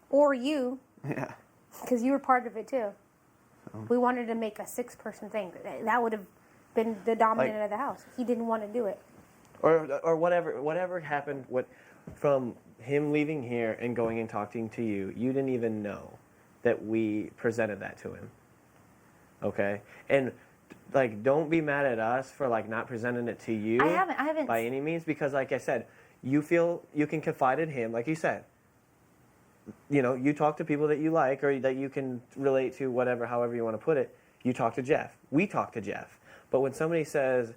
Or you. Yeah. Because you were part of it too. We wanted to make a 6-person thing. That would have been the dominant of the house. He didn't want to do it. Or whatever happened. From him leaving here and going and talking to you, you didn't even know that we presented that to him. Okay? And like, don't be mad at us for like not presenting it to you. I haven't by any means, because like I said, you feel you can confide in him, like you said. You know, you talk to people that you like or that you can relate to, whatever, however you want to put it. You talk to Jeff. We talk to Jeff. But when somebody says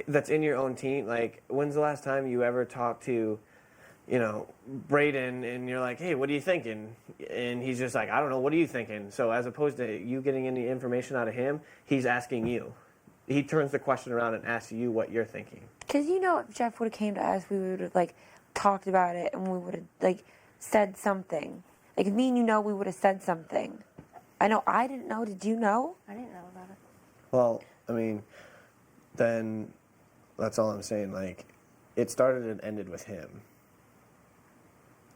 that's in your own team, like, when's the last time you ever talked to you know, Braden, and you're like, hey, what are you thinking? And he's just like, I don't know, what are you thinking? So as opposed to you getting any information out of him, he's asking you. He turns the question around and asks you what you're thinking. Because you know, if Jeff would have came to us, we would have like talked about it, and we would have like said something. Like if me and you know, we would have said something. I know I didn't know. Did you know? I didn't know about it. Well, I mean, then that's all I'm saying. Like, it started and ended with him.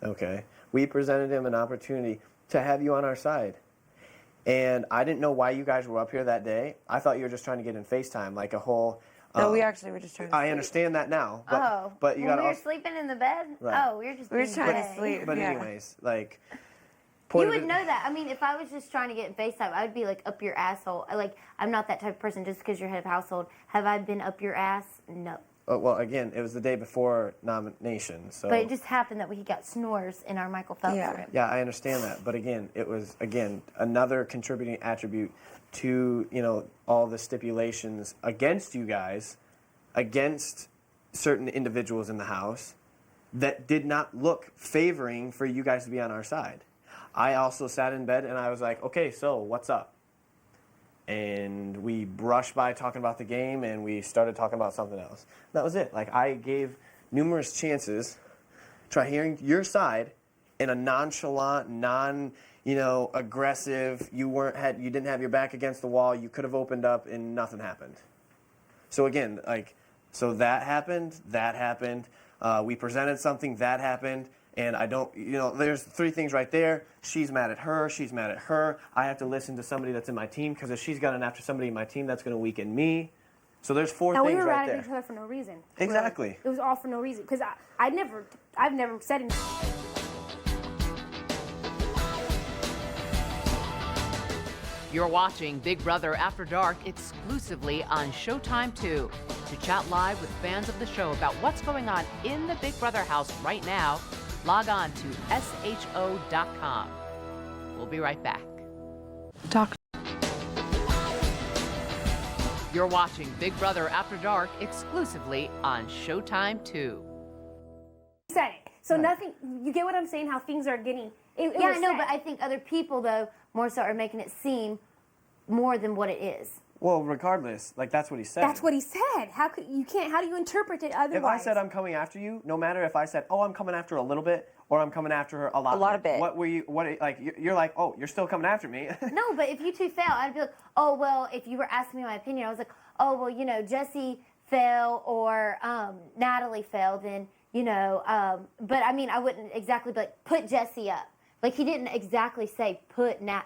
Okay? We presented him an opportunity to have you on our side. And I didn't know why you guys were up here that day. I thought you were just trying to get in FaceTime, like a whole... No, we actually were just trying to I sleep. understand that now. But, but you when got we were sleeping in the bed? Right. Oh, we were just trying to sleep. But anyways, like... You would know that. I mean, if I was just trying to get in FaceTime, I would be like up your asshole. Like, I'm not that type of person just because you're head of household. Have I been up your ass? No. Well, again, it was the day before nomination, so... But it just happened that we got snores in our Michael Phelps room. Yeah, I understand that. But again, it was, another contributing attribute to, you know, all the stipulations against you guys, against certain individuals in the house that did not look favoring for you guys to be on our side. I also sat in bed and I was like, okay, so what's up? And we brushed by talking about the game and we started talking about something else. That was it. Like, I gave numerous chances to try hearing your side in a nonchalant, aggressive, you didn't have your back against the wall, you could have opened up and nothing happened. So again, so that happened, we presented something, that happened. And I don't, there's three things right there. She's mad at her. She's mad at her. I have to listen to somebody that's in my team because if she's gotten after somebody in my team, that's going to weaken me. So there's four things right there. And we were mad at each other for no reason. Exactly. Really. It was all for no reason because I've never said anything. You're watching Big Brother After Dark exclusively on Showtime 2. To chat live with fans of the show about what's going on in the Big Brother house right now, log on to sho.com. We'll be right back. You're watching Big Brother After Dark exclusively on Showtime 2. Said it. So nothing, you get what I'm saying, how things are getting... Yeah, I know, but I think other people, though, more so are making it seem more than what it is. Well, regardless, that's what he said. That's what he said. How do you interpret it otherwise? If I said I'm coming after you, no matter if I said, oh, I'm coming after her a little bit, or I'm coming after her a lot of bit. You're like, oh, you're still coming after me. No, but if you two fell, I'd be like, oh, well, if you were asking me my opinion, I was like, oh, well, Jessie fell or Natalie fell, then, but I mean, I wouldn't exactly be like, put Jessie up. Like, he didn't exactly say put he did.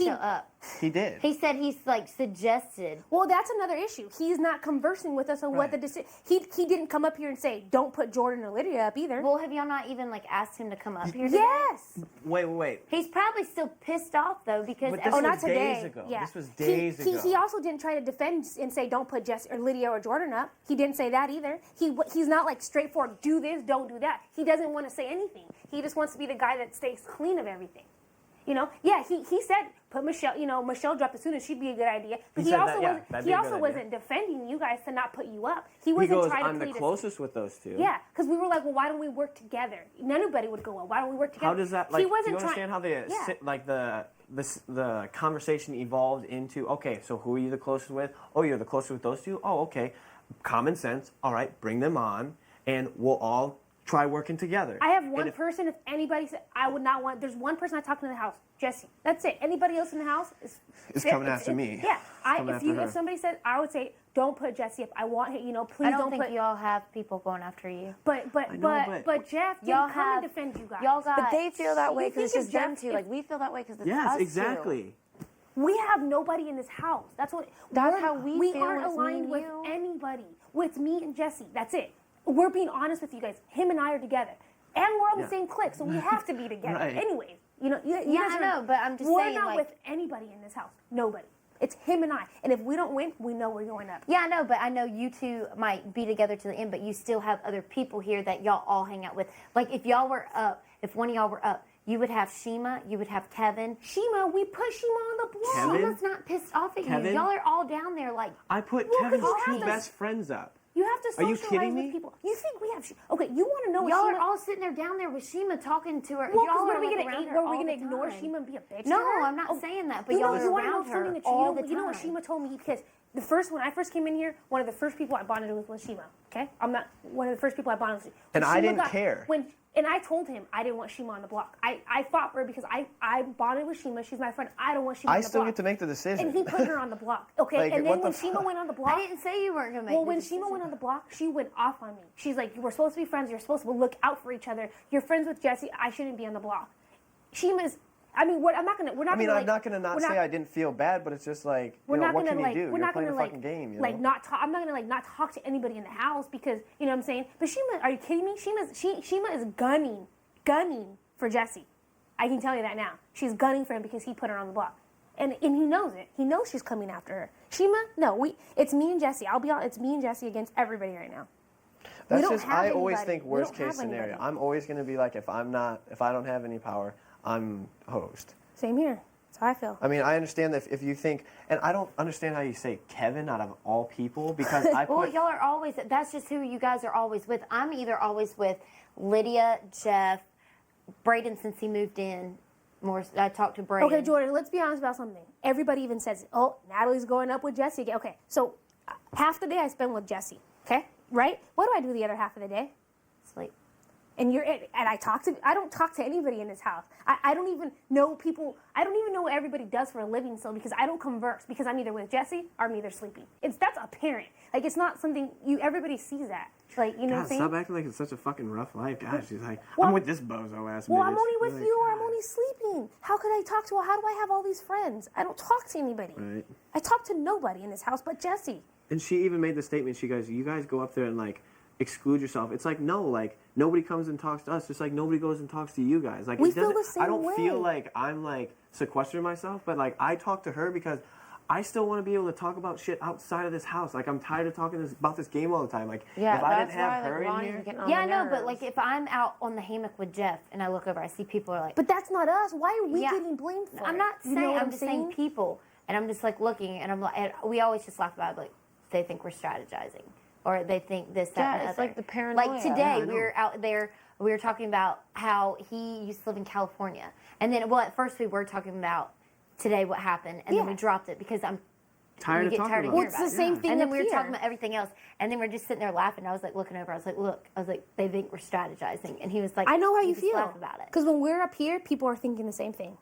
Up. He did. He said he's, suggested. Well, that's another issue. He's not conversing with us on what the decision... He didn't come up here and say, don't put Jordan or Lydia up either. Well, have y'all not even, asked him to come up here today? Yes! Wait. He's probably still pissed off, though, because... But this was days ago. Yeah. This was days ago. He also didn't try to defend and say, don't put Jessie or Lydia or Jordan up. He didn't say that either. He's not, straightforward, do this, don't do that. He doesn't want to say anything. He just wants to be the guy that stays clean of everything. Yeah, he said put Michelle, Michelle dropped as soon as she'd be a good idea. But he also wasn't defending you guys to not put you up. He wasn't trying to I'm the closest with those two. Yeah, because we were like, well, why don't we work together? Nobody would go, well, why don't we work together? How does that, he wasn't do you understand how the conversation evolved into, okay, so who are you the closest with? Oh, you're the closest with those two? Oh, okay. Common sense. All right, bring them on, and we'll all try working together. I have one person, if anybody said, I would not want, there's one person I talk to in the house, Jessie. That's it. Anybody else in the house is coming after me. Yeah. If somebody said, I would say, don't put Jessie up. I want please don't put. I don't think y'all have people going after you. But Jeff didn't come and defend you guys. But they feel that way because it's just them two. We feel that way because it's us Yes, exactly. Two. We have nobody in this house. That's how we feel. We aren't aligned with anybody. With me and Jessie. That's it. We're being honest with you guys. Him and I are together. And we're on the same clique, so we have to be together. Right. Anyways, I know, but I'm just saying, we're not with anybody in this house. Nobody. It's him and I. And if we don't win, we know we're going up. Yeah, I know, but I know you two might be together to the end, but you still have other people here that y'all all hang out with. If y'all were up, if one of y'all were up, you would have Chima, you would have Kevin. Chima, we put Chima on the block. Chima's not pissed off at you. Y'all are all down there I put Kevin's two best friends up. You have to Are you socialize kidding with me? people. You think we have? Okay, you want to know what Y'all Chima? are all sitting there down there with Chima talking to her. Well, y'all were are we like gonna around her were we all gonna the ignore time. Chima and be a bitch? No, to her? I'm not saying that, but you y'all know, are you wanna around know her something that all you know, the you know what time. Chima told me, because when I first came in here, one of the first people I bonded with was Chima. Okay, I'm not one of the first people I bonded with. And I didn't care. And I told him I didn't want Chima on the block. I fought for her because I bonded with Chima. She's my friend. I don't want Chima on I the still block. get to make the decision. And he put her on the block. Okay, Like, and what then when the Chima went on the block, I didn't say you weren't gonna make. well, the when decision. Chima went on the block, she went off on me. She's like, "We're supposed to be friends. You're supposed to look out for each other. You're friends with Jessie. I shouldn't be on the block." Chima's. I mean, what? I'm not gonna. We're not. I mean, gonna, I'm not gonna not say I didn't feel bad, but it's just like, we're you know, not what gonna can like. you do? We're You're not playing gonna a like. fucking game, you like know? not talk. I'm not gonna like not talk to anybody in the house because you know what I'm saying. But Chima, are you kidding me? Chima is gunning for Jessie. I can tell you that now. She's gunning for him because he put her on the block, and he knows it. He knows she's coming after her. Chima, no, it's me and Jessie. I'll be honest. It's me and Jessie against everybody right now. That's don't just, have I always anybody. think We worst don't case have scenario. anybody. I'm always gonna be like, if I don't have any power, I'm host. Same here. That's how I feel. I mean, I understand that if you think, and I don't understand how you say Kevin out of all people, because I Well, put, y'all are always. That's just who you guys are always with. I'm either always with Lydia, Jeff, Braden since he moved in. I talked to Braden. Okay, Jordan, let's be honest about something. Everybody even says, oh, Natalie's going up with Jessie again. Okay, so half the day I spend with Jessie, okay? Right? What do I do the other half of the day? Sleep. And I don't talk to anybody in this house. I don't even know people. I don't even know what everybody does for a living still because I don't converse because I'm either with Jessie or I'm either sleeping. That's apparent. Like, it's not something everybody sees that. Like, you know what I'm saying? stop acting like it's such a fucking rough life. God, she's like, Well, I'm with this bozo ass Well, bitch. I'm only with Like, you or I'm only sleeping. How could I talk to her? How do I have all these friends? I don't talk to anybody. Right. I talk to nobody in this house but Jessie. And she even made the statement, she goes, you guys go up there and like exclude yourself. It's like, no, like nobody comes and talks to us, just like nobody goes and talks to you guys. Like, We it feel doesn't, the same I don't way. feel like I'm like sequestering myself, but like I talk to her because I still want to be able to talk about shit outside of this house. Like, I'm tired of talking about this game all the time. Like, Yeah, if I didn't that's have why, her like, in Ronnie's here, getting on Yeah, my I know, but nerves. like if I'm out on the hammock with Jeff and I look over, I see people are like. But that's not us. Why are we Yeah. getting blamed for it? I'm not You saying. know what I'm just saying people, and I'm just like looking, and I'm like, and we always just laugh about it, like they think we're strategizing, or they think this, that, Yeah, and the it's other. like the paranoia. Like today, Yeah, I we know. were out there. We were talking about how he used to live in California, and then at first we were talking about today what happened, and then we dropped it because tired we of get talking tired about of it. hearing Well, it's about the it. same thing And then up we were here. talking about everything else, and then we're just sitting there laughing. And I was like looking over. I was like, look. I was like, they think we're strategizing, and he was like, I know how he you just feel. laughed about it. Because when we're up here, people are thinking the same thing.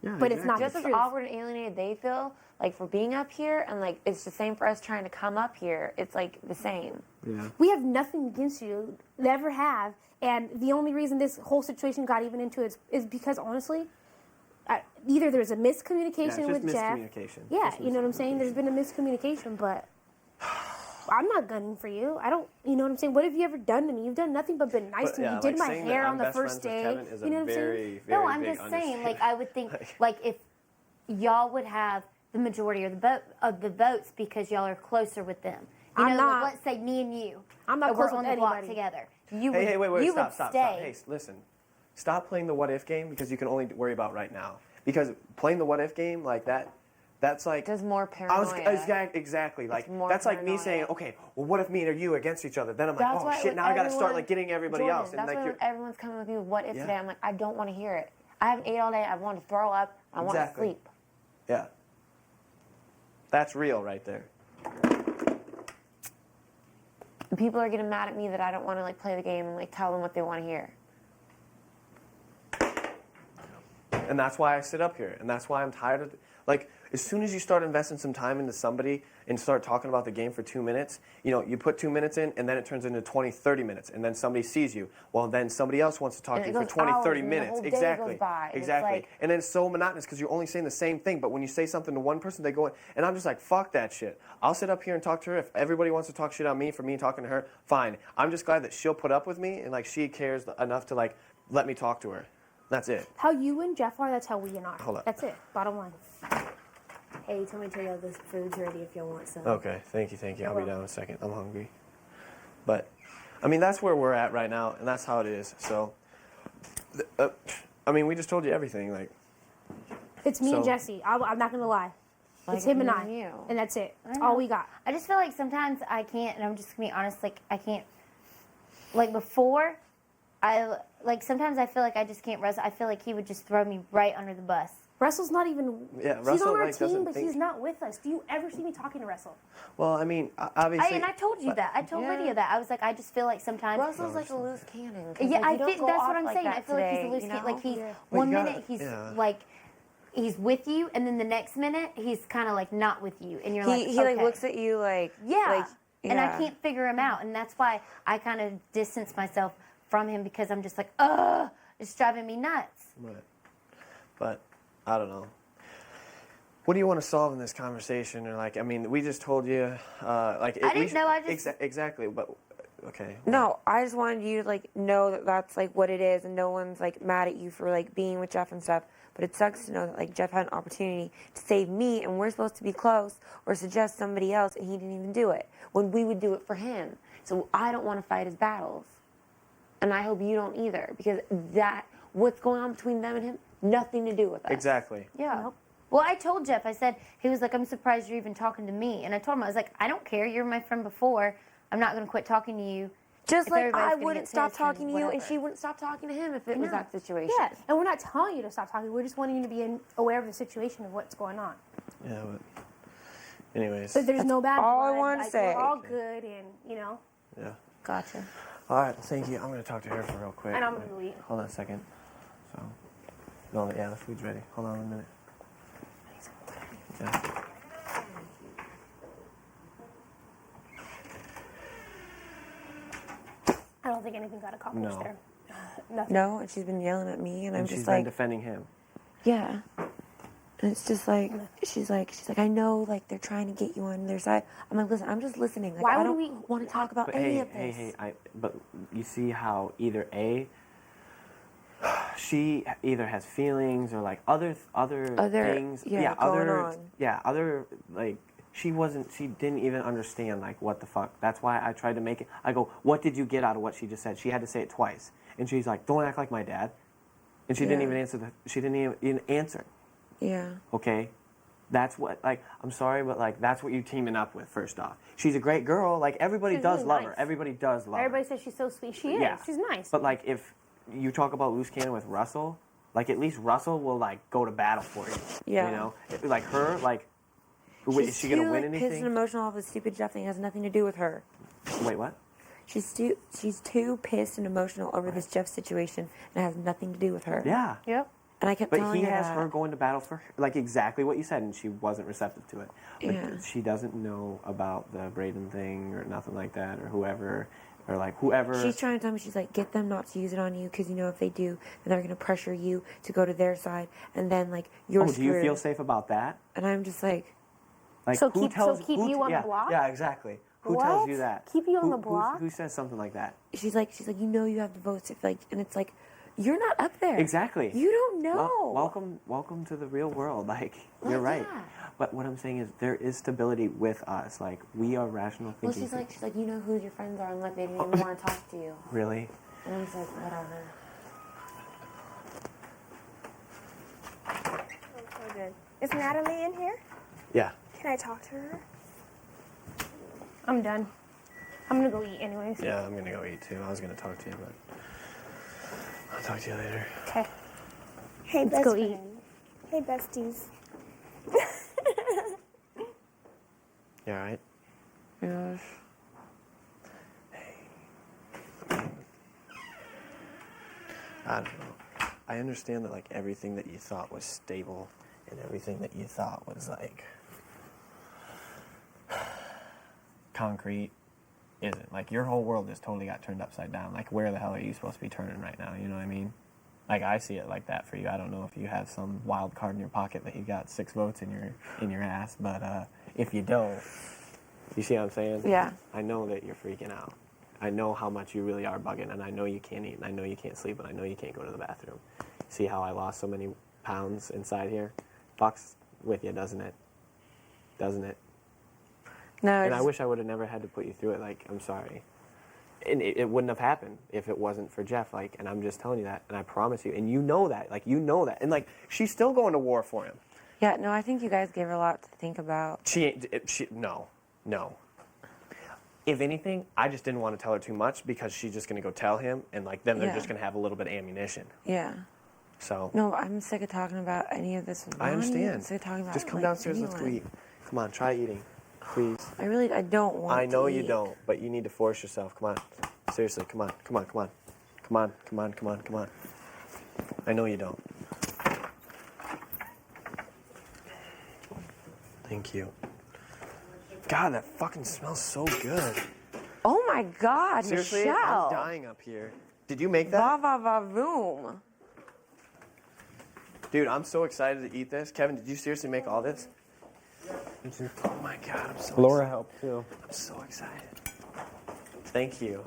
Yeah, But it's not just the as truth. awkward and alienated they feel, like for being up here, and like it's the same for us trying to come up here. It's like the same. Yeah. We have nothing against you, never have. And the only reason this whole situation got even into it is because, honestly, either there's a miscommunication Yeah, it's with just Jeff. miscommunication. Yeah, Just you know what I'm saying? There's been a miscommunication, but I'm not gunning for you. I don't, you know what I'm saying? What have you ever done to me? You've done nothing but been nice But, to me. yeah, You did like, my saying that hair I'm on the best first friends with day. Kevin is You know a what I'm saying? very, No, very I'm big just saying, like, understatement. I would think, like, if y'all would have the majority of the votes because y'all are closer with them. You I'm know, not. like, let's say me and you. I'm not we're close on with the block anybody. together. You Hey, would, wait, you stop, would stop. stay. Hey, listen. Stop playing the what if game because you can only worry about right now. Because playing the what if game like that, that's like. There's more paranoia. Exactly. Like more that's like me paranoia. saying, okay, well, what if me and you against each other? Then I'm like, That's oh why shit, with now I gotta start everyone- like getting everybody Jordan, else. And that's like why you're. when everyone's coming with me with what if Yeah. today, I'm like, I don't want to hear it. I haven't ate all day. I want to throw up. I want to Exactly. sleep. Yeah. That's real right there. And people are getting mad at me that I don't want to like play the game and like tell them what they want to hear. And that's why I sit up here. And that's why I'm tired of, like, as soon as you start investing some time into somebody and start talking about the game for 2 minutes, you know, you put 2 minutes in and then it turns into 20, 30 minutes. And then somebody sees you. Well, then somebody else wants to talk And to it you for goes 20, hours, 30 and the minutes. whole day Exactly. goes by, and it's Exactly. like- And then it's so monotonous because you're only saying the same thing. But when you say something to one person, they go in. And I'm just like, fuck that shit. I'll sit up here and talk to her. If everybody wants to talk shit on me for me talking to her, fine. I'm just glad that she'll put up with me and, like, she cares enough to, like, let me talk to her. That's it. How you and Jeff are, that's how we are. Hold up. That's it. Bottom line. Hey, tell me to tell y'all this food's ready if y'all want some. Okay, thank you. I'll be down in a second. I'm hungry. But, I mean, that's where we're at right now, and that's how it is. So, I mean, we just told you everything. Like, It's me and So- Jessie. I'm not going to lie. It's him and me I, you. and that's it. That's I all know. we got. I just feel like sometimes I can't, and I'm just gonna be honest. Like I can't. Like before, sometimes I feel like I just can't wrestle. I feel like he would just throw me right under the bus. Russell's not even. Yeah, He's Russell, on our like, team, doesn't but think- he's not with us. Do you ever see me talking to Russell? Well, I mean, obviously. And I told you that. I told Lydia that. I was like, I just feel like sometimes Russell's like a loose cannon. 'Cause, Yeah, like, I you don't think go that's off what I'm like saying. that I feel like he's a today, loose you cannon. know? Like he's Yeah. one minute he's like he's with you, and then the next minute he's kind of like not with you, and you're like, He like looks at you like yeah. And I yeah. can't figure him out, and that's why I kind of distance myself from him because I'm just like, ugh, it's driving me nuts. Right. But I don't know. What do you want to solve in this conversation? Or like, I mean, we just told you, like, I didn't know. I just exactly. But okay. No, I just wanted you to like know that that's like what it is, and no one's like mad at you for like being with Jeff and stuff. But it sucks to know that like Jeff had an opportunity to save me, and we're supposed to be close or suggest somebody else, and he didn't even do it when we would do it for him. So I don't want to fight his battles, and I hope you don't either, because what's going on between them and him, nothing to do with us. Exactly. Yeah. Nope. Well, I told Jeff, I said, he was like, I'm surprised you're even talking to me. And I told him, I was like, I don't care. You're my friend before. I'm not going to quit talking to you. Just if like everybody's I gonna wouldn't get stop pissed and talking to you, and whatever. she wouldn't stop talking to him if it was that situation. Yeah, and we're not telling you to stop talking. We're just wanting you to be aware of the situation of what's going on. Yeah, but anyways. But there's no bad all I blood. wanted to say. We're all good, and you know. Yeah. Gotcha. All right, thank you. I'm going to talk to her for real quick. And I'm gonna go eat. Hold on a second. So, no, yeah, the food's ready. Hold on a minute. Yeah. I don't think anything got accomplished No. there. Nothing. No, and she's been yelling at me, and I'm And just she's like, been defending him. yeah. And it's just like she's like I know like they're trying to get you on their side. I'm like, listen, I'm just listening. Like, Why I would don't we want to talk about But any hey, of this. but you see how either she either has feelings or like other things. yeah, going on. Other like she didn't even understand like what the fuck. That's why I tried to make it. I go, what did you get out of what she just said? She had to say it twice, and she's like, don't act like my dad, and she didn't even answer she didn't even answer. Yeah. Okay, that's what, like, I'm sorry, but like that's what you're teaming up with. First off, she's a great girl. Like everybody She's does really love nice. her. Everybody does love her. Everybody says she's so sweet. She is. Yeah. She's nice. But like if you talk about loose cannon with Russell, like at least Russell will like go to battle for you. Yeah. You know, like her, like, wait, is she gonna win Pissed and anything? emotional off the stupid Jeff thing. It has nothing to do with her. Wait, what? She's too pissed and emotional over this Jeff situation, and it has nothing to do with her. Yeah. Yep. And I kept But telling he her has that. her going to battle for her, like exactly what you said, and she wasn't receptive to it. But Yeah. she doesn't know about the Braden thing or nothing like that, or whoever, or like whoever. She's trying to tell me, she's like, get them not to use it on you, because you know if they do, then they're going to pressure you to go to their side, and then like you're Oh, do screwed. you feel safe about that? And I'm just like, So who keep you on yeah, the block? Yeah, exactly. Who What? tells you that? Keep you on Who- the block? Who says something like that? she's like, you know you have the votes, if like, and it's like, you're not up there. Exactly. You don't know. Welcome to the real world. Like, you're right. yeah. But what I'm saying is there is stability with us. Like, we are rational Well, thinking. she's like, you know who your friends are, and like they didn't even want to talk to you. Really? And I'm just like, whatever. So good. Is Natalie in here? Yeah. Can I talk to her? I'm done. I'm gonna go eat anyways. Yeah, I'm gonna go eat too. I was gonna talk to you, but I'll talk to you later. Okay. Hey, Let's best go friend. eat. Hey, besties. You alright? Yes. I don't know. I understand that like everything that you thought was stable and everything that you thought was like concrete isn't. Like your whole world just totally got turned upside down. Like where the hell are you supposed to be turning right now? You know what I mean? Like I see it like that for you. I don't know if you have some wild card in your pocket that you got 6 votes in your ass, but if you don't, you see what I'm saying? Yeah. I know that you're freaking out. I know how much you really are bugging, and I know you can't eat, and I know you can't sleep, and I know you can't go to the bathroom. See how I lost so many pounds inside here? Fucks with you, doesn't it? Doesn't it? No. And I wish I would have never had to put you through it. Like, I'm sorry. And it wouldn't have happened if it wasn't for Jeff. Like, and I'm just telling you that, and I promise you. And you know that. Like, you know that. And like, she's still going to war for him. Yeah, no, I think you guys gave her a lot to think about. No. If anything, I just didn't want to tell her too much because she's just going to go tell him, and like then they're Yeah. just going to have a little bit of ammunition. Yeah. So. No, I'm sick of talking about any of this with Ronnie. I understand. I'm sick of talking about Just come like, downstairs, let's go anyone. eat. Come on, try eating, please. I don't want to I know you eat. don't, but you need to force yourself. Come on. Seriously, come on. I know you don't. Thank you. God, that fucking smells so good. Oh my God, Seriously, Michelle. I'm dying up here. Did you make that? Va va va voom. Dude, I'm so excited to eat this. Kevin, did you seriously make all this? Oh my God, I'm so Laura excited. helped too. I'm so excited. Thank you.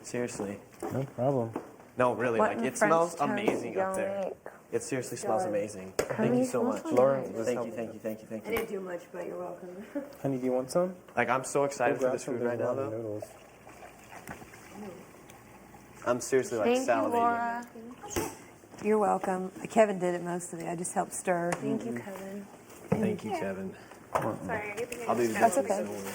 Seriously. No problem. No, really, What like in it French smells toast amazing up do you there. make? It seriously smells Good. amazing. Honey, Thank you so smells much. so Laura, nice. Thank you. I didn't do much, but you're welcome. Honey, do you want some? Like, I'm so excited Go for grab this some food of right those now, ramen though. noodles. I'm seriously like Thank you, salivating. Laura. You're welcome. Kevin did it most of it. I just helped stir. Thank you, Kevin. Thank you, Kevin. Sorry, I'll do the That's dishes, okay. don't worry.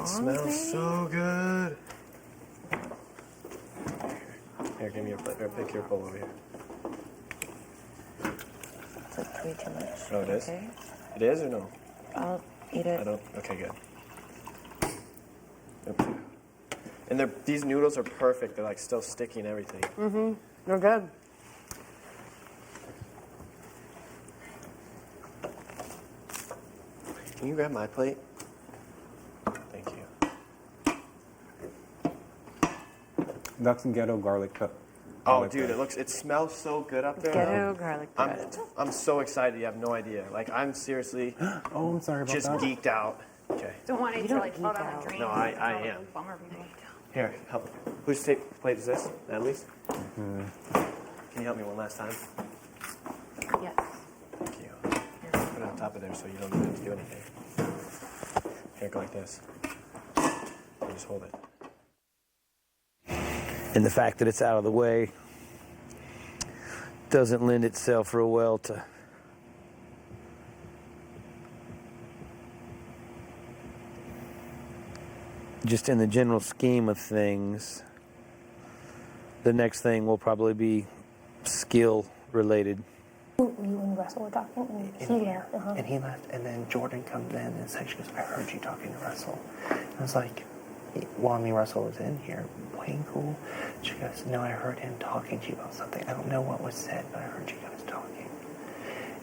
It smells so good. Here, give me your plate. Or pick your bowl over here. It's like way too much. Oh, it is? Okay. It is or no? I'll eat it. I don't. Okay, good. Oops. And these noodles are perfect. They're like still sticky and everything. Mm-hmm. They're good. Can you grab my plate? Thank you. That's some ghetto garlic cup. Oh, dude, it smells so good up there. Ghetto garlic bread. I'm so excited. You have no idea. Like, I'm seriously Oh, I'm sorry about just that. geeked out. Okay. Don't want it You to don't like fall geek down out. the drain. No, I am. Bummer people. Here, help. Whose plate is this? Natalie's? Can you help me one last time? Yes. Thank you. Put it on top of there so you don't have to do anything. Here, go like this. And just hold it. And the fact that it's out of the way doesn't lend itself real well to just in the general scheme of things. The next thing will probably be skill related. You and Russell were talking, and he left. And he left, and then Jordan comes in and says, she goes, I heard you talking to Russell. And I was like, well, I mean, Russell was in here playing cool. She goes, no, I heard him talking to you about something. I don't know what was said, but I heard you guys talking.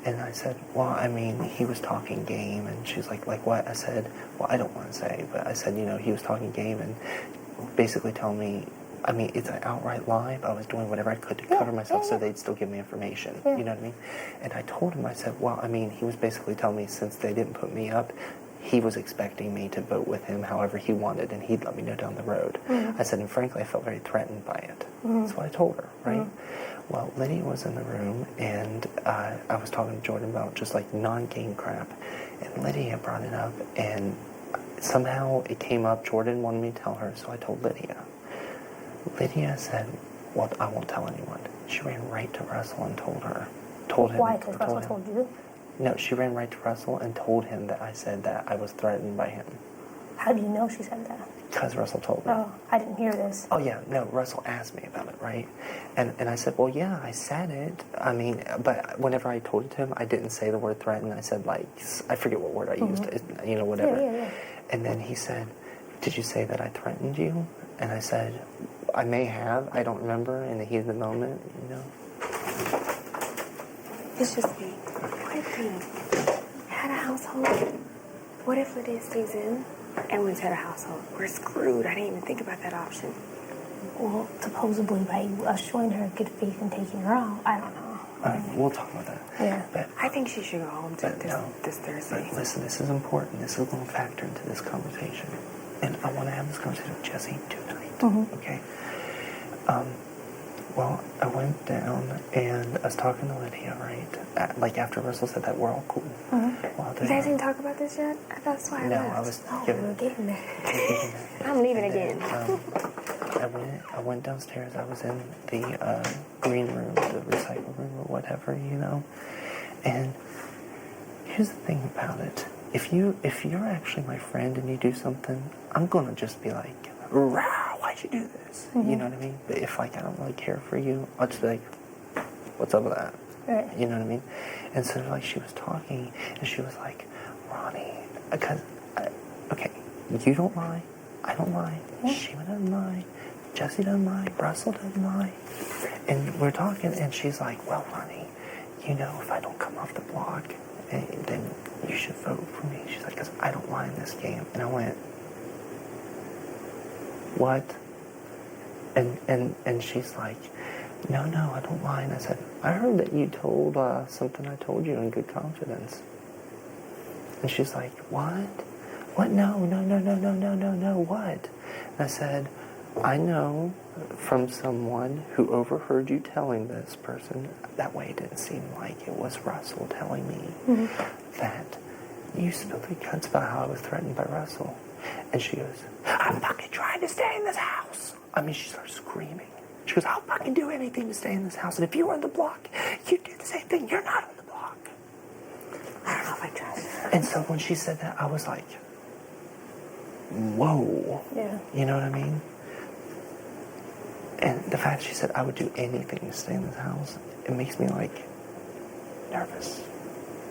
And I said, well, I mean, he was talking game. And she's like what? I said, well, I don't want to say, but I said, you know, he was talking game and basically telling me, I mean, it's an outright lie, but I was doing whatever I could to cover myself so they'd still give me information. Yeah. You know what I mean? And I told him, I said, well, I mean, he was basically telling me since they didn't put me up, he was expecting me to vote with him however he wanted, and he'd let me know down the road. Mhm. I said, and frankly, I felt very threatened by it. Mhm. That's what I told her, right? Well, Lydia was in the room, and I was talking to Jordan about just like non-game crap, and Lydia brought it up, and somehow it came up. Jordan wanted me to tell her, so I told Lydia. Lydia said, well, I won't tell anyone. She ran right to Russell and told him. Why? Because Russell told you? No, she ran right to Russell and told him that I said that I was threatened by him. How do you know she said that? Because Russell told me. Oh, I didn't hear this. Oh, yeah, no, Russell asked me about it, right? And I said, well, yeah, I said it. I mean, but whenever I told it to him, I didn't say the word threaten. I said, like, I forget what word I used, you know, whatever. Yeah. And then he said, did you say that I threatened you? And I said, I may have. I don't remember in the heat of the moment, you know. It's just me. What if we had a household? What if Lydia stays in and we had a household? We're screwed. I didn't even think about that option. Well, supposedly by us showing her good faith and taking her out, I don't know. All right, we'll talk about that. Yeah. But, I think she should go home this Thursday. but listen, this is important. This is going to factor into this conversation. And I want to have this conversation with Jessie tonight. Okay? Well, I went down and I was talking to Lydia, right? Like after Russell said that, we're all cool. Well, You guys didn't talk about this yet? That's why I No, left. I was Oh, giving- we're getting there. I'm leaving again. I I went downstairs. I was in the green room, the recycle room, or whatever, you know. And here's the thing about it: if you're actually my friend and you do something, I'm gonna just be like, "Rah, why'd you do this?" Mm-hmm. You know what I mean? But if like I don't really care for you, I'll just be like, "What's up with that?" Right. You know what I mean? And so like she was talking, and she was like, "Ronnie, because okay, you don't lie, I don't lie, Chima doesn't lie, Jessie doesn't lie, Russell doesn't lie," and we're talking, and she's like, "Well, Ronnie, you know, if I don't come off the block, then you should vote for me." She's like, "Because I don't lie in this game," and I went, "What?" And she's like, no, I don't lie. And I said, "I heard that you told something I told you in good confidence." And she's like, "What? What? No, what?" And I said, "I know from someone who overheard you telling this person, that way it didn't seem like it was Russell telling me, that you spilled the guts about how I was threatened by Russell." And she goes, "I'm fucking trying to stay in this house." I mean, she starts screaming. She goes, "I'll fucking do anything to stay in this house. And if you were on the block, you'd do the same thing. You're not on the block." I don't know if I trust her. And so when she said that, I was like, whoa. Yeah. You know what I mean? And the fact she said I would do anything to stay in this house, it makes me like nervous.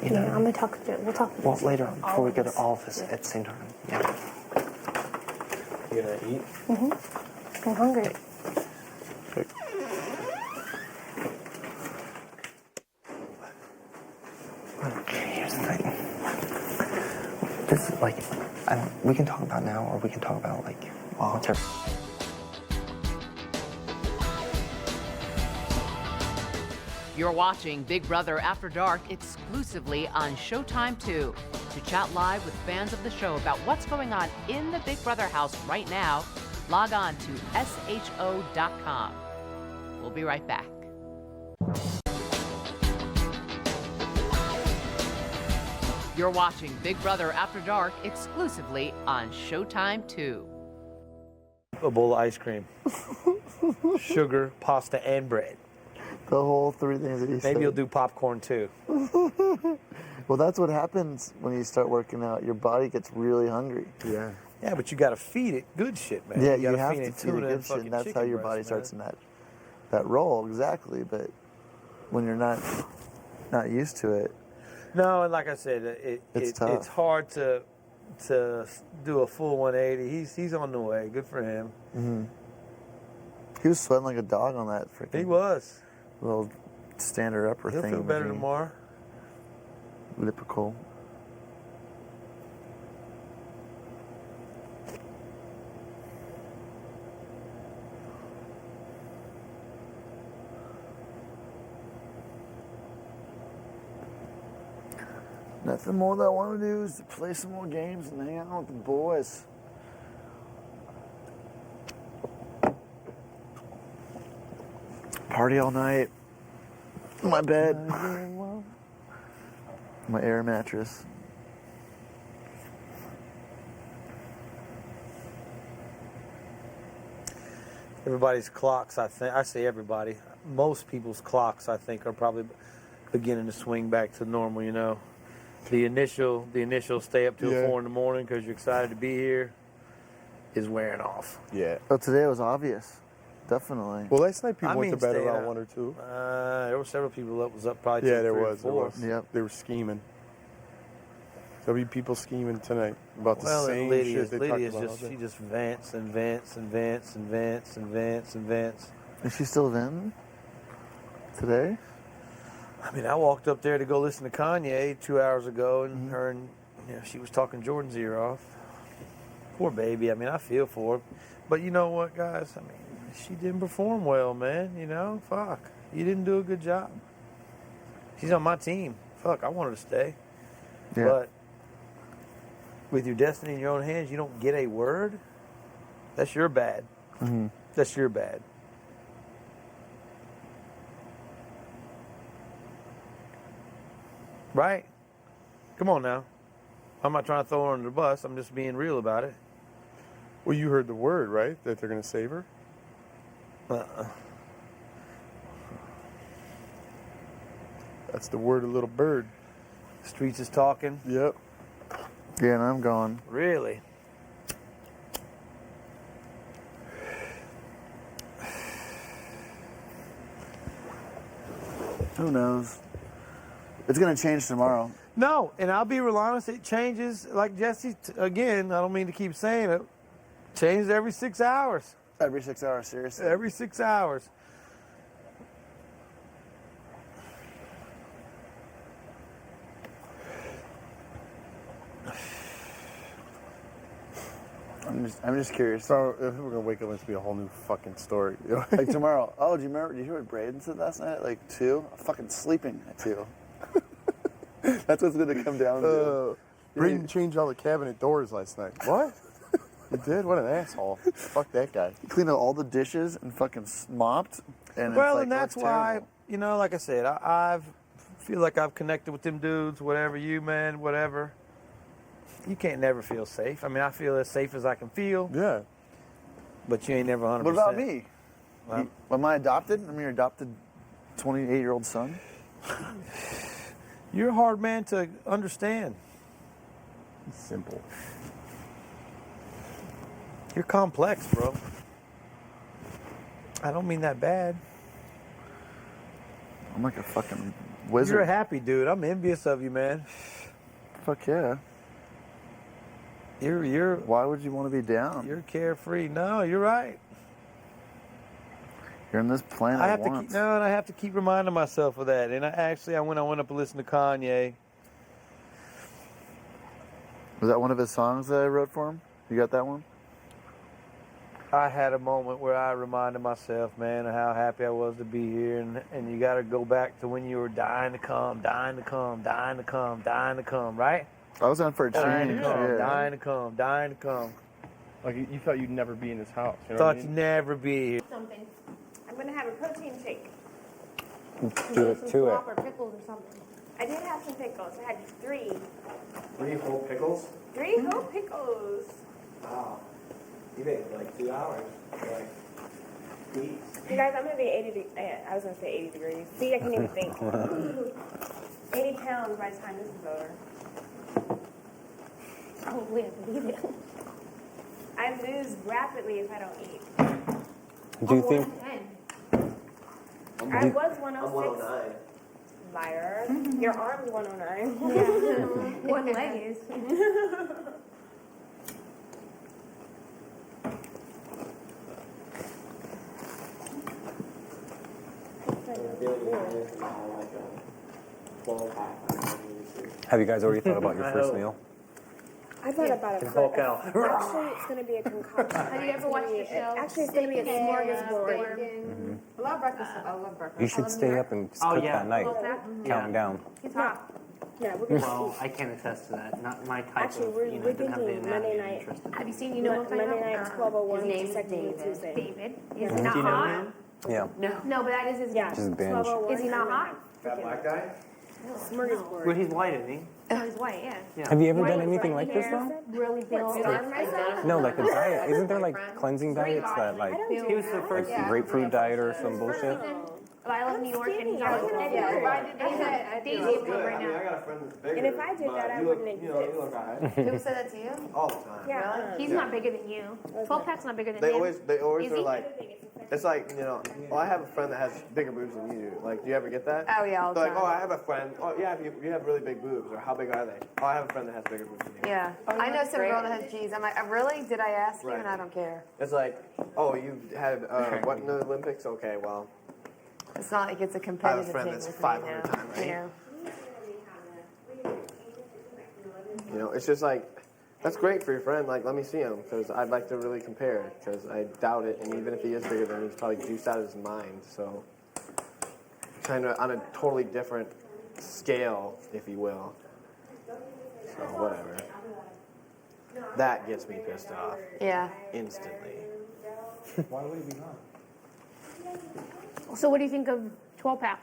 You know? I'm gonna talk to. We'll talk. Well, later on, before we go to this. all of us at the same time. Yeah. You gonna eat? I'm hungry. Okay, here's the thing. This is like, we can talk about now, or we can talk about like whatever. You're watching Big Brother After Dark exclusively on Showtime 2. To chat live with fans of the show about what's going on in the Big Brother house right now, log on to sho.com. We'll be right back. You're watching Big Brother After Dark exclusively on Showtime 2. A bowl of ice cream, sugar, pasta, and bread. The whole three things that you said. Maybe you'll do popcorn too. Well, that's what happens when you start working out. Your body gets really hungry. Yeah. Yeah, but you got to feed it good shit, man. Yeah, you, you gotta have feed to it feed it tuna good and shit, fucking and that's how chicken your breast, body man. starts in that role, exactly. But when you're not used to it. No, and like I said, It's tough. it's hard to do a full 180. He's on the way. Good for him. Mm-hmm. He was sweating like a dog on that freaking. He was. Little stand-er upper He'll thing. feel better tomorrow. Lipical. Nothing more that I want to do is to play some more games and hang out with the boys. Party all night. My bed. My air mattress. Everybody's clocks, I say everybody. Most people's clocks, I think, are probably beginning to swing back to normal, you know. The initial stay up till 4 in the morning because you're excited to be here is wearing off. Yeah. But today it was obvious. Definitely. Well, last night people went to bed staying around up. 1 or 2. There were several people that was up probably Yeah, till there 3 or was. 4. Yep. They were scheming. There'll be people scheming tonight about the same Lydia's shit they talked about all just day. she just vents and vents and vents and vents and vents and vents. Is she still in today? I mean, I walked up there to go listen to Kanye 2 hours ago, and her and she was talking Jordan's ear off. Poor baby. I mean, I feel for her, but you know what, guys? I mean, she didn't perform well, man. You know, fuck, you didn't do a good job. She's on my team. Fuck, I want her to stay, but with your destiny in your own hands, you don't get a word. That's your bad. Mm-hmm. That's your bad. Right? Come on now. I'm not trying to throw her under the bus. I'm just being real about it. Well, you heard the word, right? That they're going to save her? That's the word of little bird. Streets is talking. Yep. Yeah, and I'm gone. Really? Who knows? It's gonna change tomorrow. No, and I'll be real honest, it changes, like Jessie, again, I don't mean to keep saying it, changes every 6 hours. Every 6 hours, seriously? Every 6 hours. I'm just curious. So if we're gonna wake up and it's be a whole new fucking story. You know? Like tomorrow. Oh, do you remember? Did you hear what Braden said last night at like 2? I'm fucking sleeping at 2. That's what's gonna come down to. Braden changed all the cabinet doors last night. What? He did? What an asshole. Fuck that guy. He cleaned out all the dishes and fucking mopped. And Well, it's like, and that's why, you know, like I said, I feel like I've connected with them dudes, whatever, you, man, whatever. You can't never feel safe. I mean, I feel as safe as I can feel. Yeah. But you ain't never 100%. What about me? Well, Am I adopted? I'm your adopted 28-year-old son. You're a hard man to understand. It's simple. You're complex, bro. I don't mean that bad. I'm like a fucking wizard. You're a happy dude. I'm envious of you, man. Fuck yeah. You're. Why would you want to be down? You're carefree. No, you're right. You're on this planet I have to once. keep, no, and I have to keep reminding myself of that. And I went up and listened to Kanye. Was that one of his songs that I wrote for him? You got that one? I had a moment where I reminded myself, man, of how happy I was to be here. And you got to go back to when you were dying to come, dying to come, dying to come, dying to come, right? I was on for a dying change. to come, Yeah. dying to come, dying to come. Like you felt you'd never be in his house. You know Thought what I mean? you'd never be here. Something. I'm gonna have a protein shake. Do it Some to it. slop or pickles or something. I did have some pickles. I had 3. 3 whole pickles? 3 whole pickles. Wow. You made like 2 hours. Like, please. You guys, I'm gonna be 80. I was gonna say 80 degrees. See, I can't even think. 80 pounds by the time this is over. Probably, I believe it. I lose rapidly if I don't eat. Do you think? I was 106. I'm 109. Liar. Your arm's 109. One leg is. Have you guys already thought about your first meal? I thought about it. Hulk out. Actually, it's going to be a concoction. Have you ever watched the show? Actually, it's going to be a smorgasbord. I love breakfast. I love breakfast. You should stay up and cook that night, counting down. It's hot. Yeah, we're going to Well, I can attest to that. Not my type Actually, of, we're you know, we're didn't have the thinking Monday anatomy night. interest in. Have you seen, you know what I'm Monday talking night, about? 12:01 His name to is David. Tuesday. David. Is Yeah. he not Do you know hot? him? Yeah. No, but that is his Yeah. name. Just binge. 12:01. Is he not hot? That black guy? Smorgasbord. Well, he's white, isn't he? Oh, he's white, yeah. Yeah. Have you ever White done with anything bright like this hair, though? Really built. No, like a diet. Isn't there like cleansing diets that like He was the first. grapefruit diet or some bullshit? I love New York, and he's I always look going at to Daisy Look one good. right I mean, I now. got a friend that's bigger. And if I did but that, I you look, wouldn't you know, you exist. look alright. Who said that to you? All the time. Yeah. He's not bigger than you. 12 pack's not bigger than They him. always Is are he? like, it's like, you know, well, I have a friend that has bigger boobs than you do. Like, do you ever get that? Oh, yeah, all the They're like, time. oh, I have a friend. Oh, yeah, you have really big boobs. Or how big are they? Oh, I have a friend that has bigger boobs than you. Yeah. I know some girl that has G's. I'm like, really? Did I ask you? Right. And I don't care. It's like, oh, you had what in the Olympics? Okay, well, It's not like it's a I have a competitive friend thing that's with me 500 now. times, right? You know? You know, it's just like, that's great for your friend. Like, let me see him because I'd like to really compare because I doubt it. And even if he is bigger than me, he's probably juiced out of his mind. So, kind of on a totally different scale, if you will. So, whatever. That gets me pissed off. Yeah. Instantly. Why would he be hot? So what do you think of 12 pack?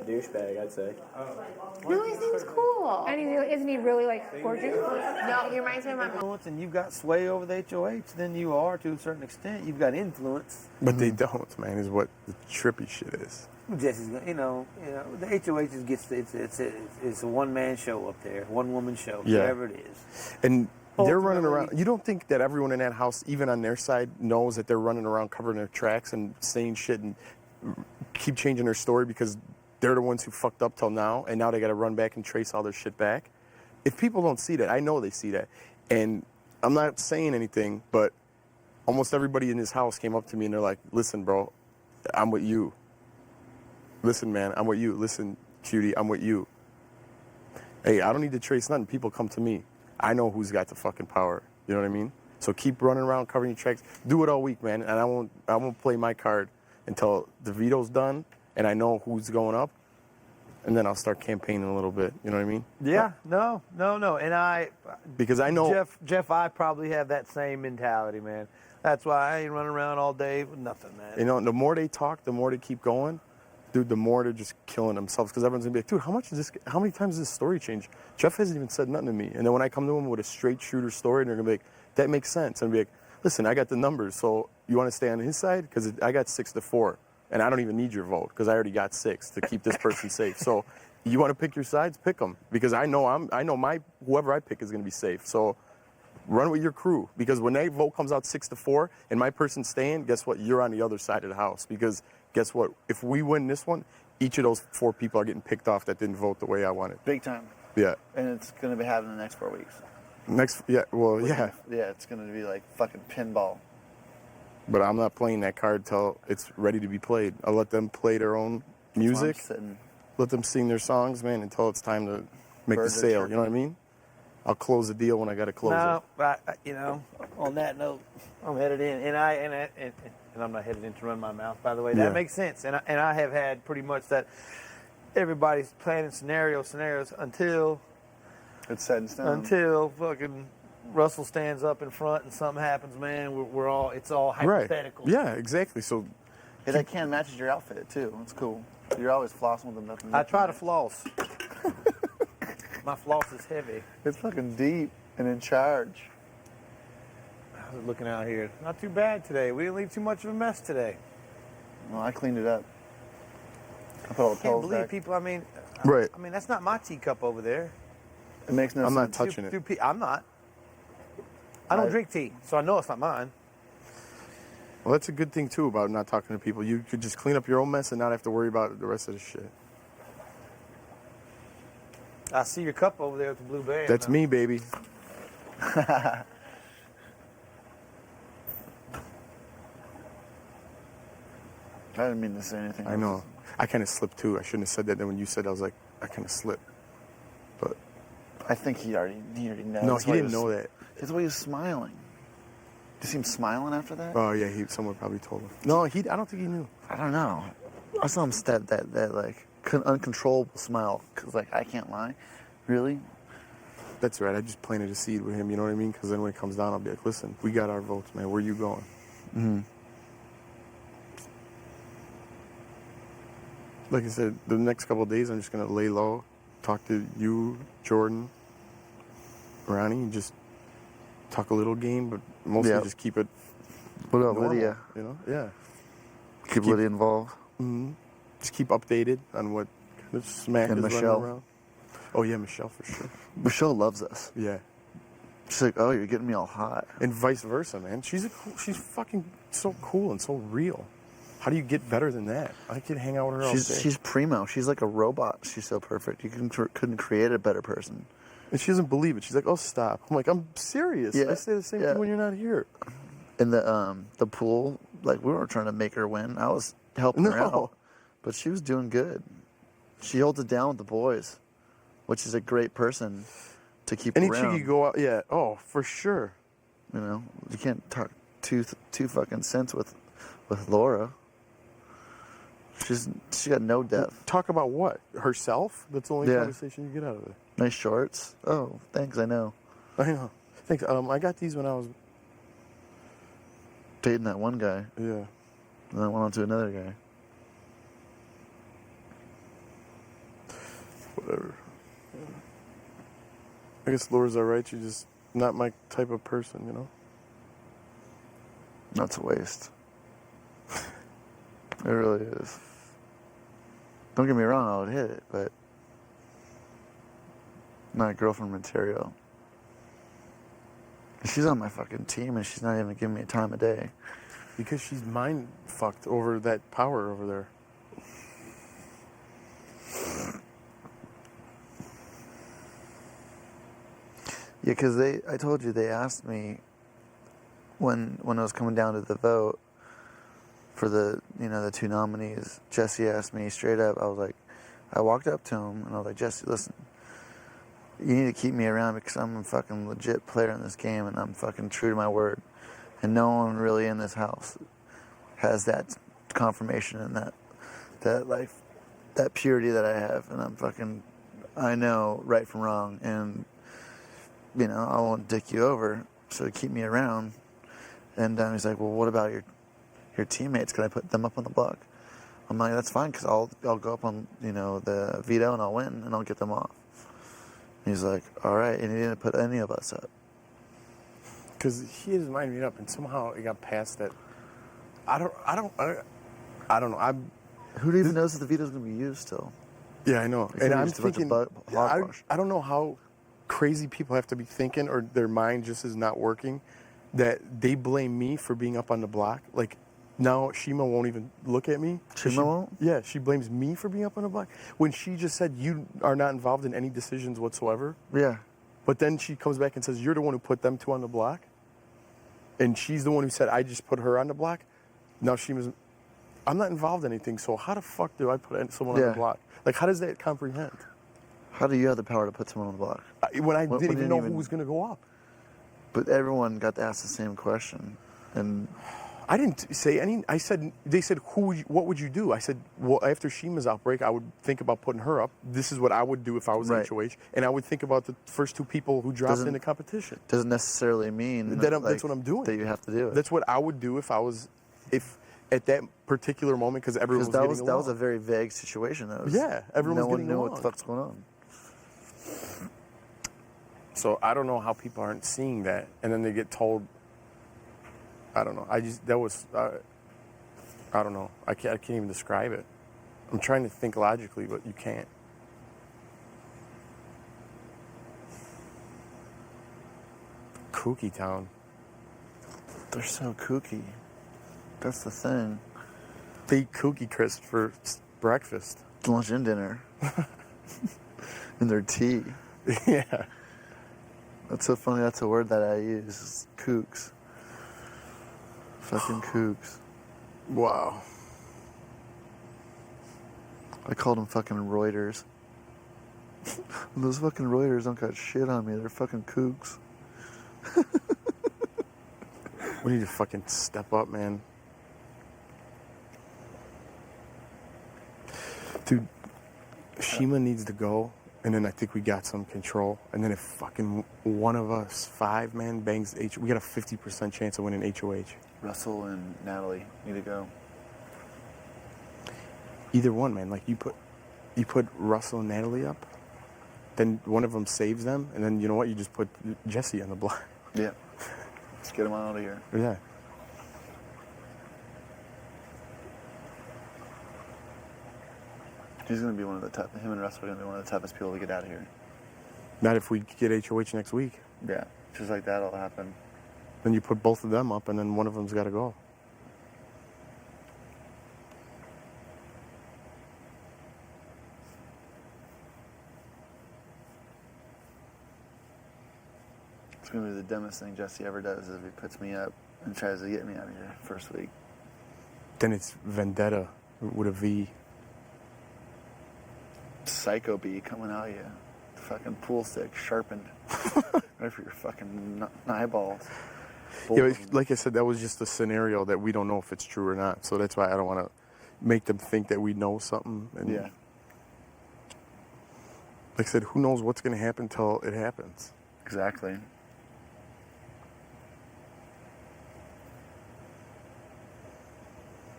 douchebag, I'd say. No, he seems cool. And isn't he really like gorgeous? No, he reminds me of my mom. Influence, and you've got sway over the HOH, then you are to a certain extent. You've got influence. But they don't, man. Is what the trippy shit is. Jesse's, the HOH just gets it's a one-man show up there, one-woman show, Yeah. whatever it is. And they're running Ultimately- around. You don't think that everyone in that house, even on their side, knows that they're running around covering their tracks and saying shit and keep changing their story because they're the ones who fucked up till now, and now they got to run back and trace all their shit back? If people don't see that, I know they see that. And I'm not saying anything, but almost everybody in this house came up to me and they're like, listen, bro, I'm with you. Listen, man, I'm with you. Listen, cutie, I'm with you. Hey, I don't need to trace nothing. People come to me. I know who's got the fucking power. You know what I mean? So keep running around covering your tracks. Do it all week, man. And I won't play my card until the veto's done and I know who's going up. And then I'll start campaigning a little bit. You know what I mean? Yeah, no. And because I know Jeff, I probably have that same mentality, man. That's why I ain't running around all day with nothing, man. You know, the more they talk, the more they keep going. Dude, the more they're just killing themselves because everyone's gonna be like, dude, how many times has this story changed? Jeff hasn't even said nothing to me. And then when I come to him with a straight shooter story, and they're gonna be like, that makes sense. And I'll be like, listen, I got the numbers, so you wanna stay on his side? Because I got 6-4, and I don't even need your vote because I already got 6 to keep this person safe. So you wanna pick your sides, pick them. Because I know whoever I pick is gonna be safe. So run with your crew, because when that vote comes out 6-4 and my person's staying, guess what? You're on the other side of the house, because guess what? If we win this one, each of those 4 people are getting picked off that didn't vote the way I wanted. Big time. Yeah. And it's going to be happening the next 4 weeks. Yeah, it's going to be like fucking pinball. But I'm not playing that card till it's ready to be played. I'll let them play their own music, let them sing their songs, man, until it's time to make the sale. You know what I mean? I'll close the deal when I got to close it. But on that note, I'm headed in, and I'm not headed in to run my mouth. By the way, that makes sense. And I have had pretty much that. Everybody's planning scenarios until it's set in stone. Until fucking Russell stands up in front and something happens, man. It's all hypothetical. Right. Yeah, exactly. So hey, that can matches your outfit too. That's cool. You're always flossing with them. Nothing. I try to floss. My floss is heavy. It's fucking deep and in charge. I was looking out here. Not too bad today. We didn't leave too much of a mess today. Well, I cleaned it up. I put all the Can't pills believe back. people. I mean, that's not my teacup over there. It makes no sense. I'm not touching it. I'm not. I don't drink tea, so I know it's not mine. Well, that's a good thing too about not talking to people. You could just clean up your own mess and not have to worry about the rest of the shit. I see your cup over there with the blue band. That's me, baby. I didn't mean to say anything. I know. I kind of slipped too. I shouldn't have said that. Then when you said, I was like, I kind of slipped. But I think he already knows. No, he didn't know that. That's why he was smiling. Did you see him smiling after that? Oh yeah, someone probably told him. No, I don't think he knew. I don't know. I saw him stab that like uncontrollable smile. Cause like I can't lie, really. That's right. I just planted a seed with him. You know what I mean? Because then when it comes down, I'll be like, listen, we got our votes, man. Where you going? Mm-hmm. Like I said, the next couple of days, I'm just gonna lay low, talk to you, Jordan, Ronnie, and just talk a little game, but mostly just keep it. What about normal, Lydia? You know, yeah. Keep Lydia involved. Mm-hmm. Just keep updated on what kind of smack And is Michelle. running around. Oh yeah, Michelle for sure. Michelle loves us. Yeah. She's like, oh, you're getting me all hot. And vice versa, man. She's fucking so cool and so real. How do you get better than that? I could hang out with her all day. She's primo. She's like a robot. She's so perfect. You couldn't create a better person. And she doesn't believe it. She's like, oh, stop. I'm like, I'm serious. Yeah. I say the same thing when you're not here. And the pool, like we weren't trying to make her win. I was helping her out. But she was doing good. She holds it down with the boys, which is a great person to keep Any around. chick you go out, yeah. Oh, for sure. You know, you can't talk two fucking cents with Laura. She got no depth. Talk about what? Herself? That's the only conversation you get out of it. Nice shorts. Oh, thanks. I know. I know. Thanks. I got these when I was dating that one guy. Yeah. And then I went on to another guy. I guess Laura's all right. She's just not my type of person, you know? That's a waste. It really is. Don't get me wrong, I would hit it, but not girlfriend material. She's on my fucking team and she's not even giving me a time of day. Because she's mind fucked over that power over there. Yeah, because I told you they asked me when I was coming down to the vote for the two nominees. Jessie asked me straight up. I walked up to him and I was like, Jessie, listen, you need to keep me around because I'm a fucking legit player in this game and I'm fucking true to my word. And no one really in this house has that confirmation and that purity that I have. And I know right from wrong. And I won't dick you over, so keep me around. And he's like, well, what about your teammates? Can I put them up on the block? I'm like, that's fine, because I'll go up on, the veto and I'll win and I'll get them off. And he's like, all right, and he didn't put any of us up. Because he has mind made up, and somehow it got past that. I don't know. Who even knows if the veto's going to be used still? Yeah, I know. And I'm thinking, I don't know how crazy people have to be thinking, or their mind just is not working, that they blame me for being up on the block. Like, now Chima won't even look at me. Chima won't? Yeah, she blames me for being up on the block. When she just said, you are not involved in any decisions whatsoever. Yeah. But then she comes back and says, you're the one who put them two on the block. And she's the one who said, I just put her on the block. Now I'm not involved in anything, so how the fuck do I put someone on the block? Like, how does that comprehend? How do you have the power to put someone on the block? When I didn't even know who was going to go up. But everyone got to ask the same question. And I didn't say any. They said, what would you do? I said, well, after Shima's outbreak, I would think about putting her up. This is what I would do if I was HOH. And I would think about the first two people who dropped in the competition. Doesn't necessarily mean that's what I'm doing. That you have to do it. That's what I would do if at that particular moment, because everyone was getting along. That was a very vague situation. Everyone was getting along. No one knew what the fuck's going on. So I don't know how people aren't seeing that, and then they get told. I don't know. I don't know. I can't even describe it. I'm trying to think logically, but you can't. Kooky town. They're so kooky. That's the thing. They eat Cookie Crisp for breakfast. Lunch and dinner. And their tea. Yeah. That's so funny. That's a word that I use. Is kooks. Fucking kooks. Wow. I called them fucking Reuters. Those fucking Reuters don't got shit on me. They're fucking kooks. We need to fucking step up, man. Dude, Chima needs to go, and then I think we got some control. And then if fucking one of us, 5, man, bangs we got a 50% chance of winning HOH. Russell and Natalie need to go. Either one, man. Like, you put Russell and Natalie up, then one of them saves them, and then you know what? You just put Jessie on the block. Yeah. Let's get him out of here. Yeah. He's going to be one of the him and Russell are going to be one of the toughest people to get out of here. Not if we get HOH next week. Yeah. Just like that'll happen. Then you put both of them up, and then one of them's got to go. It's going to be the dumbest thing Jessie ever does is if he puts me up and tries to get me out of here first week. Then it's Vendetta with a V. Psycho bee coming out of you. Fucking pool stick sharpened. Right for your fucking eyeballs. Yeah, like I said, that was just a scenario that we don't know if it's true or not. So that's why I don't want to make them think that we know something. And yeah. Like I said, who knows what's going to happen till it happens. Exactly.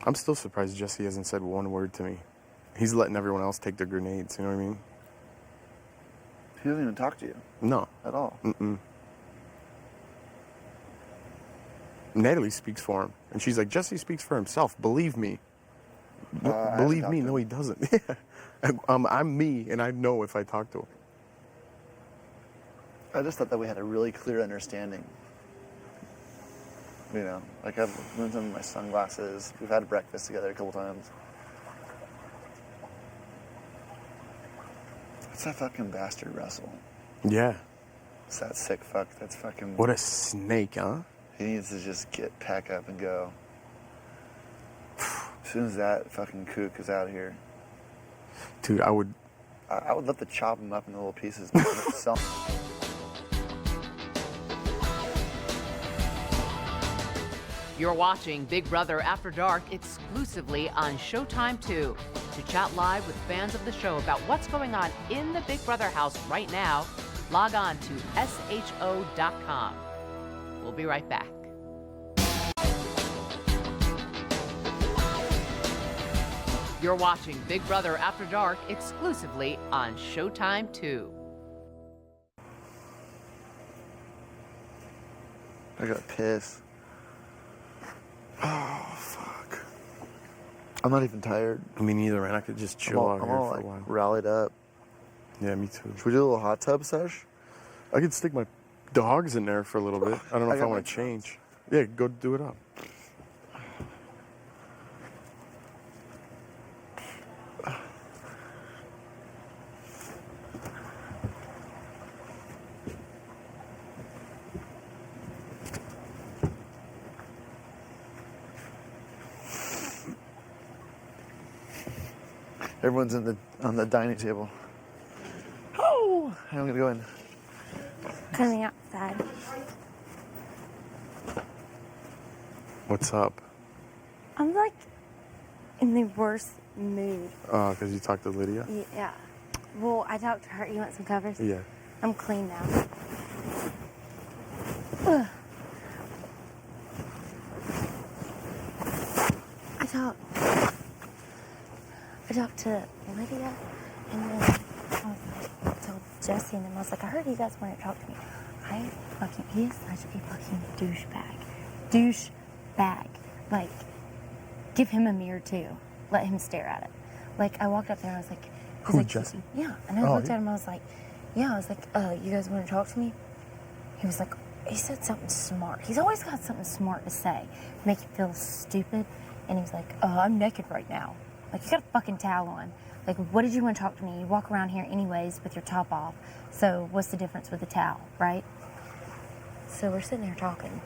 I'm still surprised Jessie hasn't said one word to me. He's letting everyone else take their grenades, you know what I mean? He doesn't even talk to you. No. at all. Mm-mm. Natalie speaks for him, and she's like, Jesse speaks for himself. Believe me. Believe me. No, he doesn't. Yeah. I'm me, and I know if I talk to him. I just thought that we had a really clear understanding. You know, like I've moved him my sunglasses. We've had breakfast together a couple times. It's that fucking bastard Russell. Yeah. It's that sick fuck. That's fucking. What a snake, huh? He needs to just pack up and go. As soon as that fucking kook is out of here. Dude, I would love to chop him up into little pieces. Sell. You're watching Big Brother After Dark exclusively on Showtime 2. To chat live with fans of the show about what's going on in the Big Brother house right now, log on to sho.com. We'll be right back. You're watching Big Brother After Dark exclusively on Showtime 2. I got pissed. Oh, fuck. I'm not even tired. Me neither, man. I could just chill out here for a while. Rallied up. Yeah, me too. Should we do a little hot tub sesh? I could stick my dogs in there for a little bit. I don't know if I want to change. Yeah, go do it up. Everyone's on the dining table. Oh, I'm gonna go in. Coming outside. What's up? I'm like in the worst mood. Oh, because you talked to Lydia? Yeah. Well, I talked to her. You want some covers? Yeah. I'm clean now. Ugh. I talked to Lydia, and then I told Jessie, and then I was like, I heard you guys wanted to talk to me. He is such a fucking douchebag. Douchebag. Like, give him a mirror too. Let him stare at it. Like, I walked up there and I was like, who, Jessie? Yeah. And I looked at him, I was like, you guys want to talk to me? He was like, he said something smart. He's always got something smart to say, make you feel stupid. And he was like, I'm naked right now. Like, you got a fucking towel on. Like, what did you want to talk to me? You walk around here anyways with your top off. So what's the difference with the towel, right? So we're sitting there talking.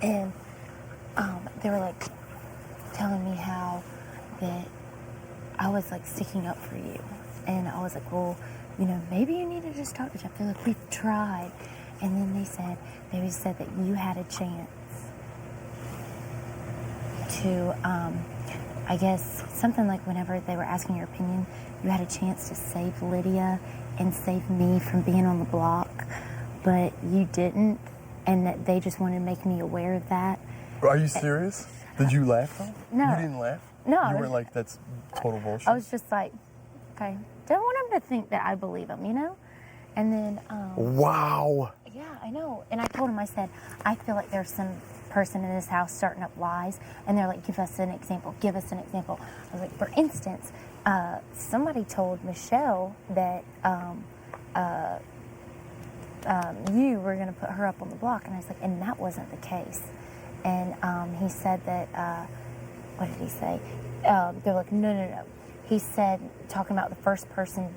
And they were like telling me how that I was like sticking up for you. And I was like, well, maybe you need to just talk to Jeff. They're like, we've tried. And then they said that you had a chance to, I guess, something like whenever they were asking your opinion, you had a chance to save Lydia and save me from being on the block, but you didn't, and that they just wanted to make me aware of that. Are you serious? Did you laugh though? No. You didn't laugh? No. You weren't like, that's total bullshit? I was just like, okay, don't want them to think that I believe them, And then, wow. Yeah, I know. And I told him, I said, I feel like there's some person in this house starting up lies, and they're like, give us an example. I was like, for instance, somebody told Michelle that you were going to put her up on the block, and I was like, and that wasn't the case. And he said that, what did he say? They're like, no. He said, talking about the first person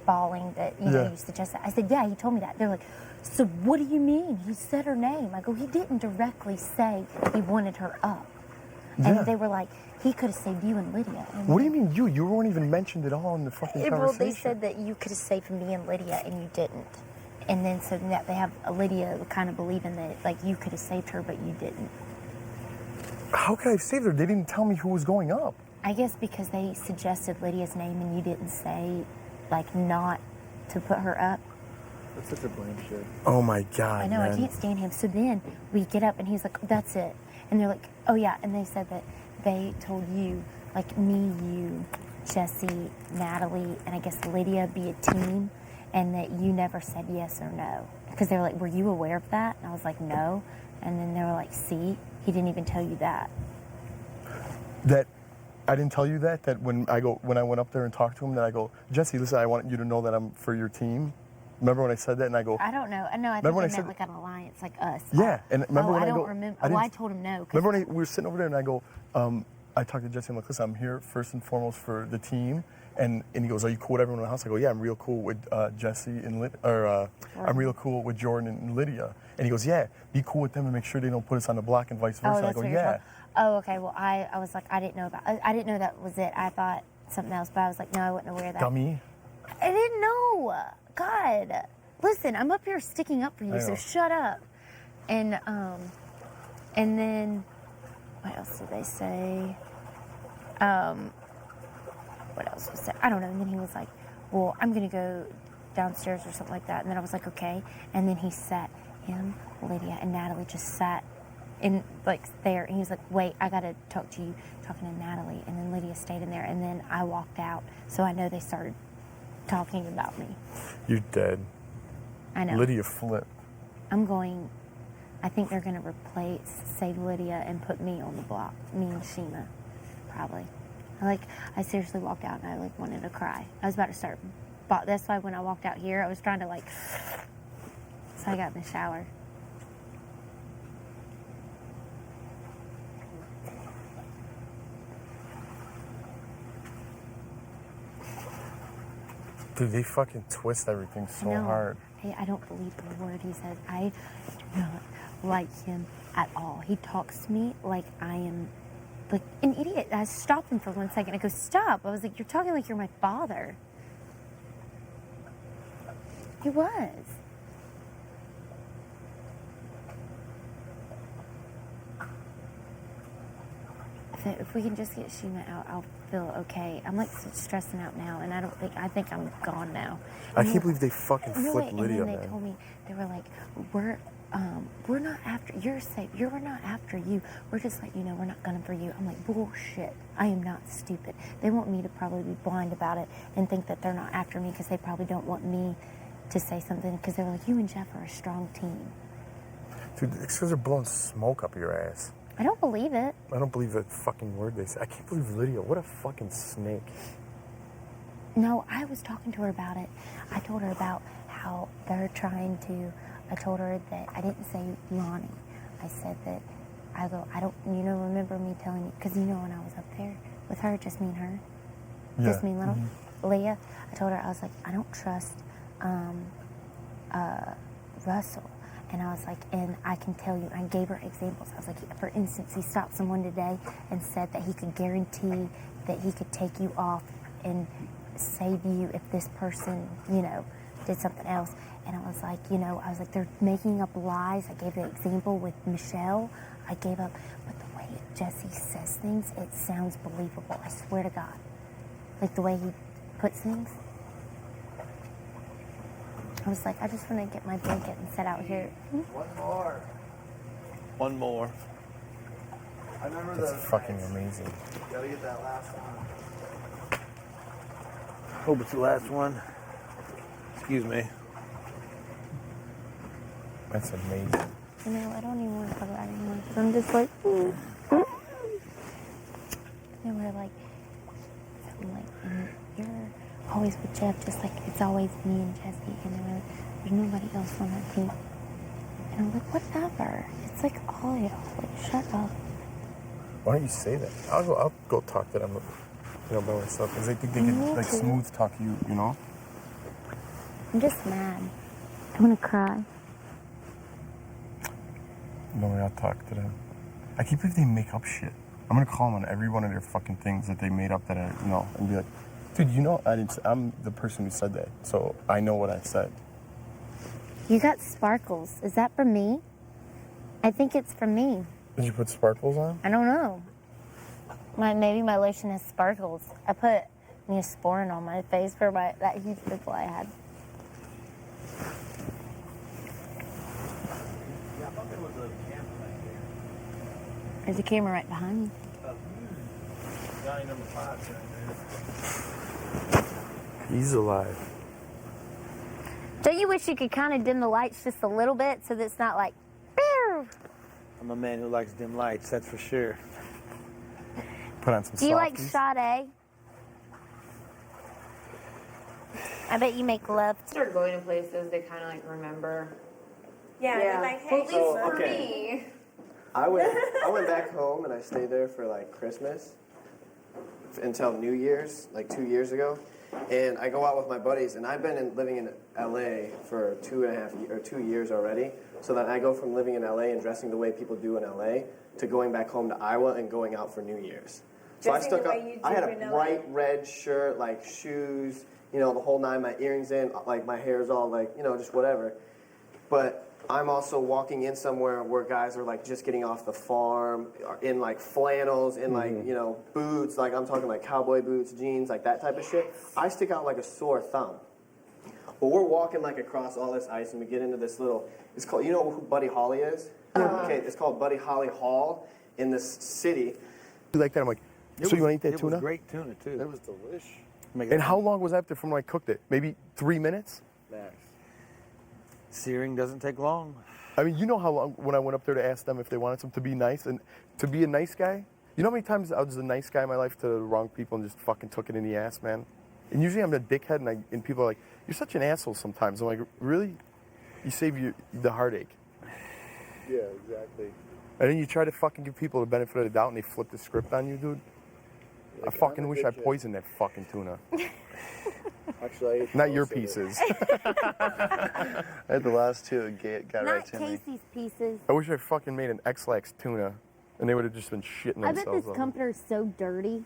balling that, he suggested. I said, yeah, he told me that. They're like, so what do you mean? He said her name. I go, he didn't directly say he wanted her up. Yeah. And they were like, he could have saved you and Lydia. And what do you mean you? You weren't even mentioned at all in the fucking conversation. Well, they said that you could have saved me and Lydia, and you didn't. And then so that they have Lydia kind of believing that like you could have saved her, but you didn't. How could I have saved her? They didn't tell me who was going up. I guess because they suggested Lydia's name and you didn't say, like, not to put her up. That's such a blame shit. Oh my God, I know, man. I can't stand him. So then we get up and he's like, that's it. And they're like, oh yeah. And they said that they told you, like me, you, Jessie, Natalie, and I guess Lydia be a team. and that you never said yes or no. Because they were like, were you aware of that? And I was like, no. And then they were like, see, he didn't even tell you that. That I didn't tell you that when I went up there and talked to him, that I go, Jessie, listen, I want you to know that I'm for your team. Remember when I said that? And I go, I don't know. No, I think they meant like an alliance, like us. Yeah, and remember when I go, I told him no. Remember when we were sitting over there and I go, I talked to Jessie, I'm like, listen, I'm here first and foremost for the team. And he goes, are you cool with everyone in the house? I go, yeah, I'm real cool with Jessie and I'm real cool with Jordan and Lydia. And he goes, yeah, be cool with them and make sure they don't put us on the block and vice versa. Oh, I go, yeah. Oh, okay. Well, I was like, I didn't know that was it. I thought something else, but I was like, no, I wasn't aware of that. Dummy. I didn't know. God. Listen, I'm up here sticking up for you, so shut up. And then, what else did they say? What else was said? I don't know. And then he was like, well, I'm going to go downstairs or something like that. And then I was like, okay. And then him, Lydia, and Natalie just sat in, like, there. And he was like, wait, I got to talk to you, talking to Natalie. And then Lydia stayed in there. And then I walked out. So I know they started talking about me. You're dead. I know. Lydia flipped. I think they're going to save Lydia and put me on the block. Me and Chima, probably. I seriously walked out and I wanted to cry. I was about to start, that's why when I walked out here, I was trying to so I got in the shower. Dude, they fucking twist everything so hard. I don't believe the word he says. I do not like him at all. He talks to me like I am like an idiot. I stopped him for 1 second. I go, stop. I was like, you're talking like you're my father. He was. If we can just get Chima out, I'll feel okay. I'm stressing out now, and I think I'm gone now. I can't believe they fucking flipped Lydia, and then they told me, they were like, we're not after, you're safe, we're not after you. We're just letting you know we're not gunning for you. I'm like, bullshit. I am not stupid. They want me to probably be blind about it and think that they're not after me because they probably don't want me to say something because they were like, you and Jeff are a strong team. Dude, it's because they're blowing smoke up your ass. I don't believe it. I don't believe a fucking word they say. I can't believe Lydia. What a fucking snake. No, I was talking to her about it. I told her about how they're trying to, I told her that I didn't say Ronnie. I said that, I don't, remember me telling you, because when I was up there with her, just me and her, just me and little Leah, I told her, I was like, I don't trust Russell. And I was like, and I can tell you, I gave her examples. I was like, for instance, he stopped someone today and said that he could guarantee that he could take you off and save you if this person, did something else. And I was like, they're making up lies. I gave the example with Michelle. I gave up, but the way Jessie says things, it sounds believable. I swear to God. Like the way he puts things. I was like, I just want to get my blanket and sit out here. One more. I remember that's fucking amazing. Gotta get that last one. Hope it's the last one. Excuse me. That's amazing. I don't even want to talk about it anymore. I'm just like, They were like, you're always with Jeff, just like it's always me and Jessie, and they were like, there's nobody else on that team. And I'm like, whatever. It's like all y'all. Like, shut up. Why don't you say that? I'll go talk to them, by myself. Because I think they can smooth talk you, I'm just mad. I want to cry. No way, I'll talk to them. I can't believe they make up shit. I'm gonna call them on every one of their fucking things that they made up that I know, and be like, dude, I didn't say, I'm the person who said that, so I know what I said. You got sparkles. Is that for me? I think it's for me. Did you put sparkles on? I don't know. Maybe my lotion has sparkles. I put Neosporin on my face for that huge pimple I had. There's a camera right behind me. Guy number 5 right there. He's alive. Don't you wish you could kind of dim the lights just a little bit so that it's not like, "Pew." I'm a man who likes dim lights, that's for sure. Put on some Do you like softies. Sade? I bet you make love. Start going to places they kind of like remember. Yeah, they're like, hey, So, for okay. me. I went back home and I stayed there for like Christmas until New Year's, like 2 years ago. And I go out with my buddies, and I've been living in LA for 2 years already. So then I go from living in LA and dressing the way people do in LA to going back home to Iowa and going out for New Year's. So I Dressing stuck the up. way you I had do a in LA? bright red shirt, like shoes, you know, the whole nine. My earrings in, like my hair's all like, you know, just whatever. But I'm also walking in somewhere where guys are like just getting off the farm, in like flannels, in like, you know, boots, like I'm talking like cowboy boots, jeans, like that type of shit. I stick out like a sore thumb. Well, we're walking like across all this ice and we get into this little, it's called, you know who Buddy Holly is? Okay, it's called Buddy Holly Hall in this city. You like that? I'm like, so you want to eat that It tuna? was great tuna, too. It was delicious. And how long was after from when I cooked it? Maybe 3 minutes? Max. Searing doesn't take long. I mean, you know how long when I went up there to ask them if they wanted some to be nice and to be a nice guy? You know how many times I was a nice guy in my life to the wrong people and just fucking took it in the ass, man? And usually I'm a dickhead and people are like, you're such an asshole sometimes. I'm like, really? You save the heartache. Yeah, exactly. And then you try to fucking give people the benefit of the doubt and they flip the script on you, dude. I fucking wish I poisoned that fucking tuna. Actually, I ate Not your most of it. pieces. I had the last two and got right Not to me. Casey's pieces. I wish I fucking made an X-Lax tuna and they would have just been shitting I bet themselves. this on it. comforter is so dirty.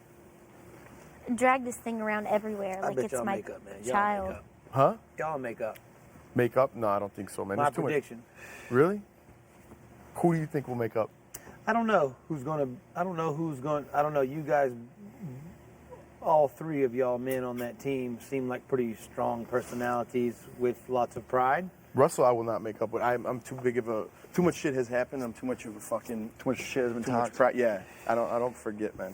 Drag this thing around everywhere I like bet it's y'all my make up, man. Y'all child. make up. Huh? Y'all make up. Make up? No, I don't think so, man. My There's too much- prediction. Really? Who do you think will make up? I don't know who's going. I don't know. You guys, all three of y'all men on that team seem like pretty strong personalities with lots of pride. Russell, I will not make up with. I'm too big of a. Too much shit has happened. I'm too much of a fucking. Too much shit has been Too much talked. pride. Yeah, I don't forget, man.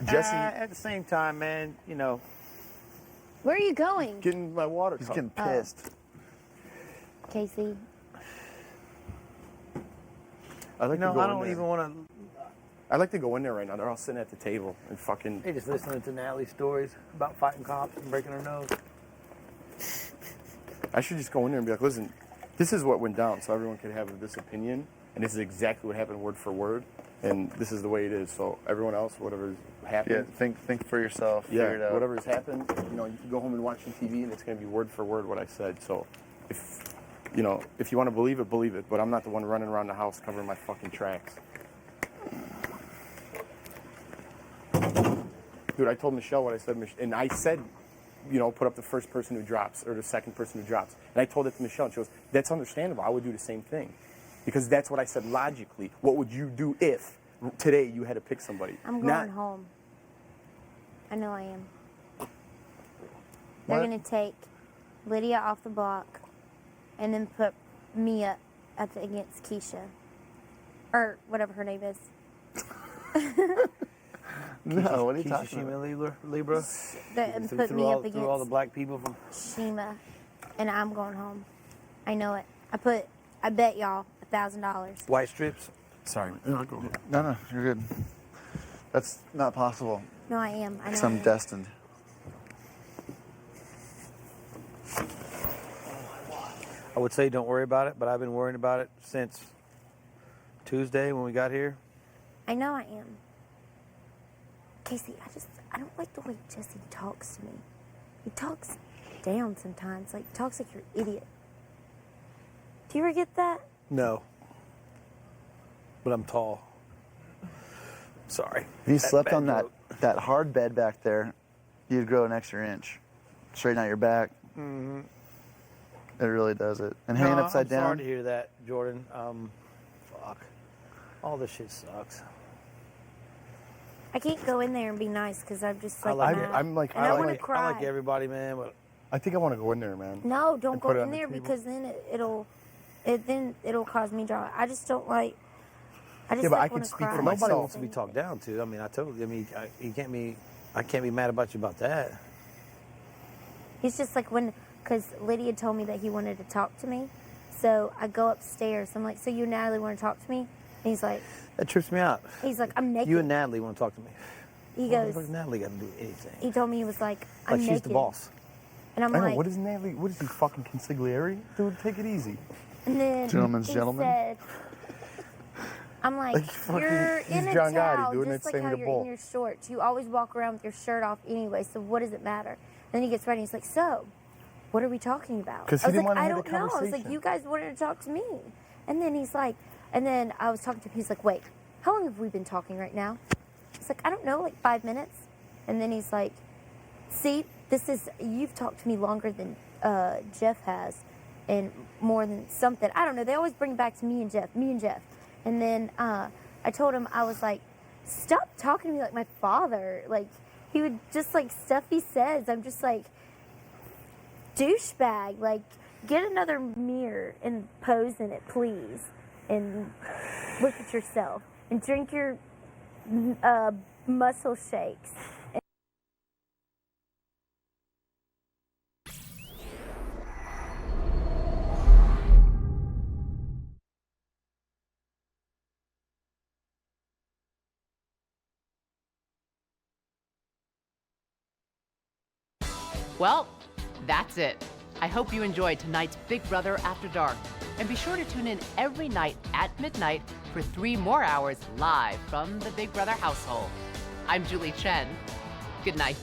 Jessie, At the same time, man, you know. Where are you going? getting my water. He's cup. getting pissed. Casey. I like No, to go I in don't there. even want to. I like to go in there right now. They're all sitting at the table and fucking. They just listening to Natalie stories about fighting cops and breaking her nose. I should just go in there and be like, listen, this is what went down, so everyone can have this opinion, and this is exactly what happened, word for word, and this is the way it is. So everyone else, whatever's happened. Yeah, think for yourself. Figure it out. Whatever's happened, you know, you can go home and watch on TV, and it's going to be word for word what I said. So, if you want to believe it, believe it. But I'm not the one running around the house covering my fucking tracks. Dude, I told Michelle what I said, and I said, put up the first person who drops or the second person who drops. And I told it to Michelle, and she goes, that's understandable. I would do the same thing. Because that's what I said logically. What would you do if today you had to pick somebody? I'm going home. I know I am. They're What? going to take Lydia off the block and then put me up against Keisha. Or whatever her name is. No, what are you Keisha, talking Shima, about? Libra. And Through put me up through all the against black people from. Chima. And I'm going home. I know it. I bet y'all $1,000. White strips. Sorry. No, you're good. That's not possible. No, I am. I know. Because I I'm am. destined. I would say don't worry about it, but I've been worrying about it since Tuesday when we got here. I know I am. Casey, I don't like the way Jessie talks to me. He talks down sometimes. Like, he talks like you're an idiot. Do you ever get that? No. But I'm tall. Sorry. If you slept bad on joke. that hard bed back there, you'd grow an extra inch. Straighten out your back. Mm-hmm. It really does it. And hanging upside I'm down. sorry to hear that, Jordan. Fuck. All this shit sucks. I can't go in there and be nice because I'm just like, I like mad. I'm like, and I want to cry. I like everybody, man, but I think I want to go in there, man. No, don't And go put it in on the there table. because then it'll cause me drama. I just don't like. I just Yeah, but I like can want to speak cry. for nobody myself. wants to be talked down to. I mean, I can't be mad about you about that. He's just like when because Lydia told me that he wanted to talk to me. So I go upstairs. I'm like, so you and Natalie want to talk to me? And he's like, That trips me out. he's like, I'm naked. You and Natalie want to talk to me. He What goes, the fuck Natalie got to do anything? he told me he was like, I'm Like naked. she's the boss. And I'm I know, like, what is Natalie? What is he, fucking consigliere? Dude, take it easy. and then Gentleman's he gentleman. said, I'm like, Like, fucking- you're he's in a John Gotti towel, doing just that like same how with a you're bull. in your shorts. You always walk around with your shirt off anyway, so what does it matter? Then he gets ready, he's like, so, what are we talking about? 'Cause I he was didn't like, wanna I have don't the know. I was like, conversation. you guys wanted to talk to me. And then he's like, and then I was talking to him, he's like, wait, how long have we been talking right now? It's like, I don't know, like 5 minutes. And then he's like, see, you've talked to me longer than Jeff has, and more than something. I don't know. They always bring it back to me and Jeff. And then I told him, I was like, stop talking to me like my father. Like, he would just, like, stuff he says. I'm just like, douchebag. Like, get another mirror and pose in it, please. And look at yourself. And drink your muscle shakes. Well, that's it. I hope you enjoyed tonight's Big Brother After Dark. And be sure to tune in every night at midnight for 3 more hours live from the Big Brother household. I'm Julie Chen. Good night.